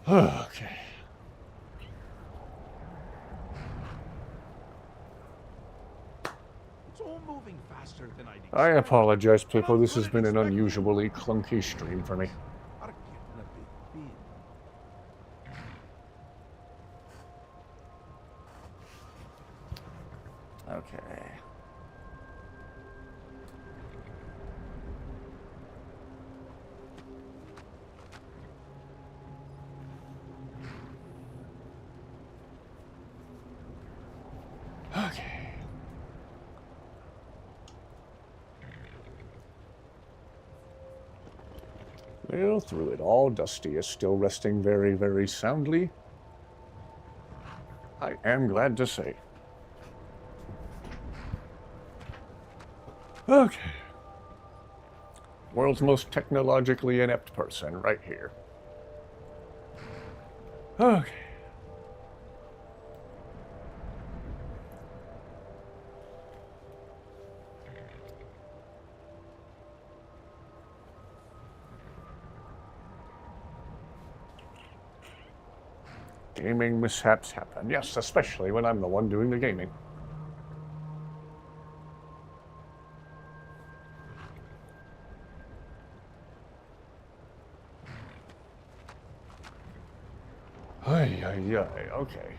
Okay. It's all moving faster than I'd I expect. apologize, people. This has been an unusually clunky stream for me. Are getting a bit big. Okay. Okay. Well, through it all, Dusty is still resting very, very soundly. I am glad to say. Okay. World's most technologically inept person, right here. Okay. Gaming mishaps happen. Yes, especially when I'm the one doing the gaming. Ay, ay, ay, okay.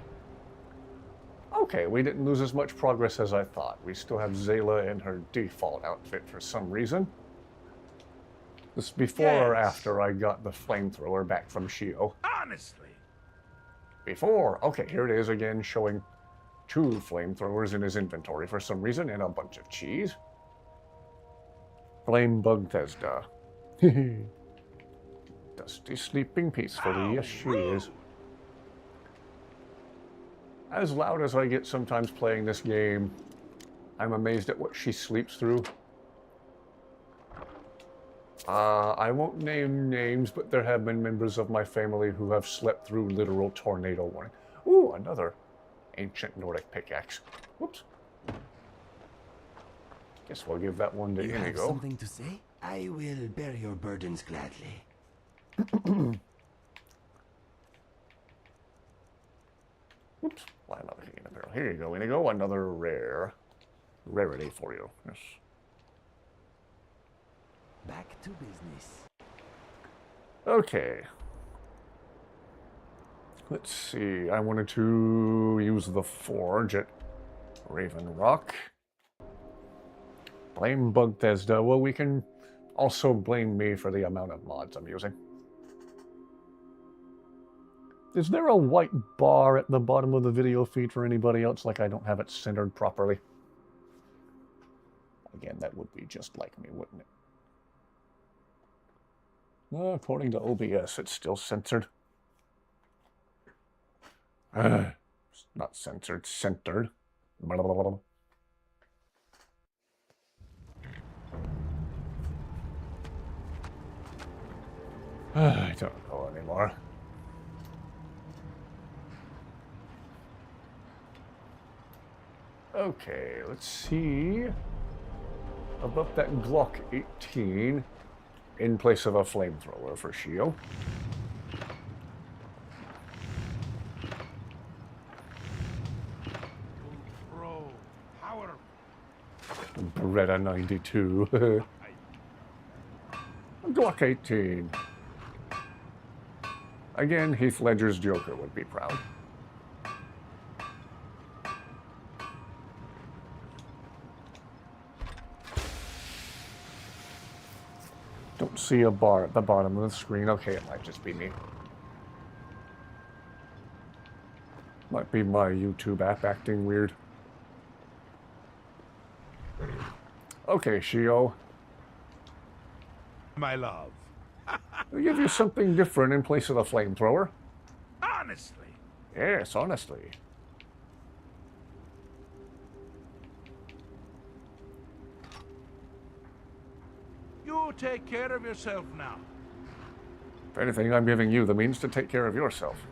Okay, we didn't lose as much progress as I thought. We still have Zayla in her default outfit for some reason. This is before or after I got the flamethrower back from Shio. Honestly. Before. Okay, here it is again, showing 2 flamethrowers in his inventory for some reason, and a bunch of cheese. Flame Bugthesda. Dusty sleeping peacefully. Yes, she is. As loud as I get sometimes playing this game, I'm amazed at what she sleeps through. I won't name names, but there have been members of my family who have slept through literal tornado warning. Ooh, another ancient Nordic pickaxe. Whoops. Guess we'll give that one to You Inigo. have something to say? I will bear your burdens gladly. Oops. Why another key in the barrel? Here you go, Inigo. Another rarity for you. Yes. Back to business. Okay. Let's see. I wanted to use the forge at Raven Rock. Blame Bugthesda. Well, we can also blame me for the amount of mods I'm using. Is there a white bar at the bottom of the video feed for anybody else, like I don't have it centered properly? Again, that would be just like me, wouldn't it? Well, according to OBS, it's still censored. It's not censored, centered. Blah, blah, blah, blah. I don't know anymore. Okay, let's see. About that Glock 18 in place of a flamethrower for Shio. Bro, power. Beretta 92. Glock 18. Again, Heath Ledger's Joker would be proud. Don't see a bar at the bottom of the screen. Okay, it might just be me. Might be my YouTube app acting weird. Okay, Shio. My love. I'll give you something different in place of the flamethrower. Honestly. Yes, honestly. You take care of yourself now. If anything, I'm giving you the means to take care of yourself.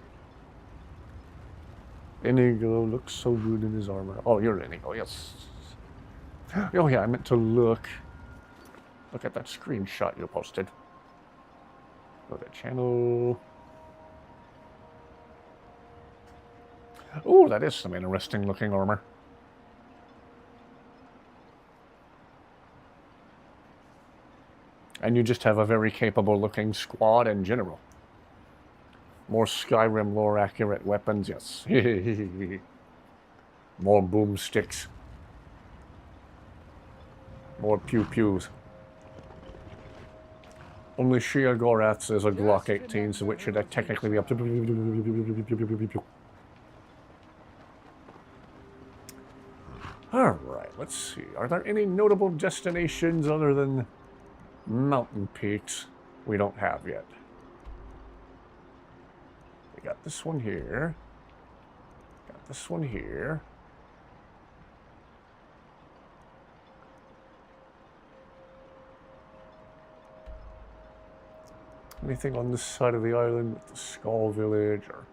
Inigo looks so good in his armor. Oh, you're Inigo, yes. Oh yeah, I meant to look. Look at that screenshot you posted. Go to channel. Oh, that is some interesting looking armor. And you just have a very capable looking squad in general. More Skyrim lore accurate weapons, yes. More boomsticks. More pew-pews. Only Shia Gorath's is a Glock 18, so it should technically be up to... Alright, let's see. Are there any notable destinations other than mountain peaks we don't have yet? We got this one here. Got this one here. Anything on this side of the island with the Skull Village or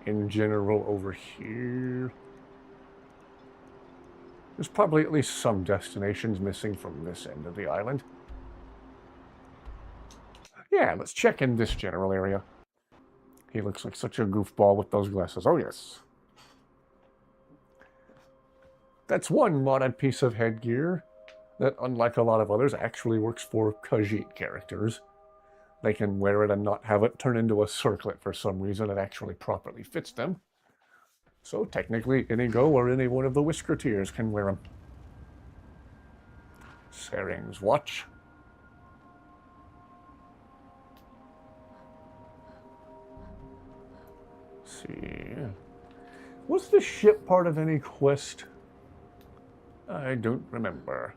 in general over here? There's probably at least some destinations missing from this end of the island. Yeah, let's check in this general area. He looks like such a goofball with those glasses. Oh, yes. That's one modded piece of headgear that, unlike a lot of others, actually works for Khajiit characters. They can wear it and not have it turn into a circlet for some reason. It actually properly fits them. So technically, Inigo or any one of the Whisketeers can wear them. Saring's watch. Let's see. Was the ship part of any quest? I don't remember.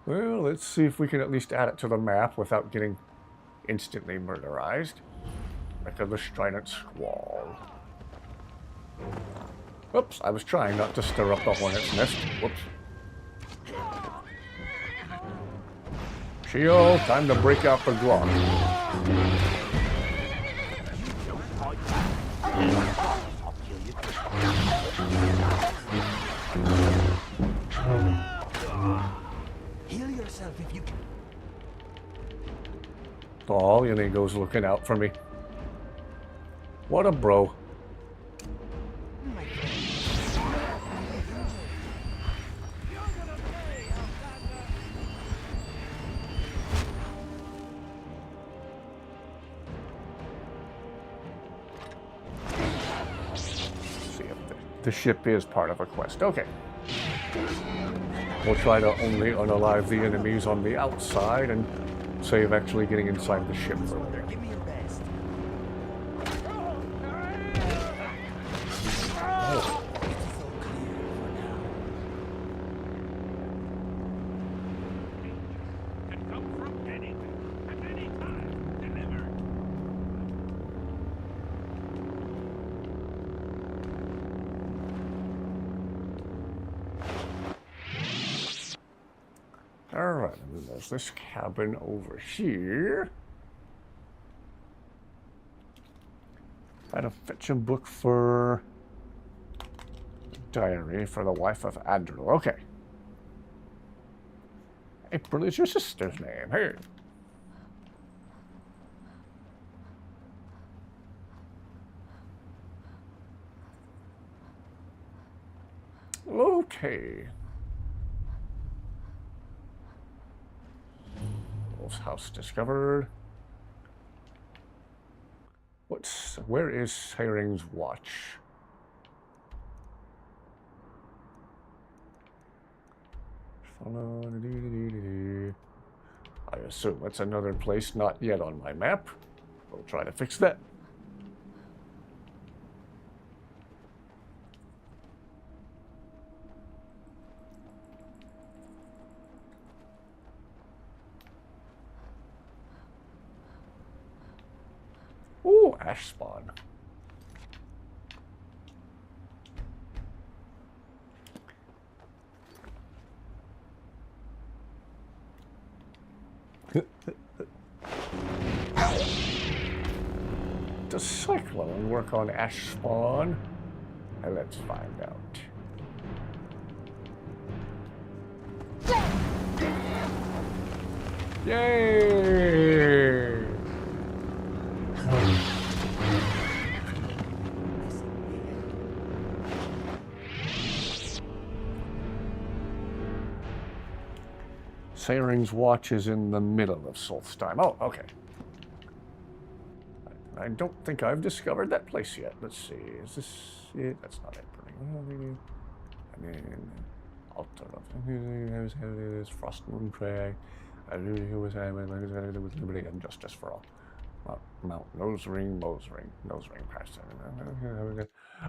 Well, let's see if we can at least add it to the map without getting instantly murderized. Like the Strident Squall. Whoops, I was trying not to stir up the hornet's nest. Whoops. Shio, time to break out the Glock. Heal yourself if you can. Oh, Inigo's looking out for me. What a bro. See if the ship is part of a quest. Okay. We'll try to only unalive the enemies on the outside and save actually getting inside the ship for later. Give me your best. Oh. Alright, and then there's this cabin over here. Had a fetching book for diary for the wife of Adril. Okay. April is your sister's name. Hey. Okay. Wolf's house discovered. Where is Saring's watch? I assume it's another place not yet on my map. We'll try to fix that. Ooh, ash spawn. Does Cyclone work on ash spawn? Let's find out. Yay! Sayring's Watch is in the middle of Solstheim. Oh, okay. I don't think I've discovered that place yet. Let's see. Is this it? That's not it. I mean, Altar of Frost Moon Cray. With liberty and justice for all. Mount Nose Ring. Past.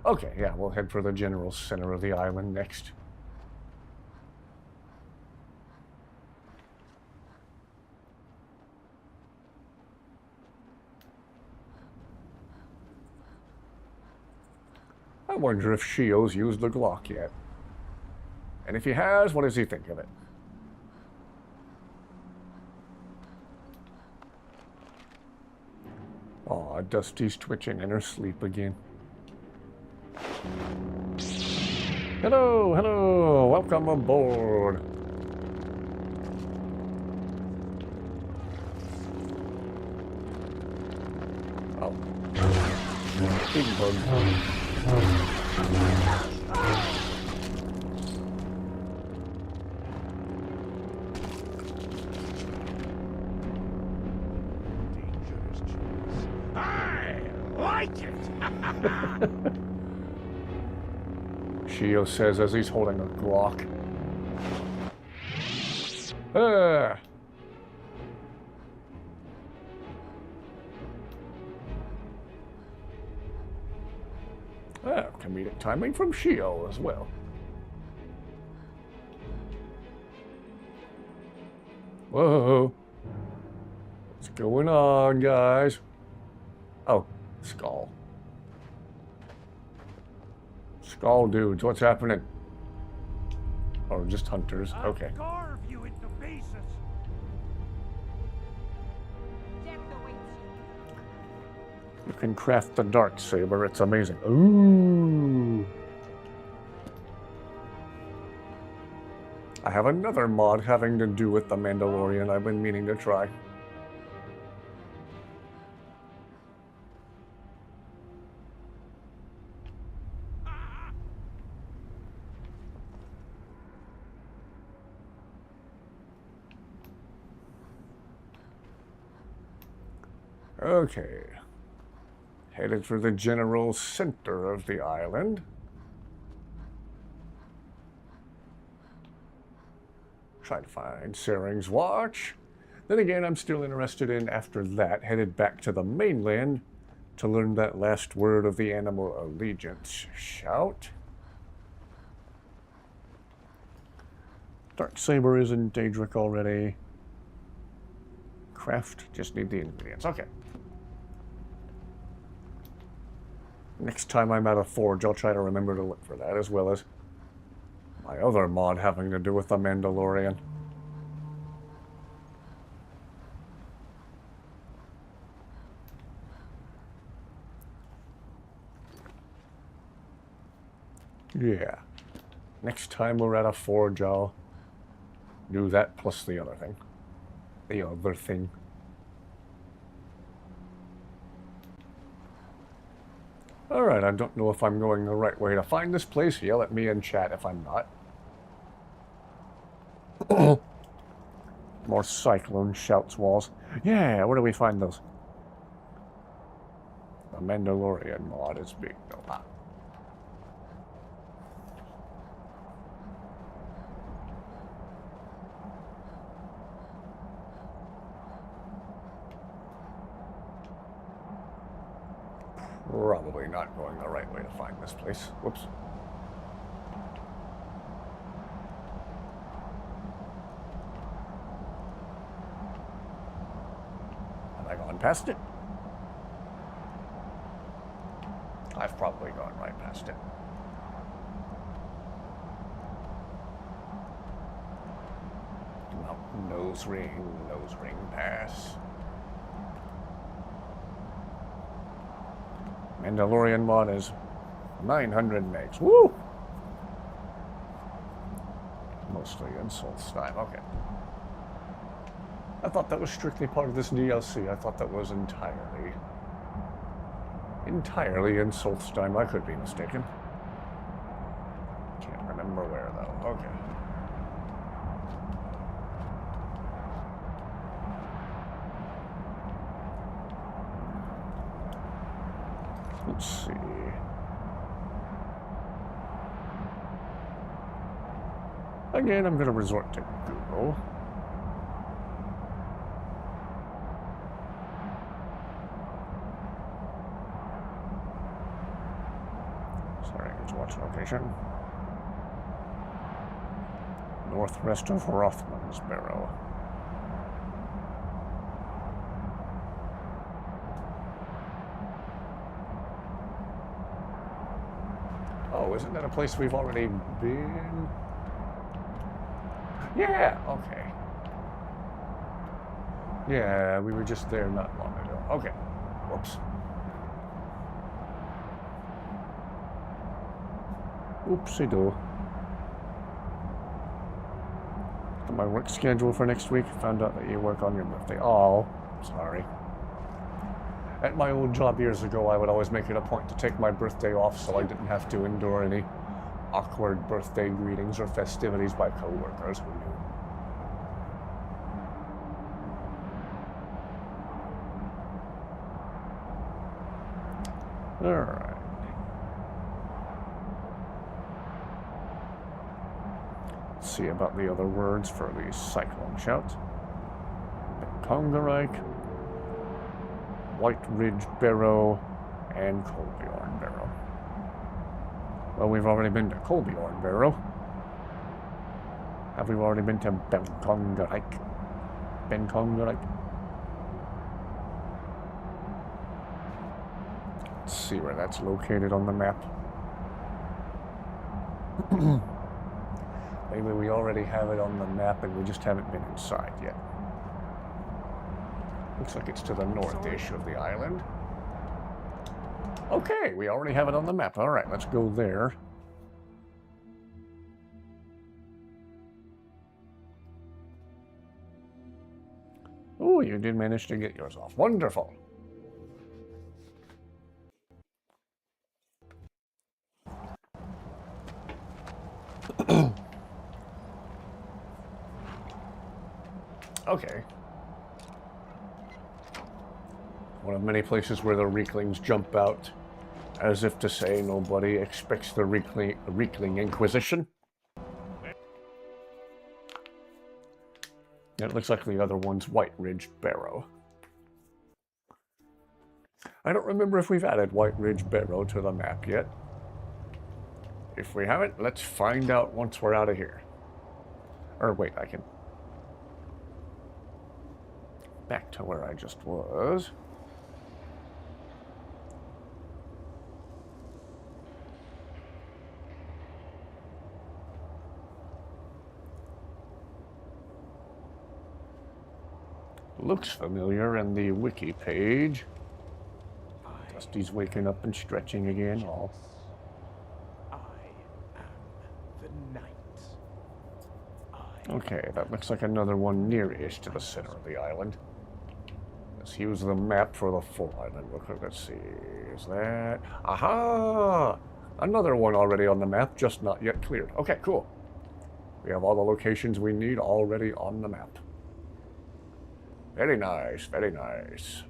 Okay, yeah, we'll head for the general center of the island next. I wonder if Shio's used the Glock yet. And if he has, what does he think of it? Aw, Dusty's twitching in her sleep again. Hello, welcome aboard. Oh. Big bug. Shio says as he's holding a Glock. Comedic timing from Shio as well. Whoa. What's going on, guys? Oh, Skull. Skull dudes, what's happening? Oh, just hunters. Okay. Carve you into pieces. You can craft the dark saber. It's amazing. Ooh. I have another mod having to do with the Mandalorian I've been meaning to try. Okay. Headed for the general center of the island. Try to find Sayring's Watch. Then again, I'm still interested in, after that, headed back to the mainland to learn that last word of the animal allegiance. Shout. Darksaber is in Daedric already. Craft, just need the ingredients. Okay. Next time I'm at a forge, I'll try to remember to look for that, as well as my other mod having to do with the Mandalorian. Yeah. Next time we're at a forge, I'll do that plus the other thing. The other thing. Alright, I don't know if I'm going the right way to find this place. Yell at me in chat if I'm not. More Cyclone shouts walls. Yeah, where do we find those? The Mandalorian mod is being built up. Probably not going the right way to find this place. Whoops. Have I gone past it? I've probably gone right past it. Mount Nose ring pass. Mandalorian mod is 900 megs. Woo! Mostly in Solstheim. Okay. I thought that was strictly part of this DLC. I thought that was entirely in Solstheim. I could be mistaken. Can't remember where though. Okay. Let's see. Again, I'm going to resort to Google. Sorry, let's watch location. Northwest of Rothman's Barrow. Oh, isn't that a place we've already been? Yeah, okay. Yeah, we were just there not long ago. Okay. Whoops. Oopsie-doo. My work schedule for next week. Found out that you work on your birthday. Oh, sorry. At my old job years ago, I would always make it a point to take my birthday off so I didn't have to endure any awkward birthday greetings or festivities by coworkers who knew. Alright. Let's see about the other words for the cyclone shout. Congarike, White Ridge Barrow, and Colbjorn Barrow. Well, we've already been to Colbjorn Barrow. Have we already been to Benkongarike? Let's see where that's located on the map. Maybe we already have it on the map and we just haven't been inside yet. Looks like it's to the north-ish of the island. Okay, we already have it on the map. All right, let's go there. Oh, you did manage to get yours off. Wonderful. Okay. One of many places where the Reeklings jump out, as if to say nobody expects the Reekling Inquisition. It looks like the other one's White Ridge Barrow. I don't remember if we've added White Ridge Barrow to the map yet. If we haven't, let's find out once we're out of here. Or wait, I can... Back to where I just was. Looks familiar in the wiki page. Dusty's waking up and stretching again. Oh. I am the knight. Okay, that looks like another one near-ish to the center of the island. Let's use the map for the full island. Let's see, is that... Aha! Another one already on the map, just not yet cleared. Okay, cool. We have all the locations we need already on the map. Very nice, very nice.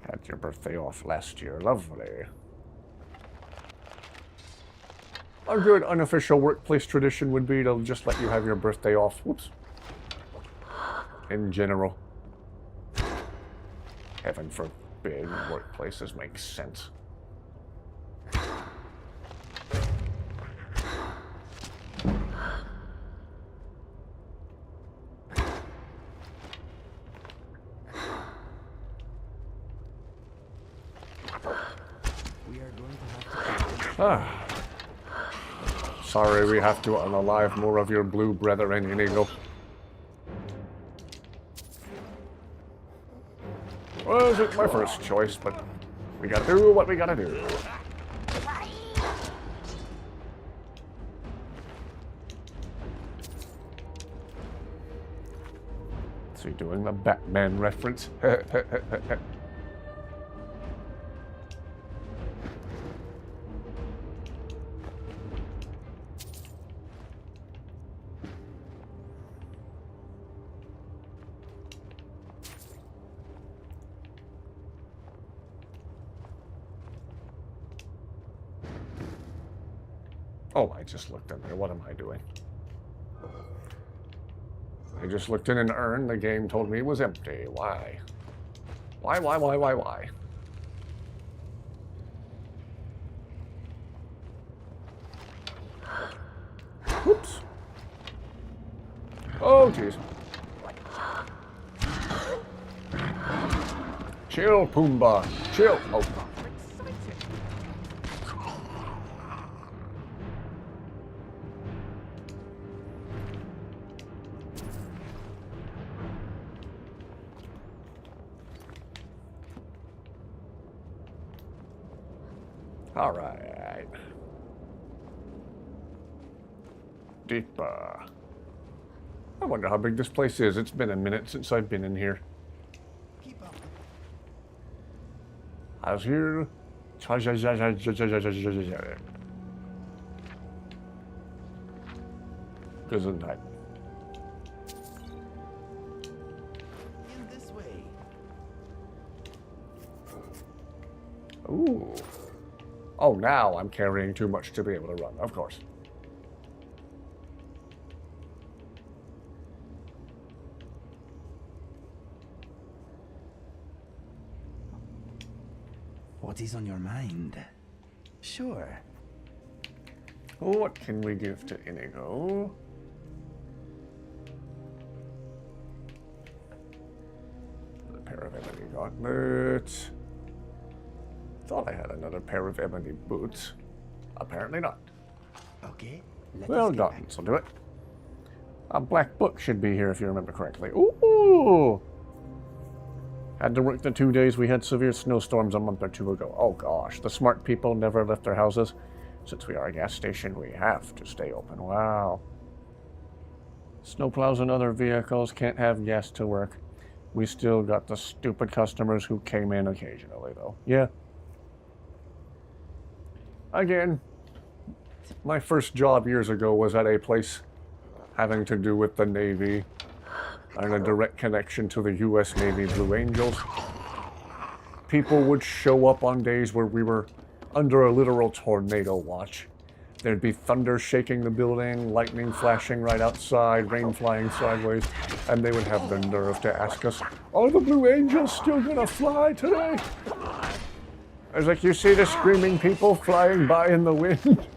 Had your birthday off last year. Lovely. A good unofficial workplace tradition would be to just let you have your birthday off. Whoops. In general. Heaven forbid workplaces make sense. We are going to have Ah. Sorry, we have to unalive more of your blue brethren, Inigo. Wasn't my first choice, but we gotta do what we gotta do. Is he doing the Batman reference? Oh, I just looked in there. What am I doing? I just looked in an urn. The game told me it was empty. Why? Why? Whoops. Oh, jeez. Chill, Pumbaa. Chill. Oh. All right. Deeper. I wonder how big this place is. It's been a minute since I've been in here. I was here. Gesundheit. In this way. Ooh. Oh, now I'm carrying too much to be able to run, of course. What is on your mind? Sure. What can we give to Inigo? A pair of ebony gauntlets. Thought I had another pair of ebony boots. Apparently not. Okay. Well, gauntlets will do it. A black book should be here if you remember correctly. Ooh! Had to work the 2 days we had severe snowstorms a month or two ago. Oh gosh, the smart people never left their houses. Since we are a gas station, we have to stay open. Wow. Snowplows and other vehicles can't have gas to work. We still got the stupid customers who came in occasionally, though. Yeah. Again, my first job years ago was at a place having to do with the Navy and a direct connection to the U.S. Navy Blue Angels. People would show up on days where we were under a literal tornado watch. There'd be thunder shaking the building, lightning flashing right outside, rain flying sideways, and they would have the nerve to ask us, "Are the Blue Angels still gonna fly today?" I was like, "You see the screaming people flying by in the wind?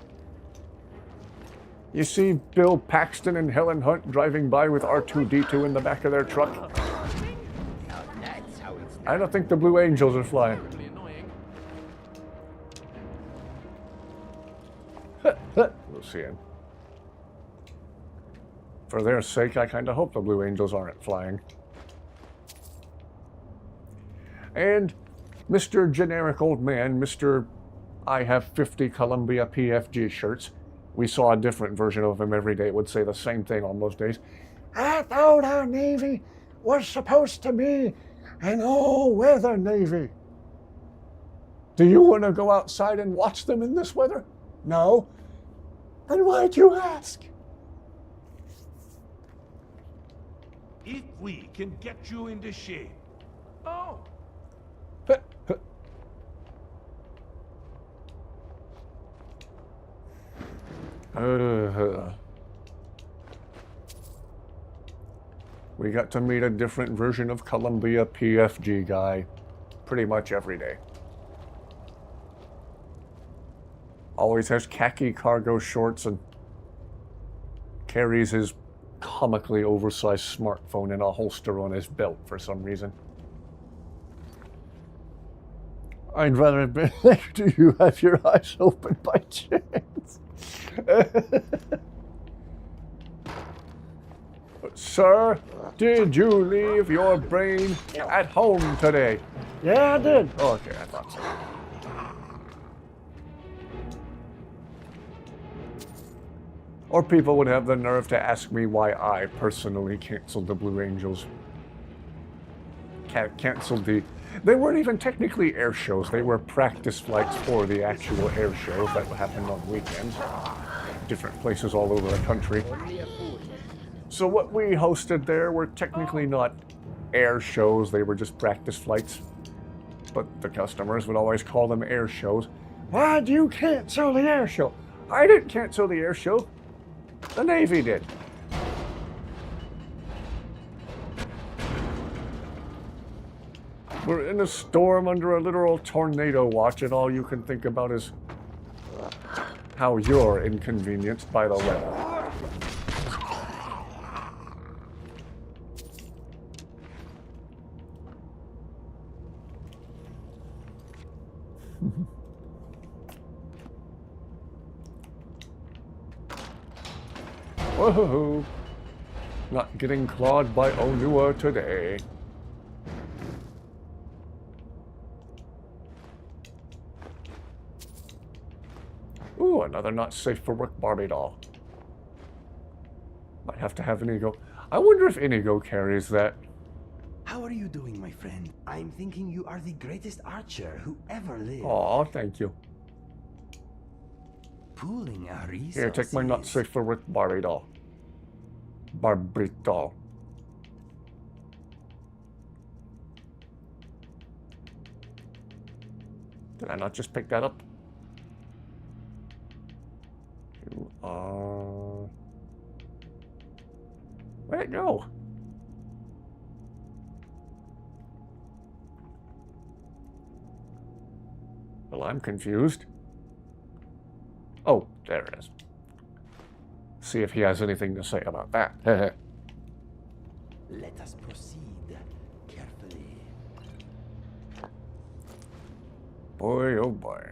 You see Bill Paxton and Helen Hunt driving by with R2-D2 in the back of their truck? I don't think the Blue Angels are flying." Lucian. For their sake, I kind of hope the Blue Angels aren't flying. And Mr. Generic Old Man, Mr. I have 50 Columbia PFG shirts. We saw a different version of him every day. It would say the same thing on most days. "I thought our Navy was supposed to be an all-weather Navy." Do you want to go outside and watch them in this weather? No. Then why'd you ask? If we can get you into shape. Oh, We got to meet a different version of Columbia PFG guy pretty much every day. Always has khaki cargo shorts and carries his comically oversized smartphone in a holster on his belt for some reason. I'd rather have been there. Do you have your eyes open by chance? Sir, did you leave your brain at home today? Yeah, I did. Okay, I thought so. Or people would have the nerve to ask me why I personally canceled the Blue Angels. Canceled the... They weren't even technically air shows. They were practice flights for the actual air shows that happened on weekends. Different places all over the country. So what we hosted there were technically not air shows. They were just practice flights. But the customers would always call them air shows. Why'd you cancel the air show? I didn't cancel the air show. The Navy did. We're in a storm under a literal tornado watch, and all you can think about is how you're inconvenienced by the weather. Whoa! Not getting clawed by Onua today. Ooh, another not safe for work Barbie doll. Might have to have Inigo. I wonder if Inigo carries that. How are you doing, my friend? I'm thinking you are the greatest archer who ever lived. Aw, thank you. Pooling our resources. Here, take my not safe for work Barbie doll. Barbie doll. Did I not just pick that up? You are... Where'd it go? Well, I'm confused. Oh, there it is. See if he has anything to say about that. Let us proceed carefully. Boy, oh boy.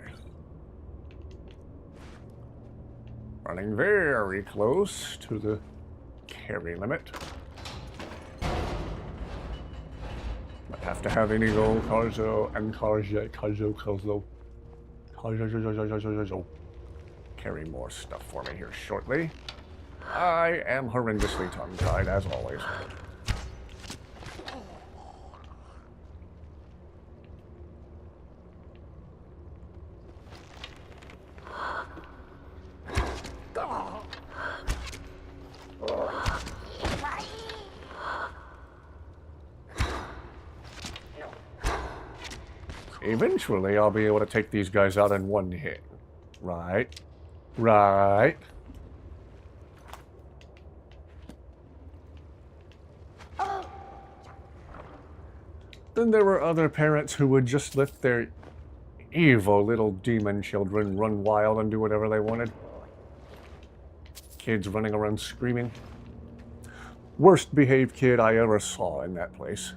Running very close to the carry limit. Might have to have Inigo, Karzo, and Karzo. Carry more stuff for me here shortly. I am horrendously tongue-tied, as always. Eventually, I'll be able to take these guys out in one hit. Right. Right. Then there were other parents who would just let their evil little demon children run wild and do whatever they wanted. Kids running around screaming. Worst behaved kid I ever saw in that place.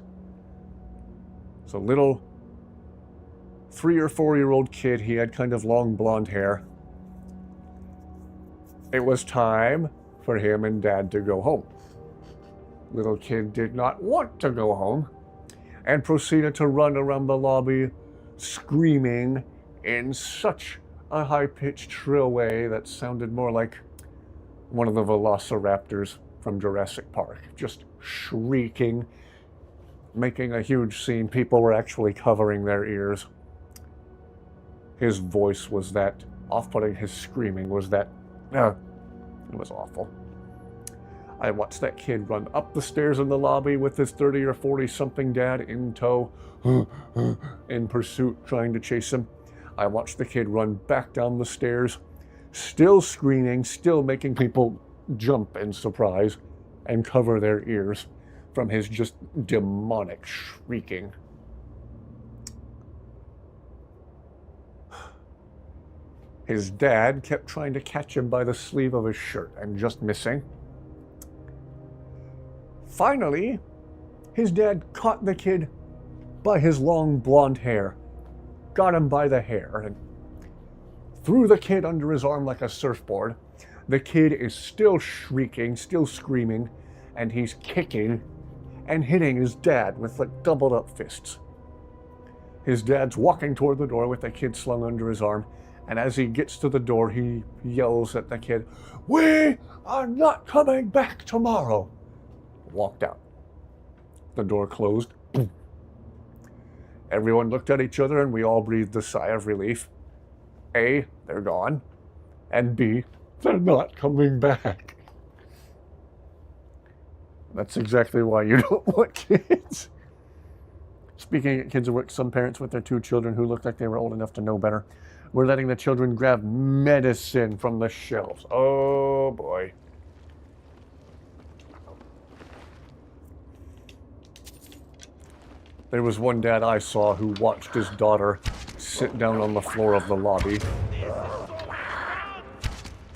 So little 3 or 4-year-old kid, he had kind of long blonde hair. It was time for him and Dad to go home. Little kid did not want to go home and proceeded to run around the lobby screaming in such a high-pitched, shrill way that sounded more like one of the velociraptors from Jurassic Park. Just shrieking, making a huge scene. People were actually covering their ears. His voice was that off-putting. His screaming was that... it was awful. I watched that kid run up the stairs in the lobby with his 30 or 40-something dad in tow, in pursuit, trying to chase him. I watched the kid run back down the stairs, still screaming, still making people jump in surprise and cover their ears from his just demonic shrieking. His dad kept trying to catch him by the sleeve of his shirt and just missing. Finally, his dad caught the kid by his long blonde hair got him by the hair and threw the kid under his arm like a surfboard. The kid is still shrieking, still screaming, and he's kicking and hitting his dad with like doubled up fists. His dad's walking toward the door with the kid slung under his arm, and as he gets to the door, he yells at the kid, "We are not coming back tomorrow!" Walked out. The door closed. Everyone looked at each other and we all breathed a sigh of relief. A, they're gone, and B, they're not coming back. That's exactly why you don't want kids. Speaking of kids at work, some parents with their 2 children who looked like they were old enough to know better were letting the children grab medicine from the shelves. Oh boy. There was one dad I saw who watched his daughter sit down on the floor of the lobby,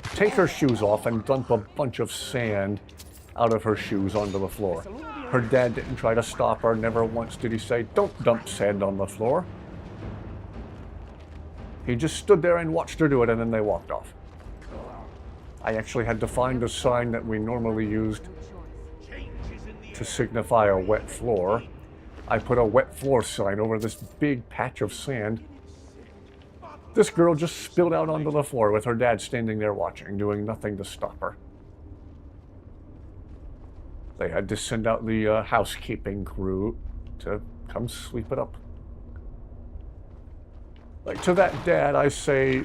take her shoes off and dump a bunch of sand out of her shoes onto the floor. Her dad didn't try to stop her. Never once did he say, "Don't dump sand on the floor." He just stood there and watched her do it, and then they walked off. I actually had to find a sign that we normally used to signify a wet floor. I put a wet floor sign over this big patch of sand. This girl just spilled out onto the floor with her dad standing there watching, doing nothing to stop her. They had to send out the housekeeping crew to come sweep it up. Like, to that dad, I say,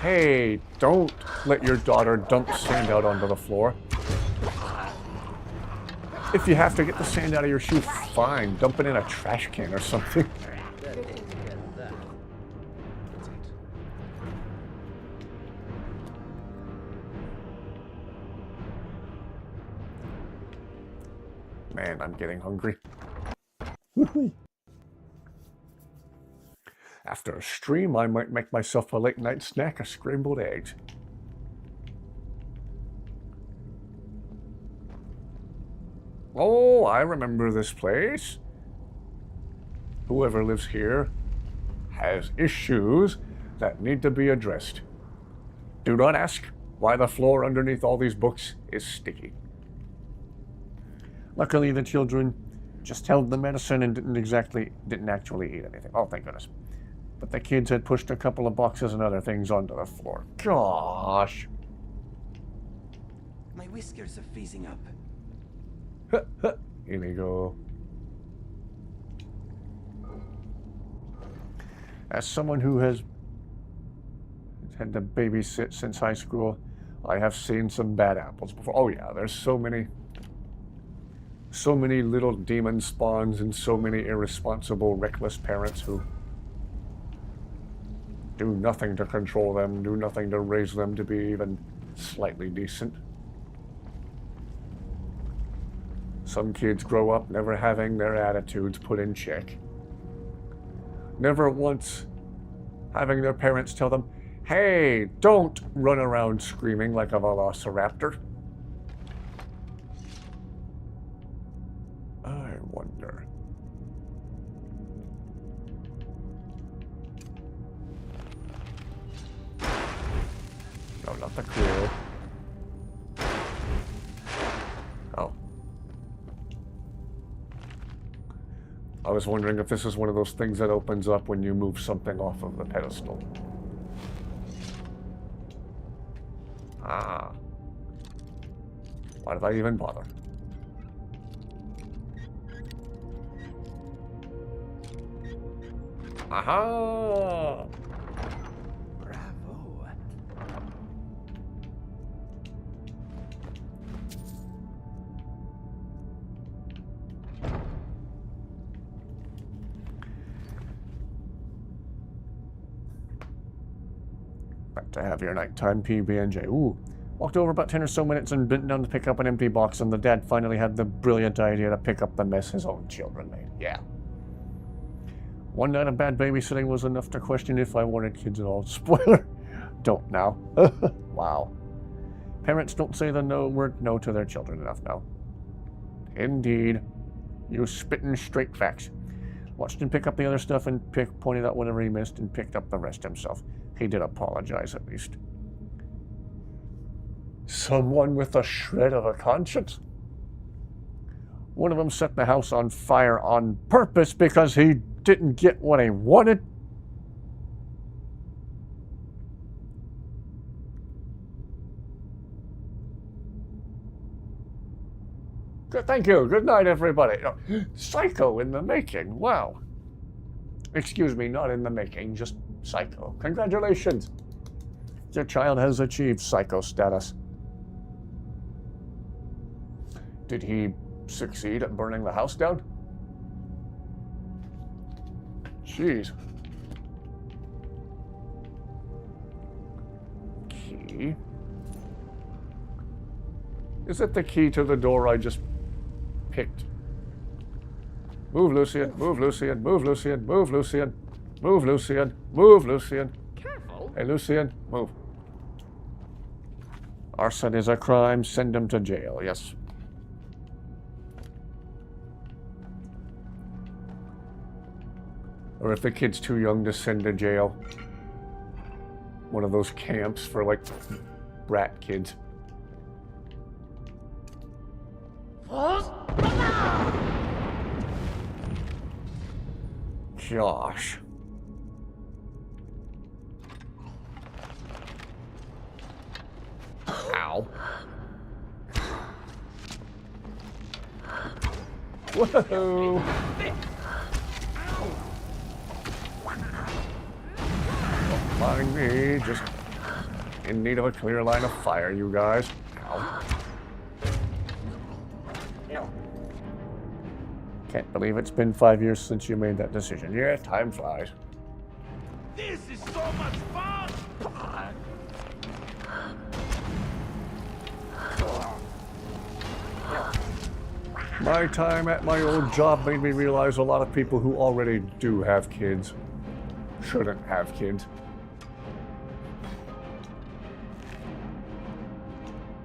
hey, don't let your daughter dump sand out onto the floor. If you have to get the sand out of your shoe, fine. Dump it in a trash can or something. Man, I'm getting hungry. After a stream, I might make myself a late night snack of scrambled eggs. Oh, I remember this place. Whoever lives here has issues that need to be addressed. Do not ask why the floor underneath all these books is sticky. Luckily, the children just held the medicine and didn't actually eat anything. Oh, thank goodness. But the kids had pushed a couple of boxes and other things onto the floor. Gosh. My whiskers are freezing up. Here we go. As someone who has had to babysit since high school, I have seen some bad apples before. Oh yeah, there's so many little demon spawns and so many irresponsible, reckless parents who do nothing to control them, do nothing to raise them to be even slightly decent. Some kids grow up never having their attitudes put in check. Never once having their parents tell them, hey, don't run around screaming like a velociraptor. I wonder. No, not the clue. Oh. I was wondering if this is one of those things that opens up when you move something off of the pedestal. Ah. Why did I even bother? Aha! Bravo. Back to have your nighttime PB&J. Ooh. Walked over about 10 or so minutes and bent down to pick up an empty box, and the dad finally had the brilliant idea to pick up the mess his own children made. Yeah. One night of bad babysitting was enough to question if I wanted kids at all. Spoiler, don't now. Wow. Parents don't say the word no to their children enough now. Indeed. You spittin' straight facts. Watched him pick up the other stuff and pointed out whatever he missed and picked up the rest himself. He did apologize at least. Someone with a shred of a conscience? One of them set the house on fire on purpose because he didn't get what he wanted? Good, thank you. Good night, everybody. Oh, Psycho in the making. Wow. Excuse me, not in the making, just Psycho. Congratulations. Your child has achieved Psycho status. Did he succeed at burning the house down? Jeez. Key. Is it the key to the door I just picked? Move, Lucian. Move, Lucian. Move, Lucian. Move, Lucian. Move, Lucian. Move, Lucian. Careful. Hey, Lucian, move. Arson is a crime. Send him to jail. Yes. Or if the kid's too young to send to jail. One of those camps for, like, brat kids. Josh. Ow. Whoa. Don't mind me, just in need of a clear line of fire, you guys. Ow. Can't believe it's been 5 years since you made that decision. Yeah, time flies. This is so much fun! My time at my old job made me realize a lot of people who already do have kids shouldn't have kids.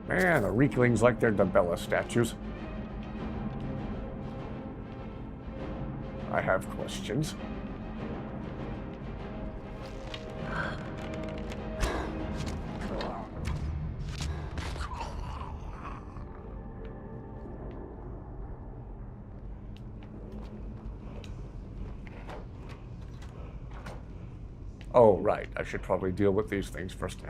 Man, the Reeklings like their Debella statues. I have questions. Oh, right. I should probably deal with these things first.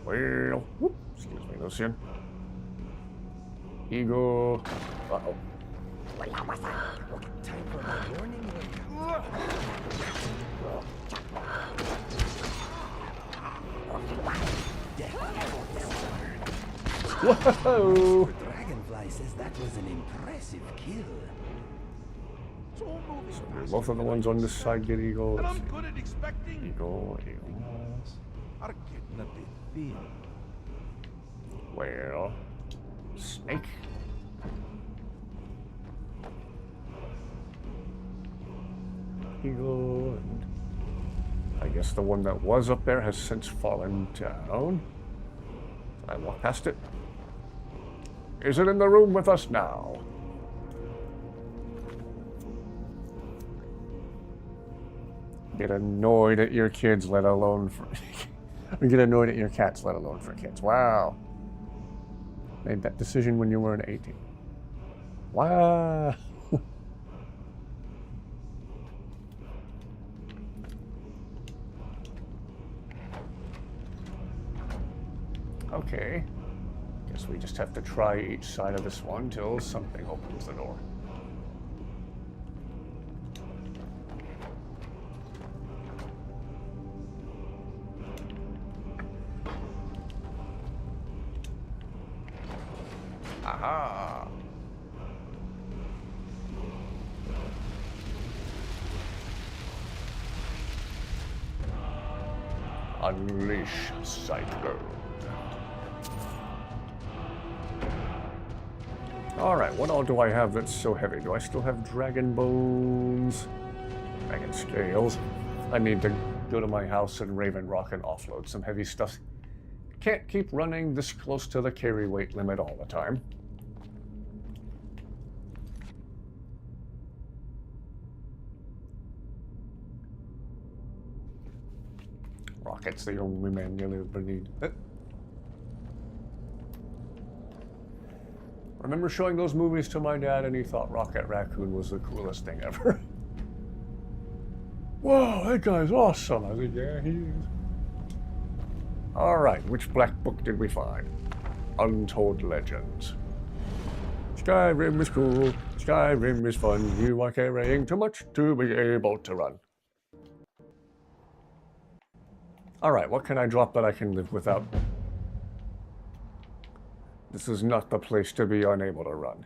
Well, whoop, excuse me, Lucian. Eagle. Uh-oh. Time for my warning. Whoa! Dragonfly says that was an impressive kill. So both of the ones on this side get eagles. And I'm good at expecting. Eagle. Are getting a bit thin. Well, snake. Eagle, and I guess the one that was up there has since fallen down. I walk past it. Is it in the room with us now? Get annoyed at your kids, let alone for... or get annoyed at your cats, let alone for kids. Wow. Made that decision when you weren't 18. Wow. Okay. Guess we just have to try each side of this one till something opens the door. Aha! Unleash Cyclone. Alright, what all do I have that's so heavy? Do I still have dragon bones? Dragon scales? I need to go to my house in Raven Rock and offload some heavy stuff. Can't keep running this close to the carry weight limit all the time. Rocket's the only man you'll ever need. Remember showing those movies to my dad, and he thought Rocket Raccoon was the coolest thing ever. Whoa, that guy's awesome. I said, yeah, he is. Alright, which black book did we find? Untold Legends. Skyrim is cool. Skyrim is fun. You are carrying too much to be able to run. Alright, what can I drop that I can live without? This is not the place to be unable to run.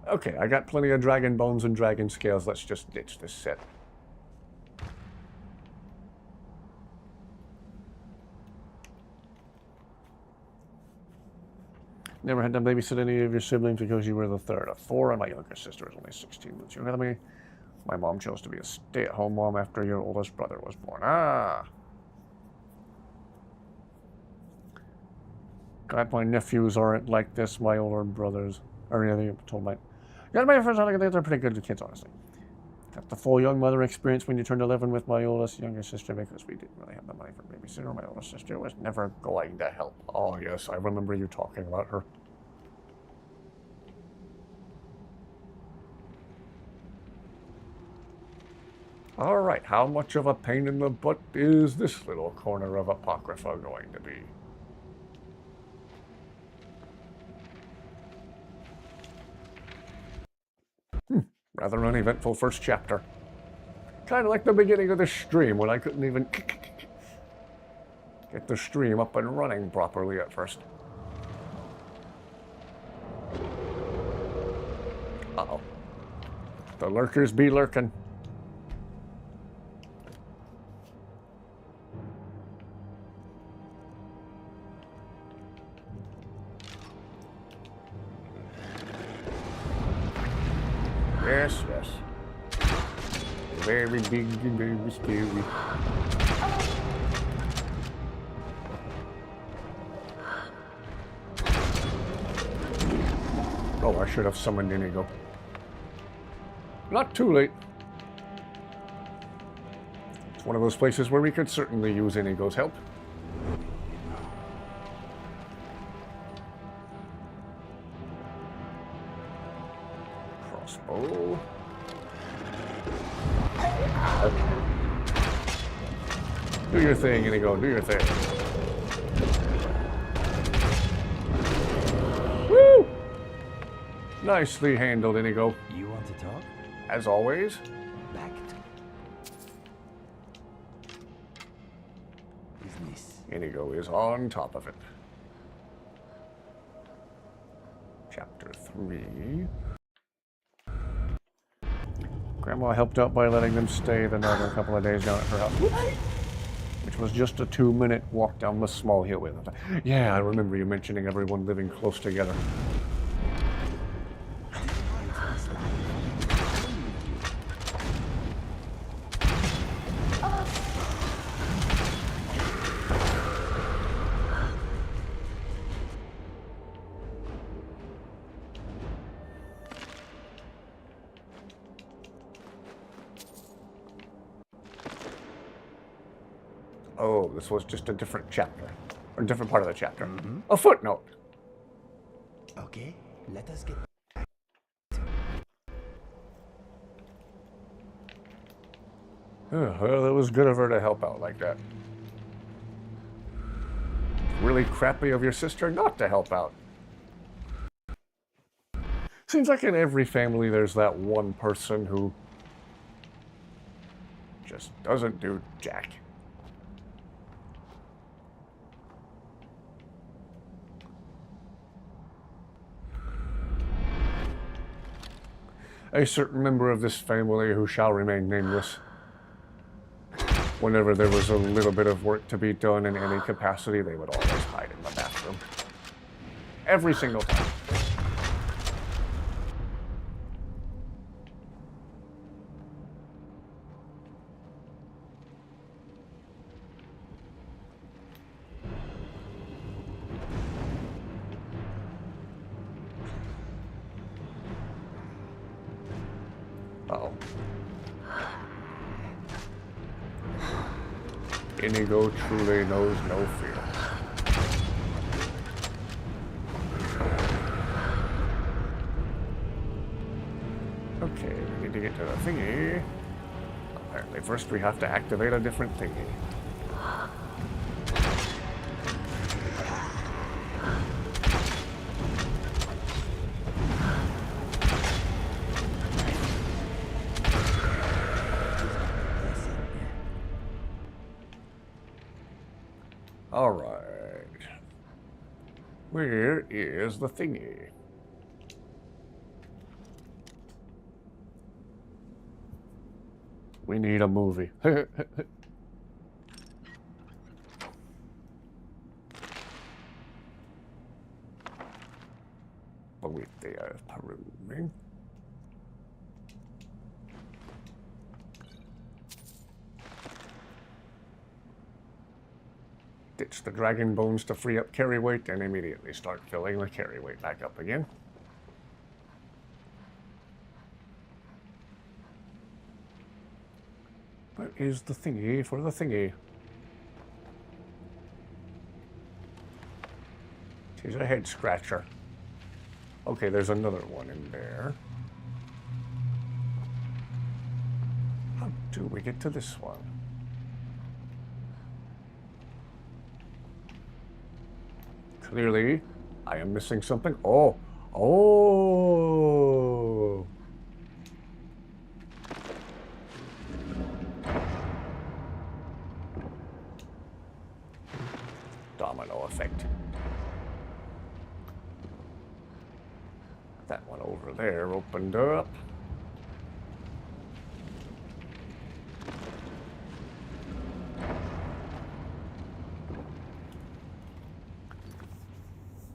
Okay, I got plenty of dragon bones and dragon scales. Let's just ditch this set. Never had to babysit any of your siblings because you were the third of four, and my younger sister is only 16 months younger than me. My mom chose to be a stay-at-home mom after your oldest brother was born. Ah! Glad my nephews aren't like this, my older brothers. Or yeah, they told my... Yeah, my friends, they're pretty good kids, honestly. Got the full young mother experience when you turned 11 with my oldest younger sister because we didn't really have the money for a babysitter. My oldest sister was never going to help. Oh, yes, I remember you talking about her. Alright, how much of a pain in the butt is this little corner of Apocrypha going to be? Rather uneventful first chapter. Kind of like the beginning of the stream when I couldn't even get the stream up and running properly at first. Uh-oh. The lurkers be lurking. Yes, yes. Very big and very scary. Oh, I should have summoned Inigo. Not too late. It's one of those places where we could certainly use Inigo's help. Crossbow. Do your thing, Inigo. Do your thing. Woo! Nicely handled, Inigo. You want to talk? As always. Back to business. Inigo is on top of it. Chapter 3. Grandma helped out by letting them stay another couple of days down at her house. Which was just a 2-minute walk down the small hill with it. Yeah, I remember you mentioning everyone living close together. Oh, this was just a different chapter. Or a different part of the chapter. Mm-hmm. A footnote. Okay, let us get... Well, it was good of her to help out like that. Really crappy of your sister not to help out. Seems like in every family there's that one person who just doesn't do jack. A certain member of this family who shall remain nameless. Whenever there was a little bit of work to be done in any capacity, they would always hide in the bathroom. Every single time. Inigo truly knows no fear. Okay, we need to get to the thingy. Apparently first we have to activate a different thingy. Alright. Where is the thingy? We need a movie. Oh wait, they are perusing. Ditch the dragon bones to free up carry weight and immediately start filling the carry weight back up again. Where is the thingy for the thingy? She's a head scratcher. Okay, there's another one in there. How do we get to this one? Clearly, I am missing something. Oh! Oh! Domino effect. That one over there opened up.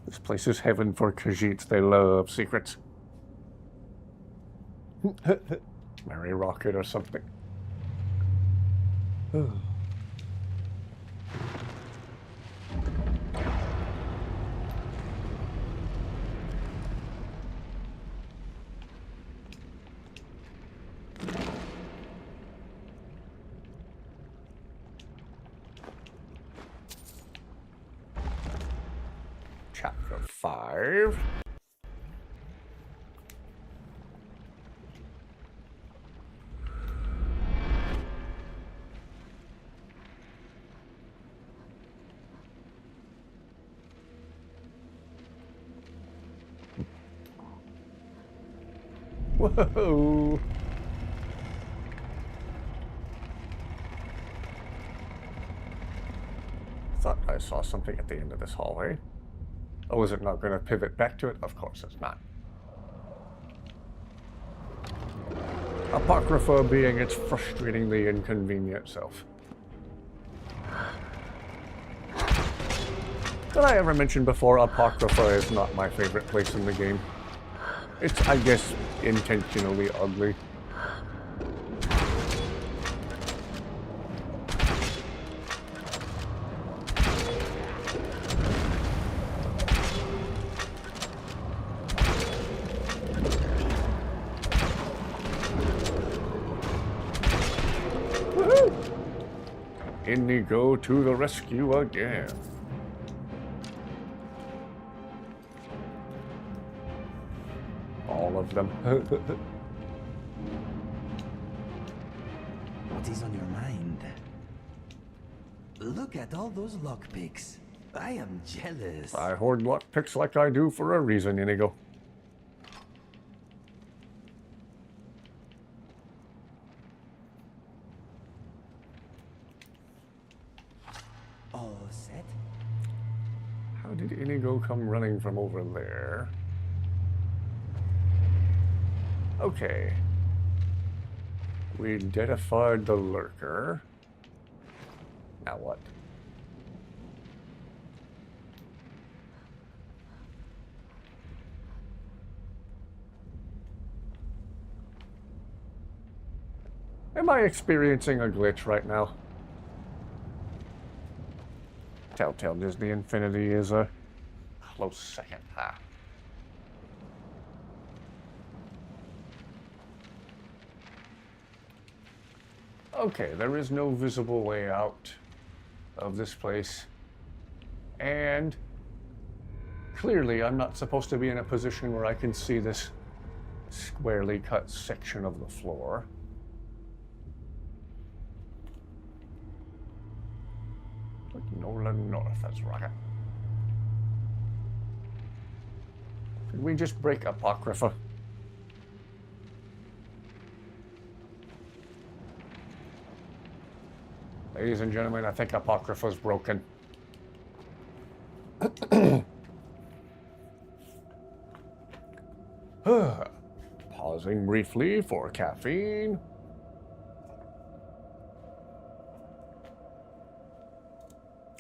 This place is heaven for Khajiits. They love secrets. Mary Rocket or something. Chapter 5. Whoa! Thought I saw something at the end of this hallway. Oh, is it not going to pivot back to it? Of course it's not. Apocrypha being its frustratingly inconvenient self. Did I ever mention before, Apocrypha is not my favorite place in the game? It's, I guess, intentionally ugly. Inigo to the rescue again. All of them. What is on your mind? Look at all those lockpicks. I am jealous. I hoard lockpicks like I do for a reason, Inigo. All set? How did Inigo come running from over there? Okay. We identified the lurker. Now what? Am I experiencing a glitch right now? Telltale Disney Infinity is a close second. Okay, there is no visible way out. of this place. And clearly I'm not supposed to be in a position where I can see this squarely cut section of the floor. Nolan North, that's rocket. Could we just break Apocrypha? Ladies and gentlemen, I think Apocrypha's broken. Pausing briefly for caffeine.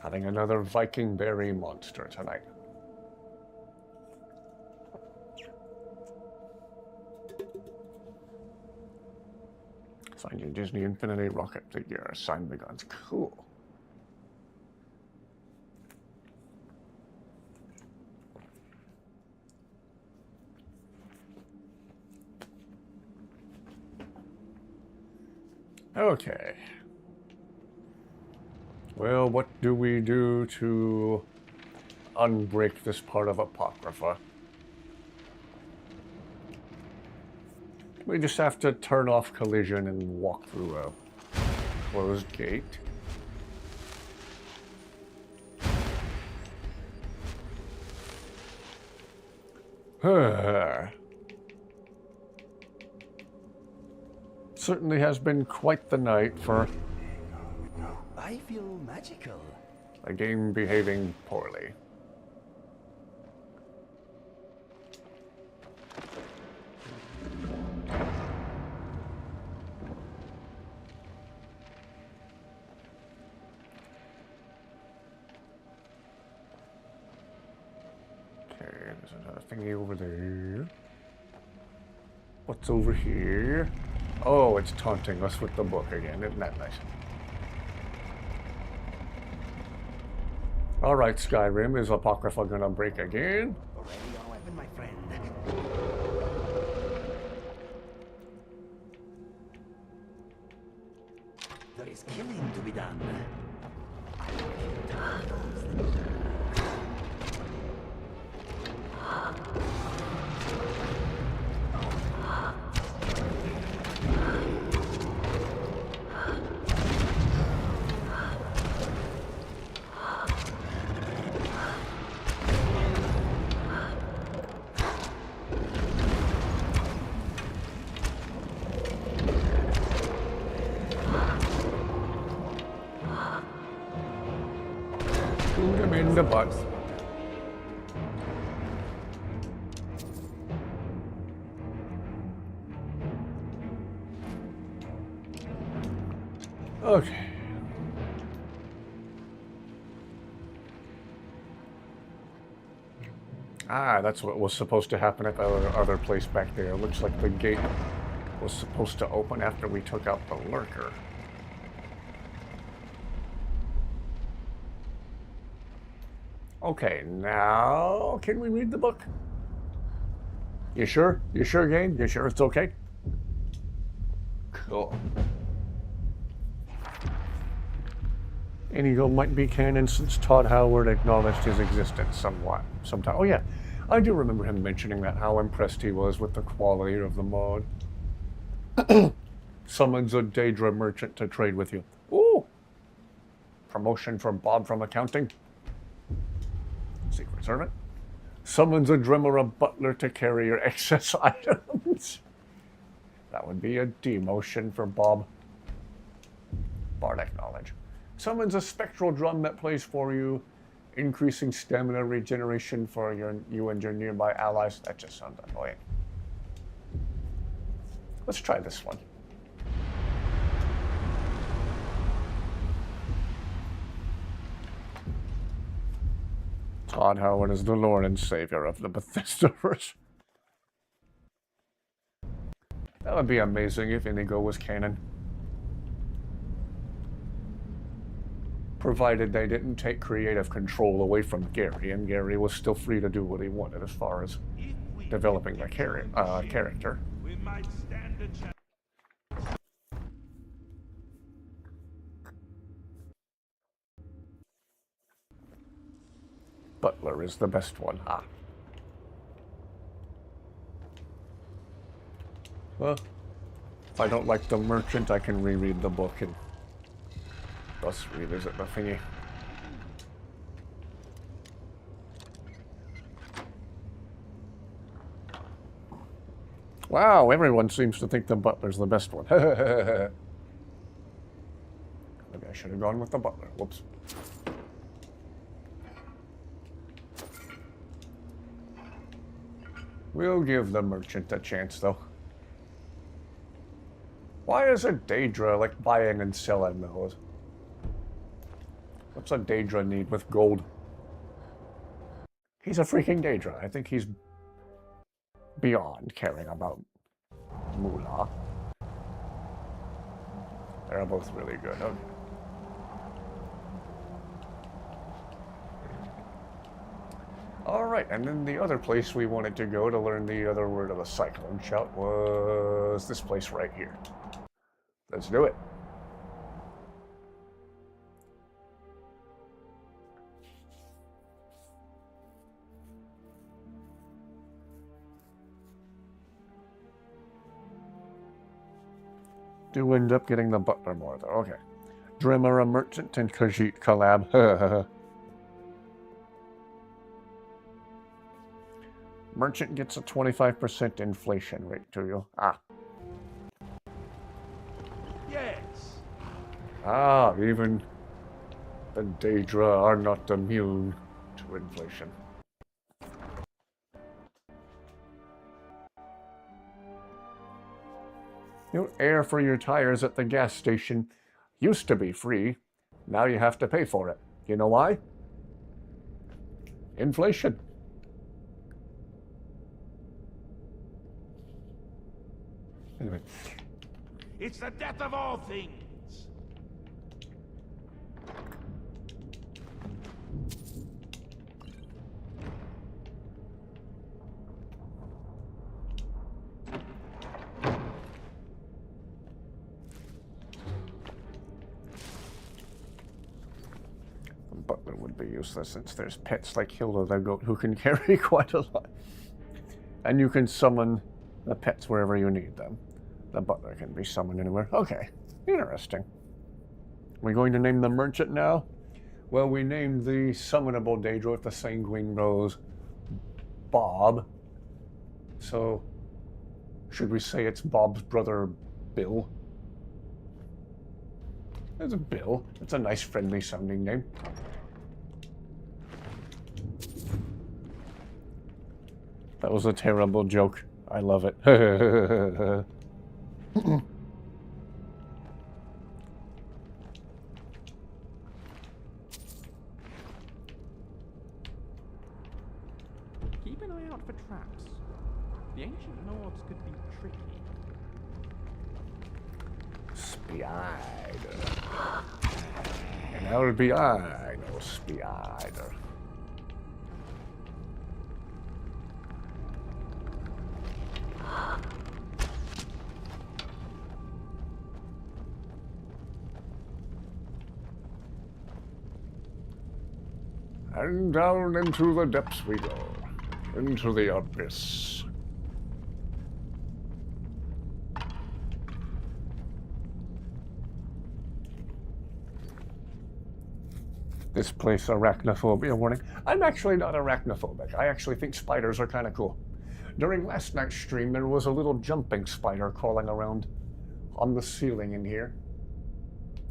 Having another Viking berry monster tonight. Find your Disney Infinity rocket figure. Sign the guns. Cool. Okay. Well, what do we do to unbreak this part of Apocrypha? We just have to turn off collision and walk through a closed gate. Certainly has been quite the night for I feel magical. a game behaving poorly. Okay, there's another thingy over there. What's over here? Oh, it's taunting us with the book again. Isn't that nice? Alright, Skyrim, is Apocrypha gonna break again? Already on weapon, my friend. There is killing to be done. Shoot him in the butt. Okay. Ah, that's what was supposed to happen at the other place back there. Looks like the gate was supposed to open after we took out the lurker. Okay, now can we read the book? You sure? You sure, game? You sure it's okay? Cool. Inigo might be canon since Todd Howard acknowledged his existence somewhat. Sometime. Oh yeah, I do remember him mentioning that, how impressed he was with the quality of the mod. Summons a Daedra merchant to trade with you. Ooh! Promotion for Bob from accounting. Secret servant. Summons a Dremora butler to carry your excess items. That would be a demotion for Bob. Bard acknowledge. Summons a spectral drum that plays for you, increasing stamina regeneration for you and your nearby allies. That just sounds annoying. Let's try this one. Todd Howard is the Lord and Savior of the Bethesdaverse. That would be amazing if Inigo was canon. Provided they didn't take creative control away from Gary, and Gary was still free to do what he wanted as far as developing the character. We might stand a chance. butler is the best one. Ah. Well, if I don't like the merchant, I can reread the book and thus revisit the thingy. Wow, everyone seems to think the butler's the best one. Maybe I should have gone with the butler. Whoops. We'll give the merchant a chance, though. Why is a Daedra like buying and selling those? What's a Daedra need with gold? He's a freaking Daedra. I think he's beyond caring about moolah. They're both really good. Okay. Alright, and then the other place we wanted to go to learn the other word of the cyclone shout was this place right here. Let's do it. Do end up getting the butler more, though. Okay. Drimmer, a merchant, and Khajiit collab. Merchant gets a 25% inflation rate to you. Ah. Yes. Ah, even the Daedra are not immune to inflation. Your air for your tires at the gas station used to be free. Now you have to pay for it. You know why? Inflation. Anyway. It's the death of all things. Butler would be useless since there's pets like Hilda the goat who can carry quite a lot. And you can summon the pets wherever you need them. The butler can be summoned anywhere. Okay, interesting. We're going to name the merchant now? Well, we named the summonable Daedra with the Sanguine Rose Bob. So, should we say it's Bob's brother Bill? It's a Bill. It's a nice, friendly sounding name. That was a terrible joke. I love it. Keep an eye out for traps. The ancient lords could be tricky. Spider. And I'll be I know Spider. And down into the depths we go. Into the abyss. This place, arachnophobia warning. I'm actually not arachnophobic. I actually think spiders are kind of cool. During last night's stream, there was a little jumping spider crawling around on the ceiling in here.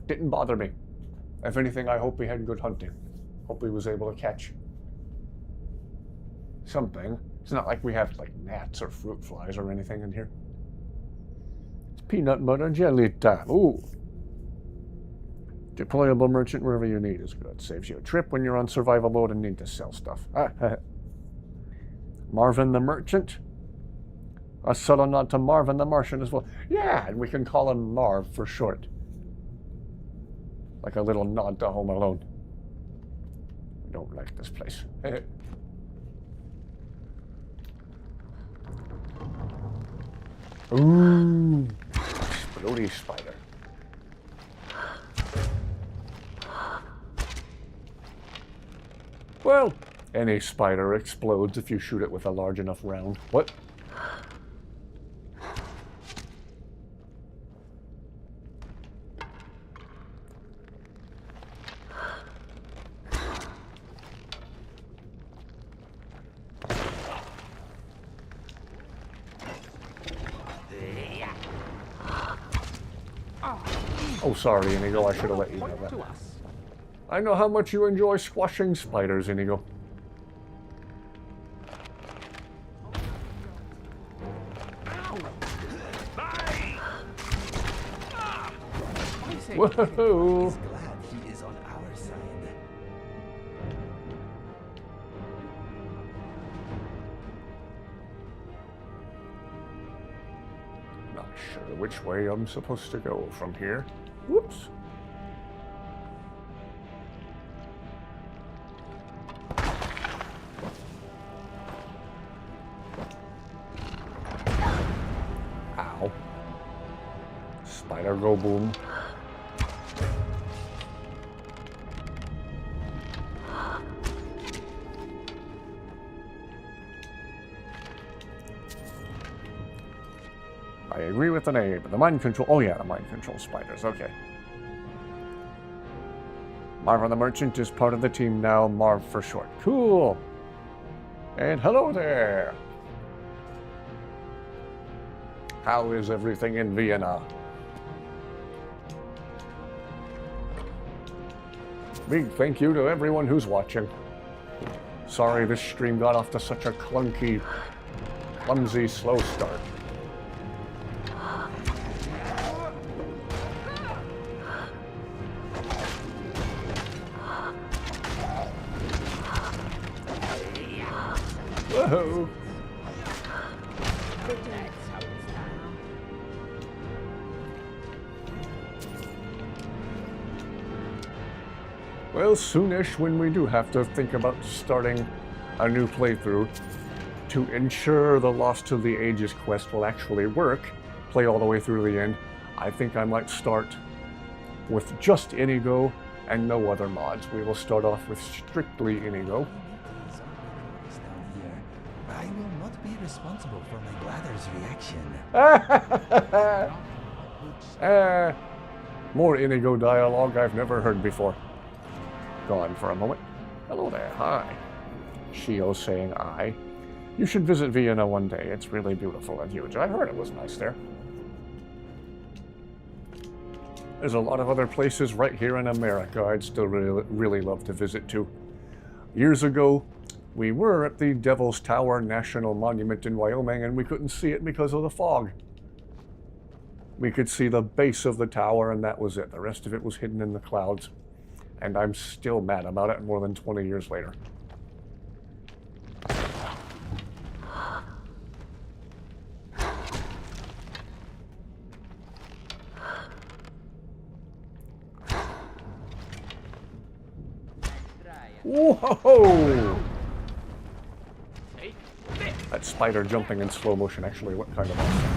Didn't bother me. If anything, I hope he had good hunting. Hope he was able to catch something. It's not like we have like gnats or fruit flies or anything in here. It's peanut butter jelly time. Ooh. Deployable merchant wherever you need is good. Saves you a trip when you're on survival mode and need to sell stuff. Marvin the merchant. A subtle nod to Marvin the Martian as well. Yeah, and we can call him Marv for short. Like a little nod to Home Alone. I don't like this place. Ooh, explodey spider. Well, Any spider explodes if you shoot it with a large enough round. What? Oh, sorry, Inigo. I should have let you know that. I know how much you enjoy squashing spiders, Inigo. Whoa! Glad he is on our side. Not sure which way I'm supposed to go from here. Whoops. Ow. Spider go boom. I agree with an A, but the mind control... Oh yeah, the mind control spiders, okay. Marv the Merchant is part of the team now, Marv for short. Cool! And hello there! How is everything in Vienna? Big thank you to everyone who's watching. Sorry this stream got off to such a clunky, clumsy, slow start. Whoa! Well, soonish when we do have to think about starting a new playthrough to ensure the Lost to the Ages quest will actually work, play all the way through the end, I think I might start with just Inigo and no other mods. We will start off with strictly Inigo. I will not be responsible for my bladder's reaction. More Inigo dialogue I've never heard before. Gone for a moment. Hello there, hi. Shio saying I. You should visit Vienna one day. It's really beautiful and huge. I heard it was nice there. There's a lot of other places right here in America I'd still really love to visit too. Years ago, we were at the Devil's Tower National Monument in Wyoming and we couldn't see it because of the fog. We could see the base of the tower and that was it. The rest of it was hidden in the clouds. And I'm still mad about it more than 20 years later. Whoa! That spider jumping in slow motion actually looked kind of awesome.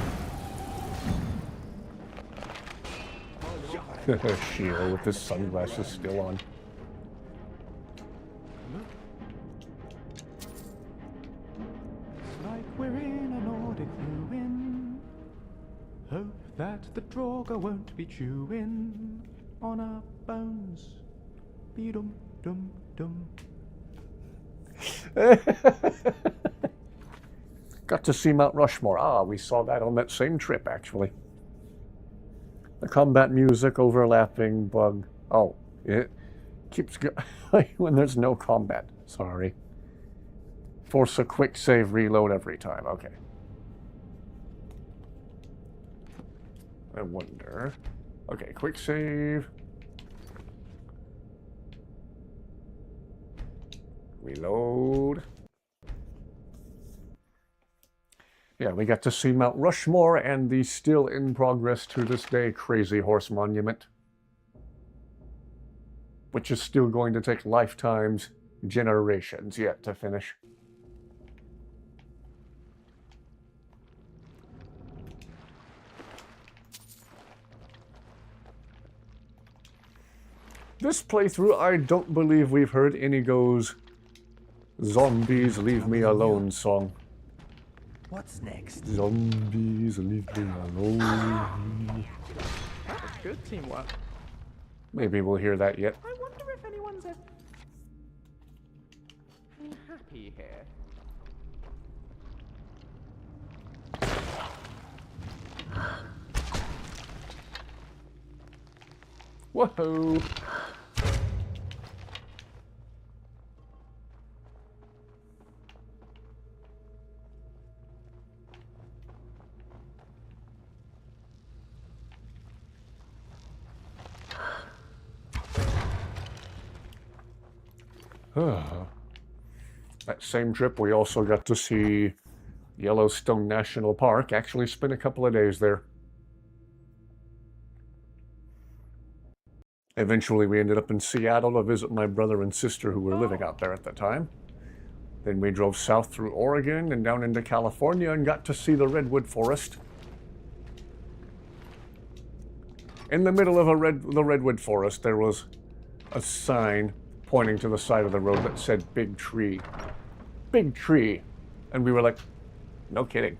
Shio with his sunglasses still on. Like we're in a Nordic ruin. Hope that the Draugr won't be chewing on our bones. Be-dum dum dum. Got to see Mount Rushmore. Ah, we saw that on that same trip, actually. The combat music overlapping bug. Oh, it keeps going when there's no combat. Sorry. Force a quick save reload every time. Okay. I wonder. Okay, quick save. Reload. Yeah, we got to see Mount Rushmore and the still in progress to this day Crazy Horse Monument, which is still going to take lifetimes, generations yet to finish. This playthrough, I don't believe we've heard Inigo's Zombies Leave Me Alone song. What's next? Zombies Leave Me Alone. That's good teamwork. Maybe we'll hear that yet. I wonder if anyone's happy here. Whoa! That same trip, we also got to see Yellowstone National Park. Actually spent a couple of days there. Eventually, we ended up in Seattle to visit my brother and sister who were living out there at the time. Then we drove south through Oregon and down into California and got to see the Redwood Forest. In the middle of the Redwood Forest, there was a sign pointing to the side of the road that said Big Tree. Big Tree. And we were like, no kidding.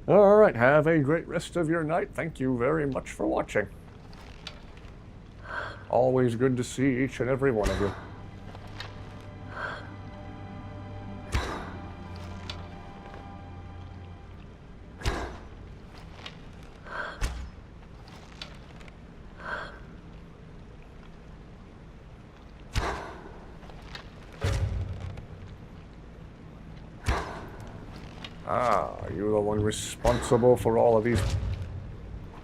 All right, have a great rest of your night. Thank you very much for watching. Always good to see each and every one of you. Ah, are you the one responsible for all of these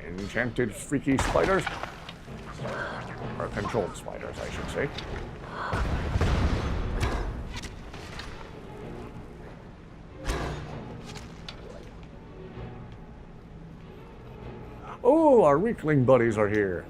enchanted freaky spiders? Or controlled spiders, I should say. Oh, our weakling buddies are here.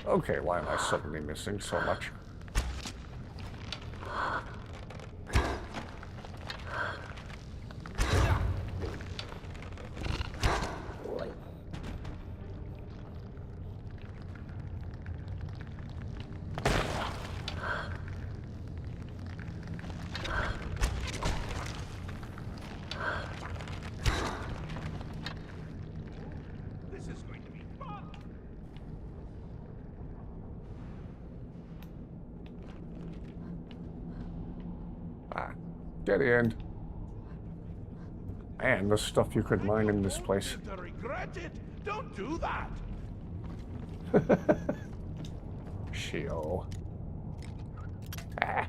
Okay, why am I suddenly missing so much? This is going to be fun. Ah, dead end. And the stuff you could mine in this place. To regret it. Don't do that. Shio. Ah. I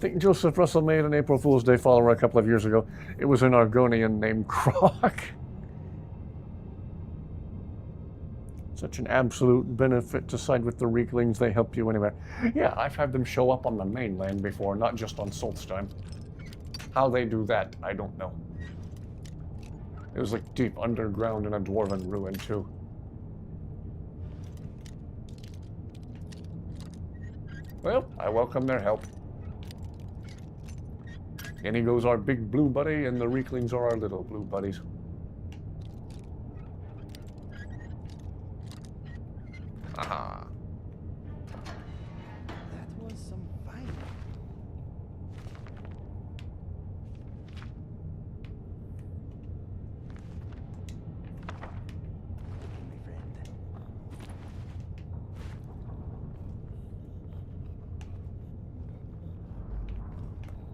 think Joseph Russell made an April Fool's Day follower a couple of years ago. It was an Argonian named Croc. Such an absolute benefit to side with the Reeklings. They help you anywhere. Yeah, I've had them show up on the mainland before, not just on Solstheim. How they do that, I don't know. It was like deep underground in a dwarven ruin, too. Well, I welcome their help. Inigo's our big blue buddy, and the Reeklings are our little blue buddies. Aha. That was some fighting. My friend.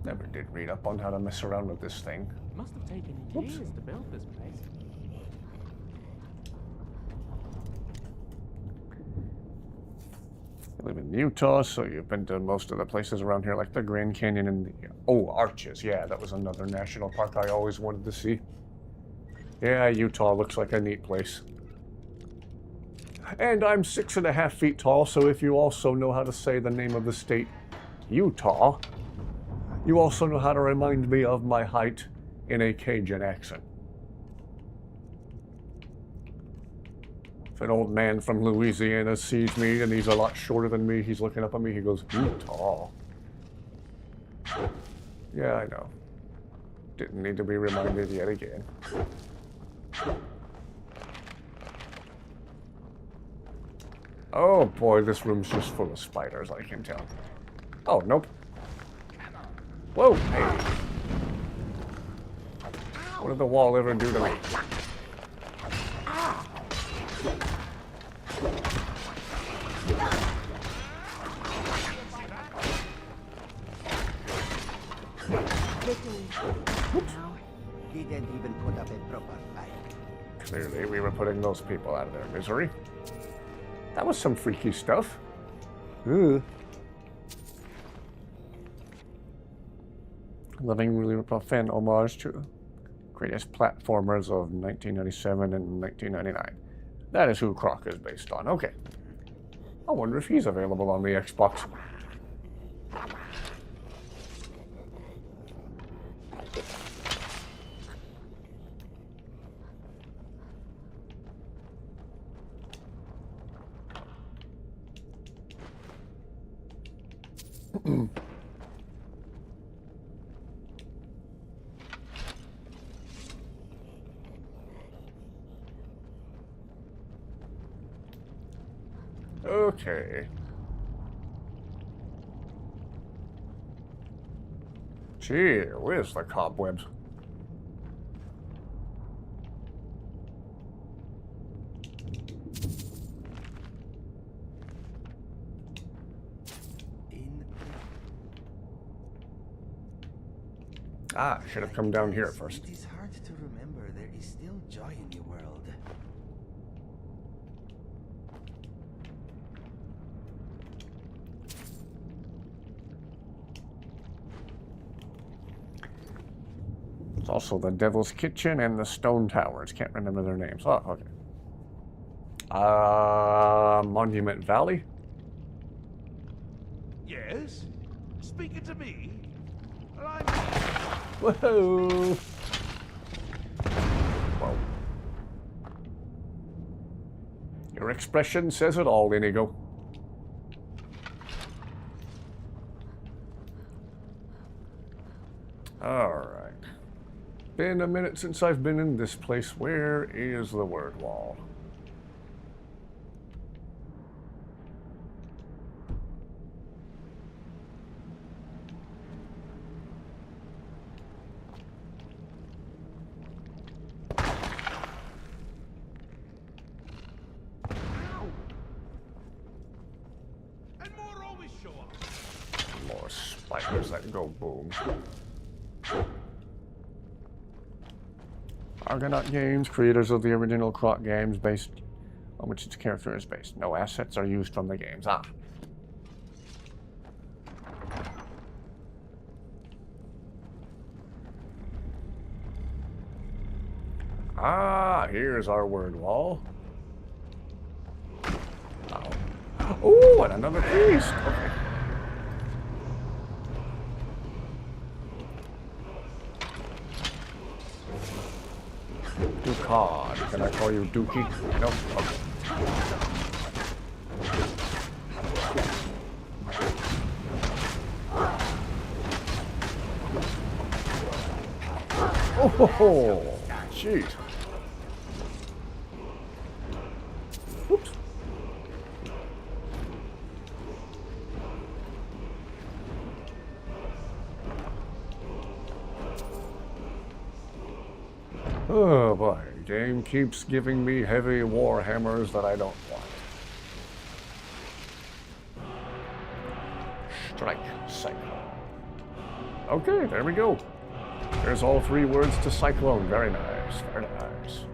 Never did read up on how to mess around with this thing. Must have taken Whoops. years to build this place. You live in Utah, so you've been to most of the places around here, like the Grand Canyon and the... Oh, Arches. Yeah, that was another national park I always wanted to see. Yeah, Utah looks like a neat place. And I'm 6.5 feet tall, so if you also know how to say the name of the state, Utah, you also know how to remind me of my height in a Cajun accent. If an old man from Louisiana sees me and he's a lot shorter than me, he's looking up at me, he goes, "You're tall." Yeah, I know. Didn't need to be reminded yet again. Oh boy, this room's just full of spiders, I can tell. Oh, nope. Whoa, hey. What did the wall ever do to me? He didn't even put up a proper fight. Clearly, we were putting those people out of their misery. That was some freaky stuff. Ooh. Living really fan homage to greatest platformers of 1997 and 1999. That is who Croc is based on. Okay. I wonder if he's available on the Xbox. Okay. Gee, where's the cobwebs? Ah, should have come down here first. It is hard to remember there is still joy in the world. It's also the Devil's Kitchen and the Stone Towers. Can't remember their names. Oh, okay. Monument Valley? Yes? Speaking to me? Whoa! Whoa. Your expression says it all, Inigo. Alright. Been a minute since I've been in this place. Where is the word wall? More spiders that go boom. Argonaut Games, creators of the original Croc games based on which its character is based. No assets are used from the games. Here's our word wall. Oh, and another piece. Okay. Ducard. Can I call you Dookie? No? Okay. Oh, jeez. Oops. Oh boy, game keeps giving me heavy war hammers that I don't want. Strike, cyclone. Okay, there we go. There's all three words to cyclone. Very nice, very nice.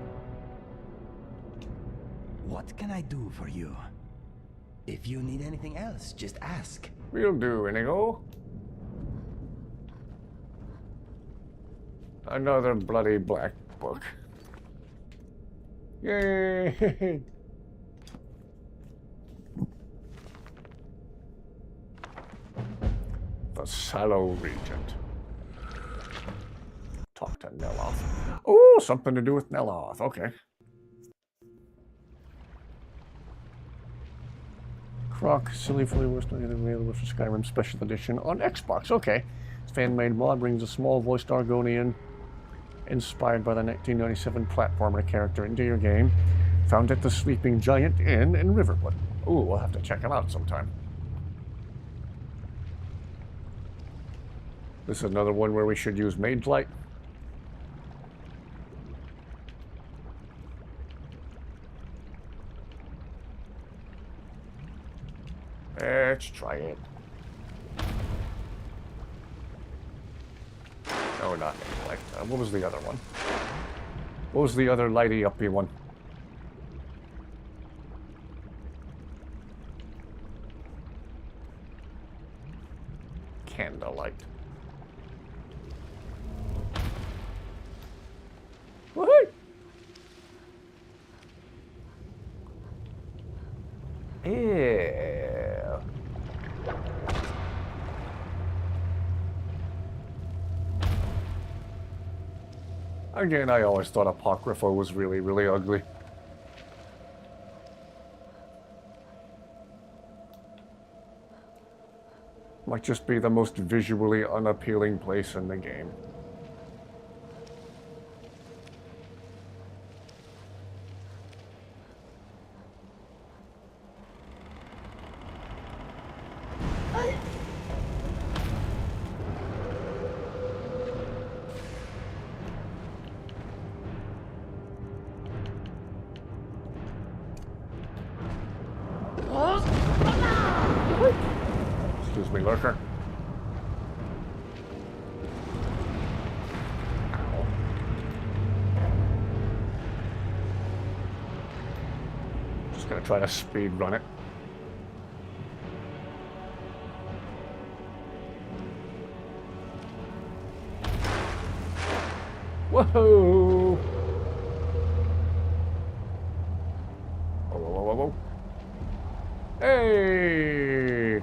What can I do for you? If you need anything else, just ask. Will do, Inigo. Another bloody black book. Yay! The Sallow Regent. Talk to Neloth. Oh, something to do with Neloth. Okay. Croc, silly fully worst available for Skyrim Special Edition on Xbox. Okay. Fan-made mod brings a small voiced Argonian inspired by the 1997 platformer character into your game. Found at the Sleeping Giant Inn in Riverwood. Ooh, we'll have to check him out sometime. This is another one where we should use Mage Light. Let's try it. No, not Mage Light. What was the other one? What was the other lighty-uppy one? Candlelight. Woohoo! Yeah. Again, I always thought Apocrypha was really, really ugly. Might just be the most visually unappealing place in the game. Excuse me, lurker. Ow. Just gonna try to speed run it. Whoa! Whoa, whoa, whoa, whoa. Hey!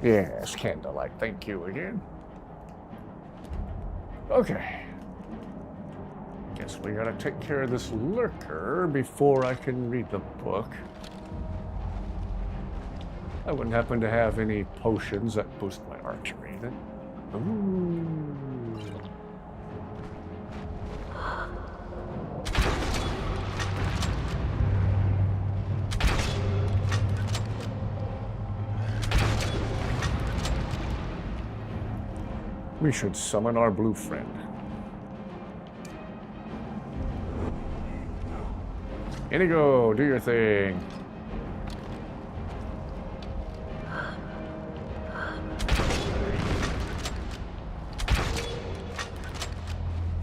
Yes, candlelight. Thank you again. Okay. Guess we gotta take care of this lurker before I can read the book. I wouldn't happen to have any potions that boost my archery then. Ooh. We should summon our blue friend. Inigo, do your thing.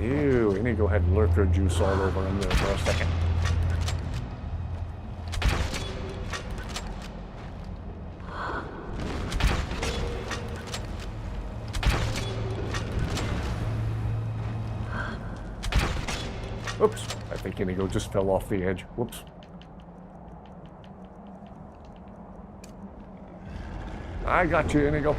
Ew, Inigo had lurker juice all over him there for a second. Oops, I think Inigo just fell off the edge. Whoops. I got you, Inigo.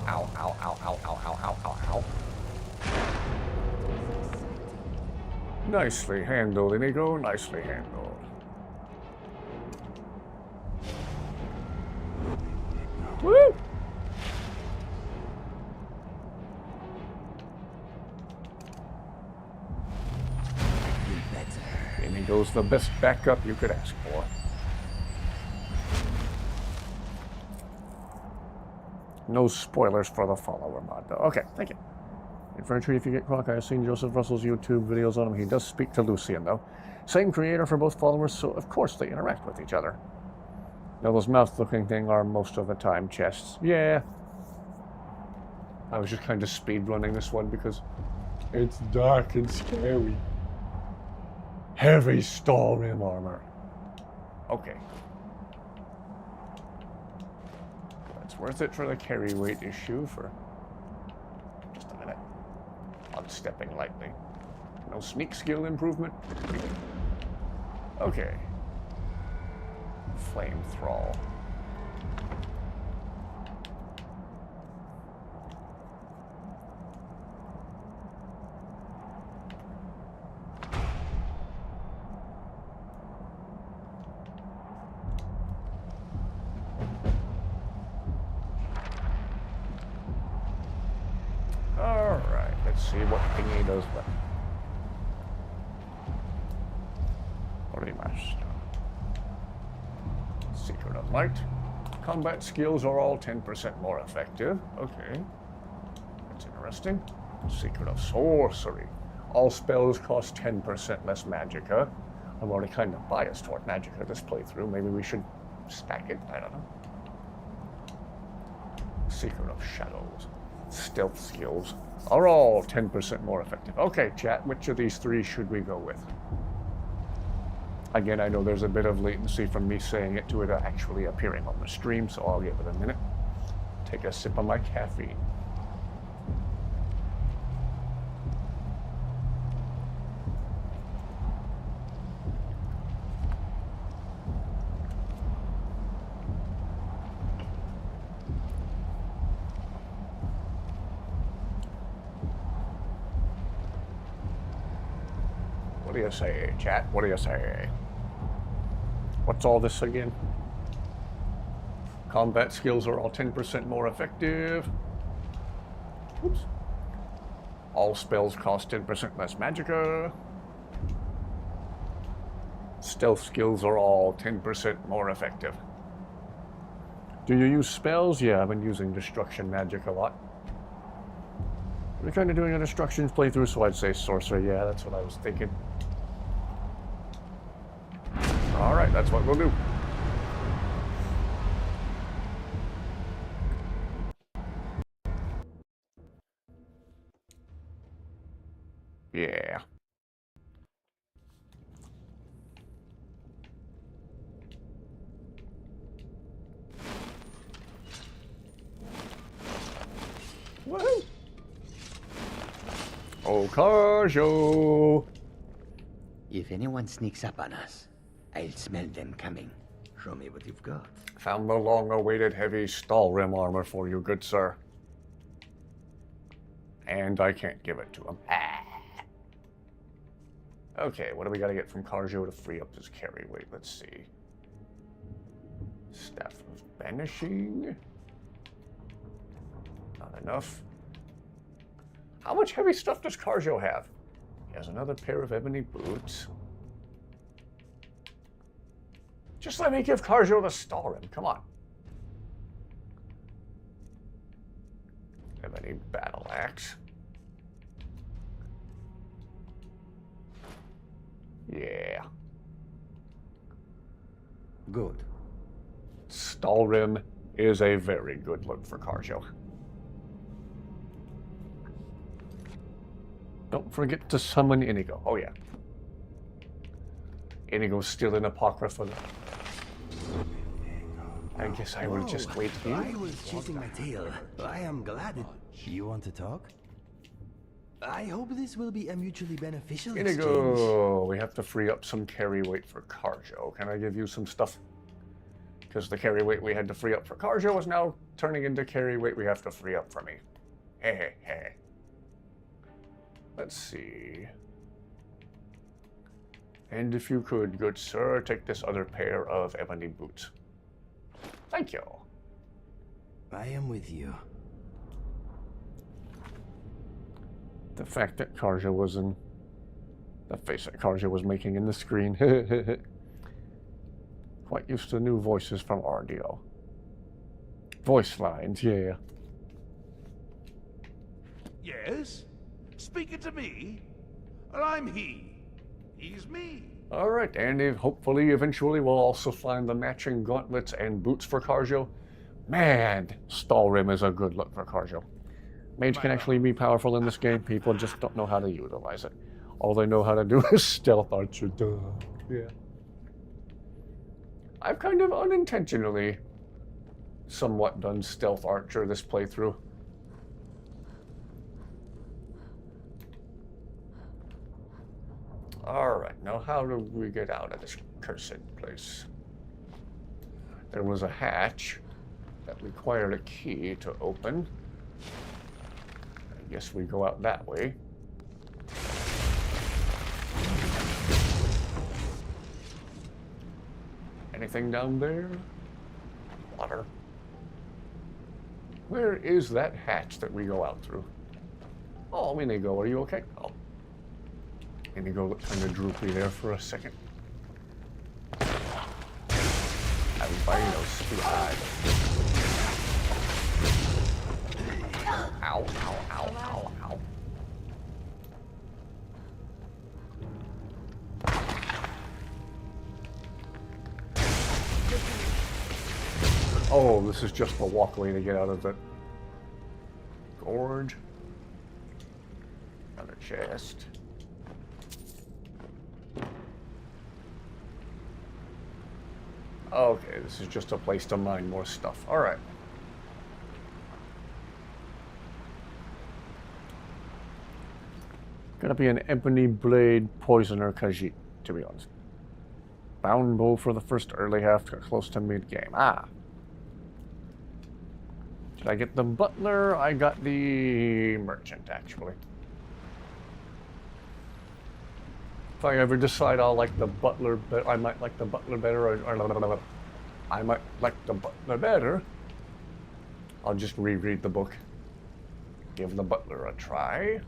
Ow, ow, ow, ow, ow, ow, ow, ow, ow. Nicely handled, Inigo. Nicely handled. Woo! Inigo's the best backup you could ask for. No spoilers for the follower mod, though. Okay, thank you. Infantry, if you get Croc, I have seen Joseph Russell's YouTube videos on him. He does speak to Lucian, though. Same creator for both followers, so of course they interact with each other. Now, those mouth-looking things are most of the time chests. Yeah. I was just kind of speed-running this one because it's dark and scary. Heavy Stalrim armor. Okay. That's worth it for the carry weight issue for just a minute. On stepping lightly. No sneak skill improvement. Okay. Flame Thrall. Alright, let's see what thingy does what. Remaster. Secret of Light. Combat skills are all 10% more effective. Okay. That's interesting. Secret of Sorcery. All spells cost 10% less magicka. I'm already kind of biased toward magicka this playthrough. Maybe we should stack it. I don't know. Secret of Shadows. Stealth skills are all 10% more effective. Okay, chat, which of these three should we go with? Again, I know there's a bit of latency from me saying it to it actually appearing on the stream, so I'll give it a minute. Take a sip of my caffeine. What do you say, chat? What do you say? What's all this again? Combat skills are all 10% more effective. Oops. All spells cost 10% less magicka. Stealth skills are all 10% more effective. Do you use spells? Yeah, I've been using destruction magic a lot. We're kind of doing a destruction playthrough, so I'd say sorcery. Yeah, that's what I was thinking. Alright, that's what we'll do. Yeah. Woohoo! Oh, Carjo! If anyone sneaks up on us, I'll smell them coming. Show me what you've got. Found the long-awaited heavy Stalrim armor for you, good sir. And I can't give it to him. Okay, what do we gotta get from Carjo to free up his carry weight? Let's see. Staff of Banishing. Not enough. How much heavy stuff does Carjo have? He has another pair of ebony boots. Just let me give Carjo the Stalrim, come on. Ebony battle axe. Yeah. Good. Stalrim is a very good look for Carjo. Don't forget to summon Inigo. Oh yeah. Inigo's still in Apocrypha. I guess I will just wait here. I was chasing my tail. I am glad it... You want to talk? I hope this will be a mutually beneficial Inigo, exchange. we have to free up some carry weight for Carjo. Can I give you some stuff? Because the carry weight we had to free up for Carjo is now turning into carry weight we have to free up for me. Hey, hey, hey. Let's see. And if you could, good sir, take this other pair of ebony boots. Thank you. I am with you. The fact that Carja was in... The face that Carja was making in the screen. Quite used to new voices from RDO. Voice lines, yeah. Yes? Speaking to me? Well, I'm he. He's me. Alright, and if hopefully eventually we'll also find the matching gauntlets and boots for Carjo. Man, Stalrim is a good look for Carjo. Mage can actually be powerful in this game. People just don't know how to utilize it. All they know how to do is stealth archer. Duh. Yeah. I've kind of unintentionally somewhat done stealth archer this playthrough. Alright, now how do we get out of this cursed place? there was a hatch that required a key to open. I guess we go out that way. Anything down there? Water. Where is that hatch that we go out through? Oh, Inigo, are you okay? Oh. Inigo looked kind of droopy there for a second. Albinos behind. Ow, ow, ow, ow, ow. Oh, this is just the walkway to get out of the gorge. Another chest. Okay, this is just a place to mine more stuff. Alright. Gonna be an ebony blade poisoner Khajiit, to be honest. Bound bow for the first early half, close to mid-game. Ah. Did I get the butler? I got the merchant, actually. If I ever decide I'll like the butler, but I might like the butler better, or I might like the butler better, I'll just reread the book. Give the butler a try.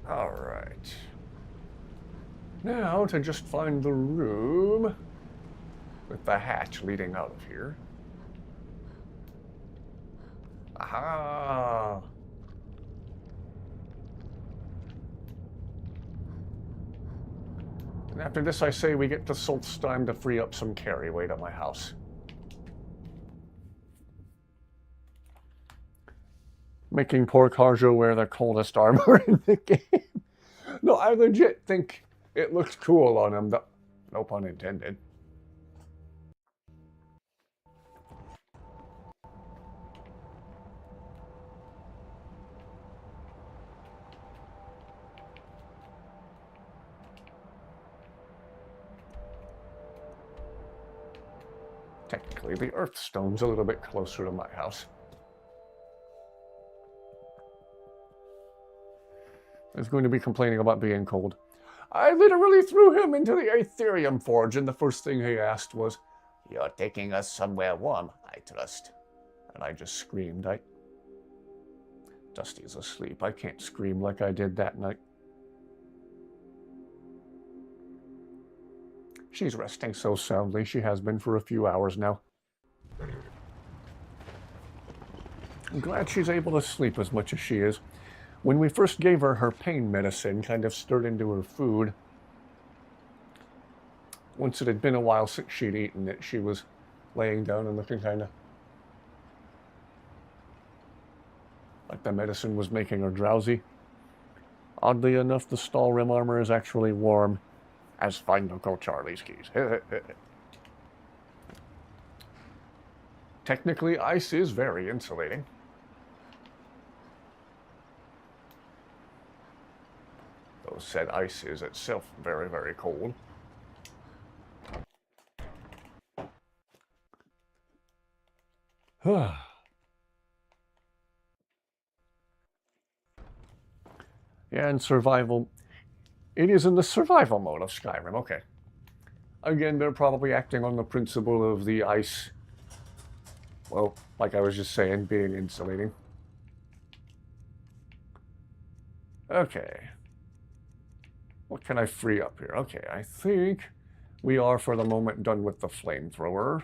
Alright. Now to just find the room with the hatch leading out of here. Aha! And after this, I say we get to Solstheim to free up some carry weight at my house. Making poor Karjo wear the coldest armor in the game. No, I legit think it looks cool on him. No pun intended. Technically, the Earthstone's a little bit closer to my house. He's going to be complaining about being cold. I literally threw him into the Aetherium Forge, and the first thing he asked was, "You're taking us somewhere warm, I trust." And I just screamed. Dusty's asleep. I can't scream like I did that night. She's resting so soundly. She has been for a few hours now. I'm glad she's able to sleep as much as she is. When we first gave her her pain medicine, kind of stirred into her food. Once it had been a while since she'd eaten it, she was laying down and looking kind of like the medicine was making her drowsy. Oddly enough, the Stalrim armor is actually warm, as find Uncle Charlie's keys. Technically, ice is very insulating. Though said ice is itself very, very cold. Yeah, and survival. It is in the survival mode of Skyrim, okay. Again, they're probably acting on the principle of the ice, well, like I was just saying, being insulating. Okay. What can I free up here? Okay, I think we are, for the moment, done with the flamethrower.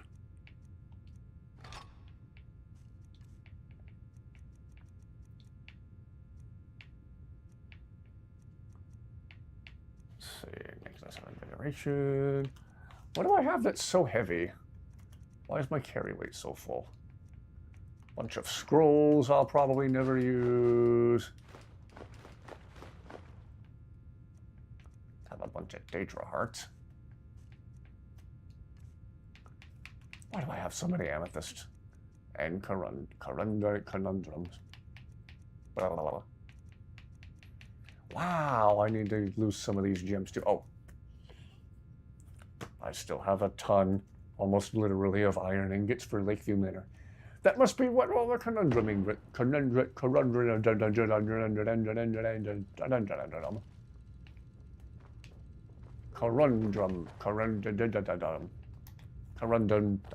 Generation. What do I have that's so heavy? Why is my carry weight so full? Bunch of scrolls I'll probably never use. Have a bunch of Daedra hearts. Why do I have so many amethysts? And conundrums. Blah, blah, blah. Wow, I need to lose some of these gems too. Oh. I still have a ton, almost literally, of iron ingots for Lakeview Manor. That must be what all the conundrum.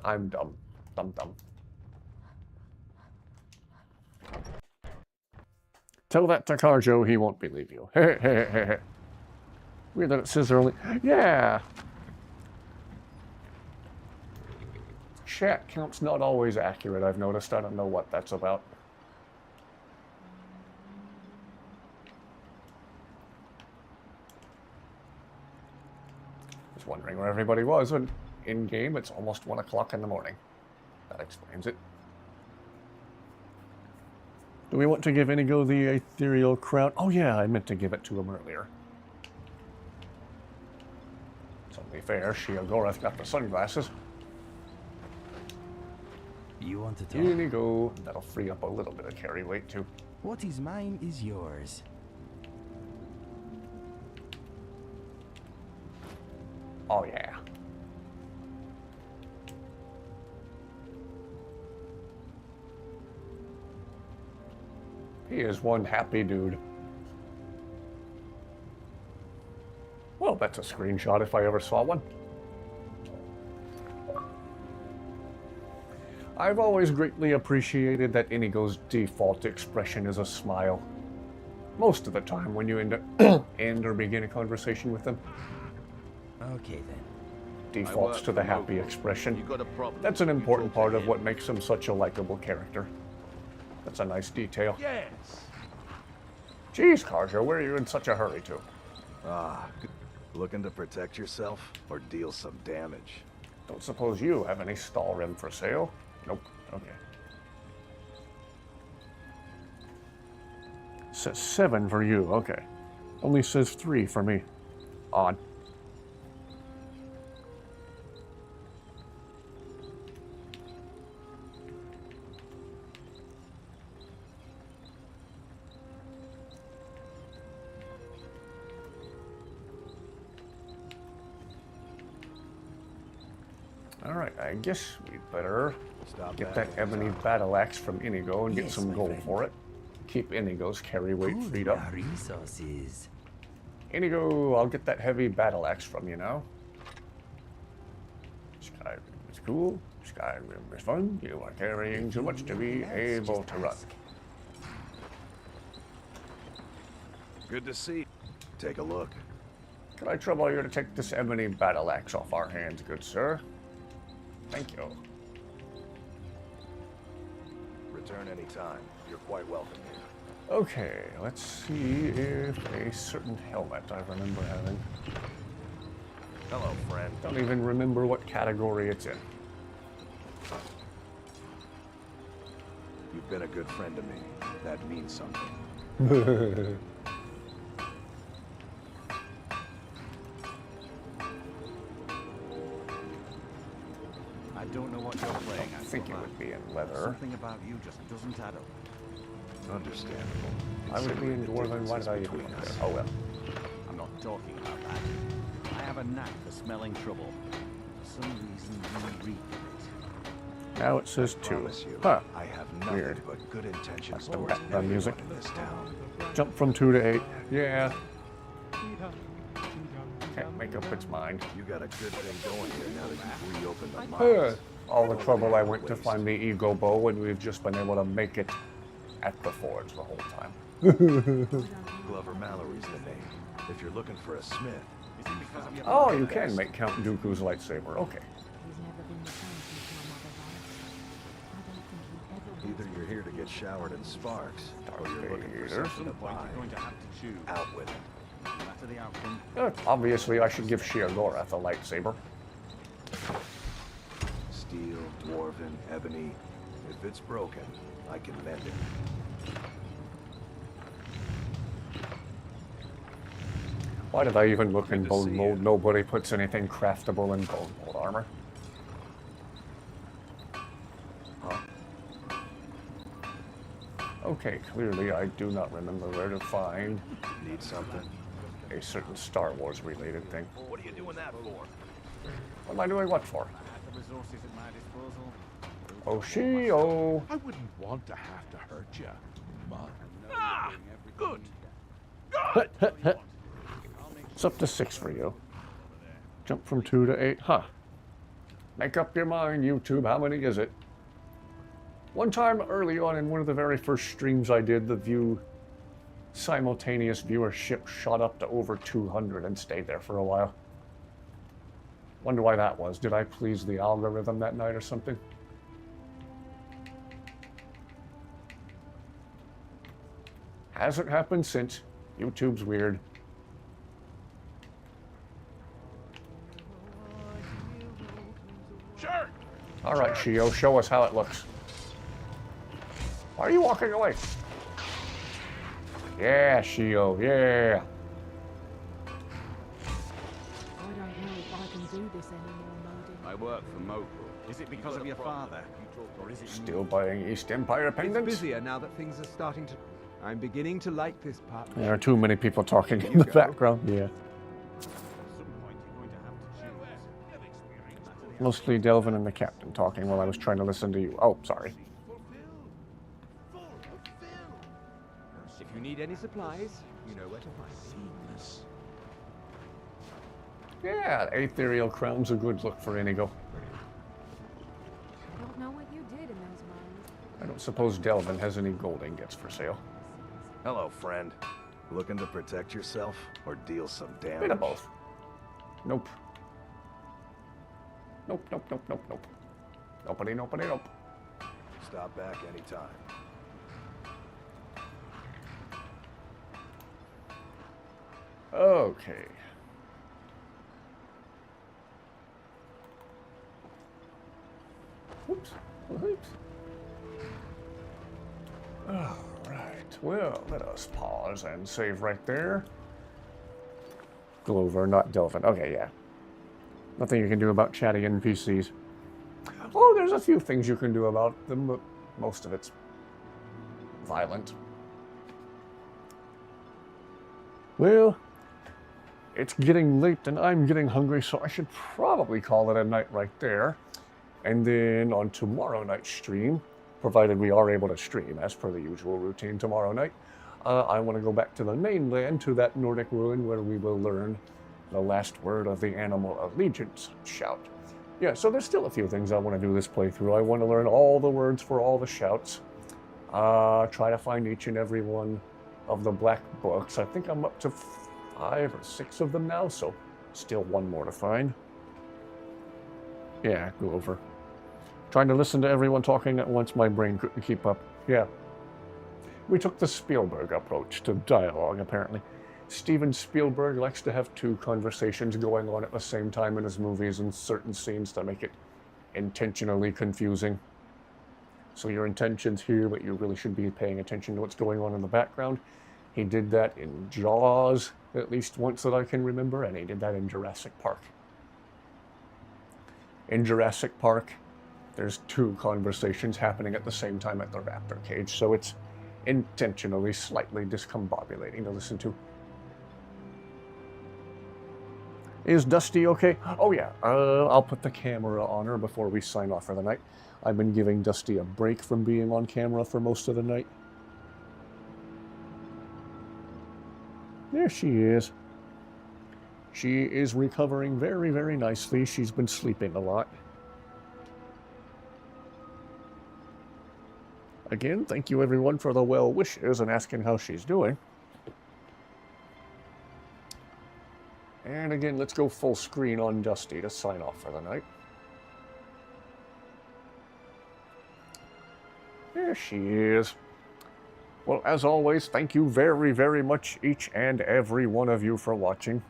I'm dumb. Dumb. Tell that to Carjo, he won't believe you. Weird that it says they're only... Yeah! Chat count's not always accurate, I've noticed. I don't know what that's about. Just wondering where everybody was when in-game it's almost 1 o'clock in the morning. That explains it. Do we want to give Inigo the ethereal crown? Oh yeah, I meant to give it to him earlier. It's only fair, Sheogorath got the sunglasses. You want to talk? Inigo, that'll free up a little bit of carry weight too. What is mine is yours. Oh yeah. He is one happy dude. Well, that's a screenshot if I ever saw one. I've always greatly appreciated that Inigo's default expression is a smile. Most of the time when you end or begin a conversation with them. Okay then. Defaults to the happy expression. That's an important part of what makes him such a likable character. That's a nice detail. Yes. Jeez, Carjo, where are you in such a hurry to? Looking to protect yourself or deal some damage? Don't suppose you have any stall rim for sale? Nope. Okay. Says 7 for you. Okay. Only says 3 for me. Odd. Alright, I guess we'd better get that ebony battle axe from Inigo and get some gold for it. Keep Inigo's carry weight freed up. Resources. Inigo, I'll get that heavy battle axe from you now. Skyrim is cool. Skyrim is fun. You are carrying too much to be able to run. Good to see. Take a look. Could I trouble you to take this ebony battle axe off our hands, good sir? Thank you. Return anytime. You're quite welcome here. Okay, let's see if a certain helmet I remember having. Hello, friend. Don't even remember what category it's in. You've been a good friend to me. That means something. I don't know what you're playing. I think it would be in leather. Something about you just doesn't add up. Understandable. I would be in Dwarven. Why did I even look there? Oh well. I'm not talking about that. I have a knack for smelling trouble. For some reason, you reek of it. Now it says 2. Huh. I have nothing Weird. but good intentions That's the towards background music. everyone in this town. Jump from 2 to 8. Yeah. Can't make up its mind. You got a good thing going here now that you've reopened the mines. All the trouble I went to find the Ego Bow, and we've just been able to make it at the forge the whole time. Glover Mallory's the name. If you're looking for a smith, Oh, you can make Count Dooku's lightsaber. Okay. either you're here to get showered in sparks, or you're looking for something to buy. Out with it. Obviously, I should give Sheogorath a lightsaber. Steel, dwarven, ebony. If it's broken, I can mend it. Why did I even look in bone mold? Nobody puts anything craftable in bone mold armor. Okay, clearly I do not remember where to find Need something? a certain Star Wars related thing. What are you doing that for? What am I doing what for? The resources at my disposal. Oh, she-oh. I wouldn't want to have to hurt you, but... Ah! Good! Good! It's up to 6 for you. Jump from 2 to 8. Huh. Make up your mind, YouTube. How many is it? One time early on in one of the very first streams I did, the simultaneous viewership shot up to over 200 and stayed there for a while. Wonder why that was. Did I please the algorithm that night or something? Hasn't happened since. YouTube's weird. Sure! Alright, Shio, show us how it looks. Why are you walking away? Yeah, Shio, yeah. I don't know if I can do this anymore, Modi. I work for Mopo. Is it because of your father? Or is it Still buying East Empire pendants? It's busier now that things are starting to... I'm beginning to like this part. There are too many people talking in the background, yeah. Mostly Delvin and the captain talking while I was trying to listen to you. Oh, sorry. If you need any supplies, you know where to find me. Yeah, Ethereal Crown's a good look for Inigo. I don't know what you did in those mines. I don't suppose Delvin has any gold ingots for sale. Hello, friend. Looking to protect yourself or deal some damage? Bit of both. Nope. Nope, nope, nope, nope, nope. Nobody, nobody, nope. Stop back anytime. Okay. Oops. Oops. All right. Well, let us pause and save right there. Glover, not Delvin. Okay, yeah. Nothing you can do about chatty NPCs. Oh, there's a few things you can do about them, but most of it's violent. Well, it's getting late and I'm getting hungry, so I should probably call it a night right there. And then on tomorrow night's stream, provided we are able to stream as per the usual routine tomorrow night, I want to go back to the mainland, to that Nordic ruin where we will learn the last word of the animal allegiance shout. Yeah, so there's still a few things I want to do this playthrough. I want to learn all the words for all the shouts. Try to find each and every one of the black books. I think I'm up to 5 or 6 of them now, so still one more to find. Yeah, go over. Trying to listen to everyone talking at once, my brain couldn't keep up. Yeah. We took the Spielberg approach to dialogue, apparently. Steven Spielberg likes to have 2 conversations going on at the same time in his movies and certain scenes to make it intentionally confusing. So your intention's here, but you really should be paying attention to what's going on in the background. He did that in Jaws, at least once that I can remember, and he did that in Jurassic Park. In Jurassic Park, there's 2 conversations happening at the same time at the raptor cage, so it's intentionally slightly discombobulating to listen to. Is Dusty okay? Oh yeah, I'll put the camera on her before we sign off for the night. I've been giving Dusty a break from being on camera for most of the night. There she is. She is recovering very, very nicely. She's been sleeping a lot. Again, thank you everyone for the well wishes and asking how she's doing. And again, let's go full screen on Dusty to sign off for the night. There she is. Well, as always, thank you very, very much, each and every one of you, for watching.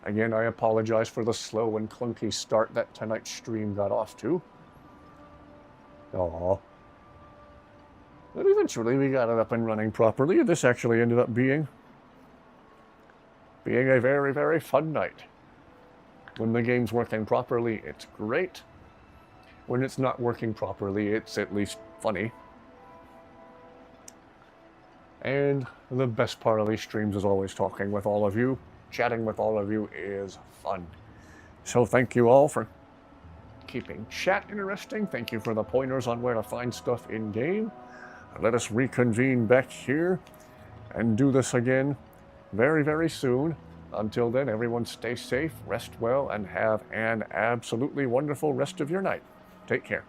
Again, I apologize for the slow and clunky start that tonight's stream got off to. Aww. But eventually we got it up and running properly. This actually ended up being a very, very fun night. When the game's working properly, it's great. When it's not working properly, it's at least funny. And the best part of these streams is always talking with all of you. Chatting with all of you is fun. So thank you all for keeping chat interesting. Thank you for the pointers on where to find stuff in-game. Let us reconvene back here and do this again very, very soon. Until then, everyone stay safe, rest well, and have an absolutely wonderful rest of your night. Take care.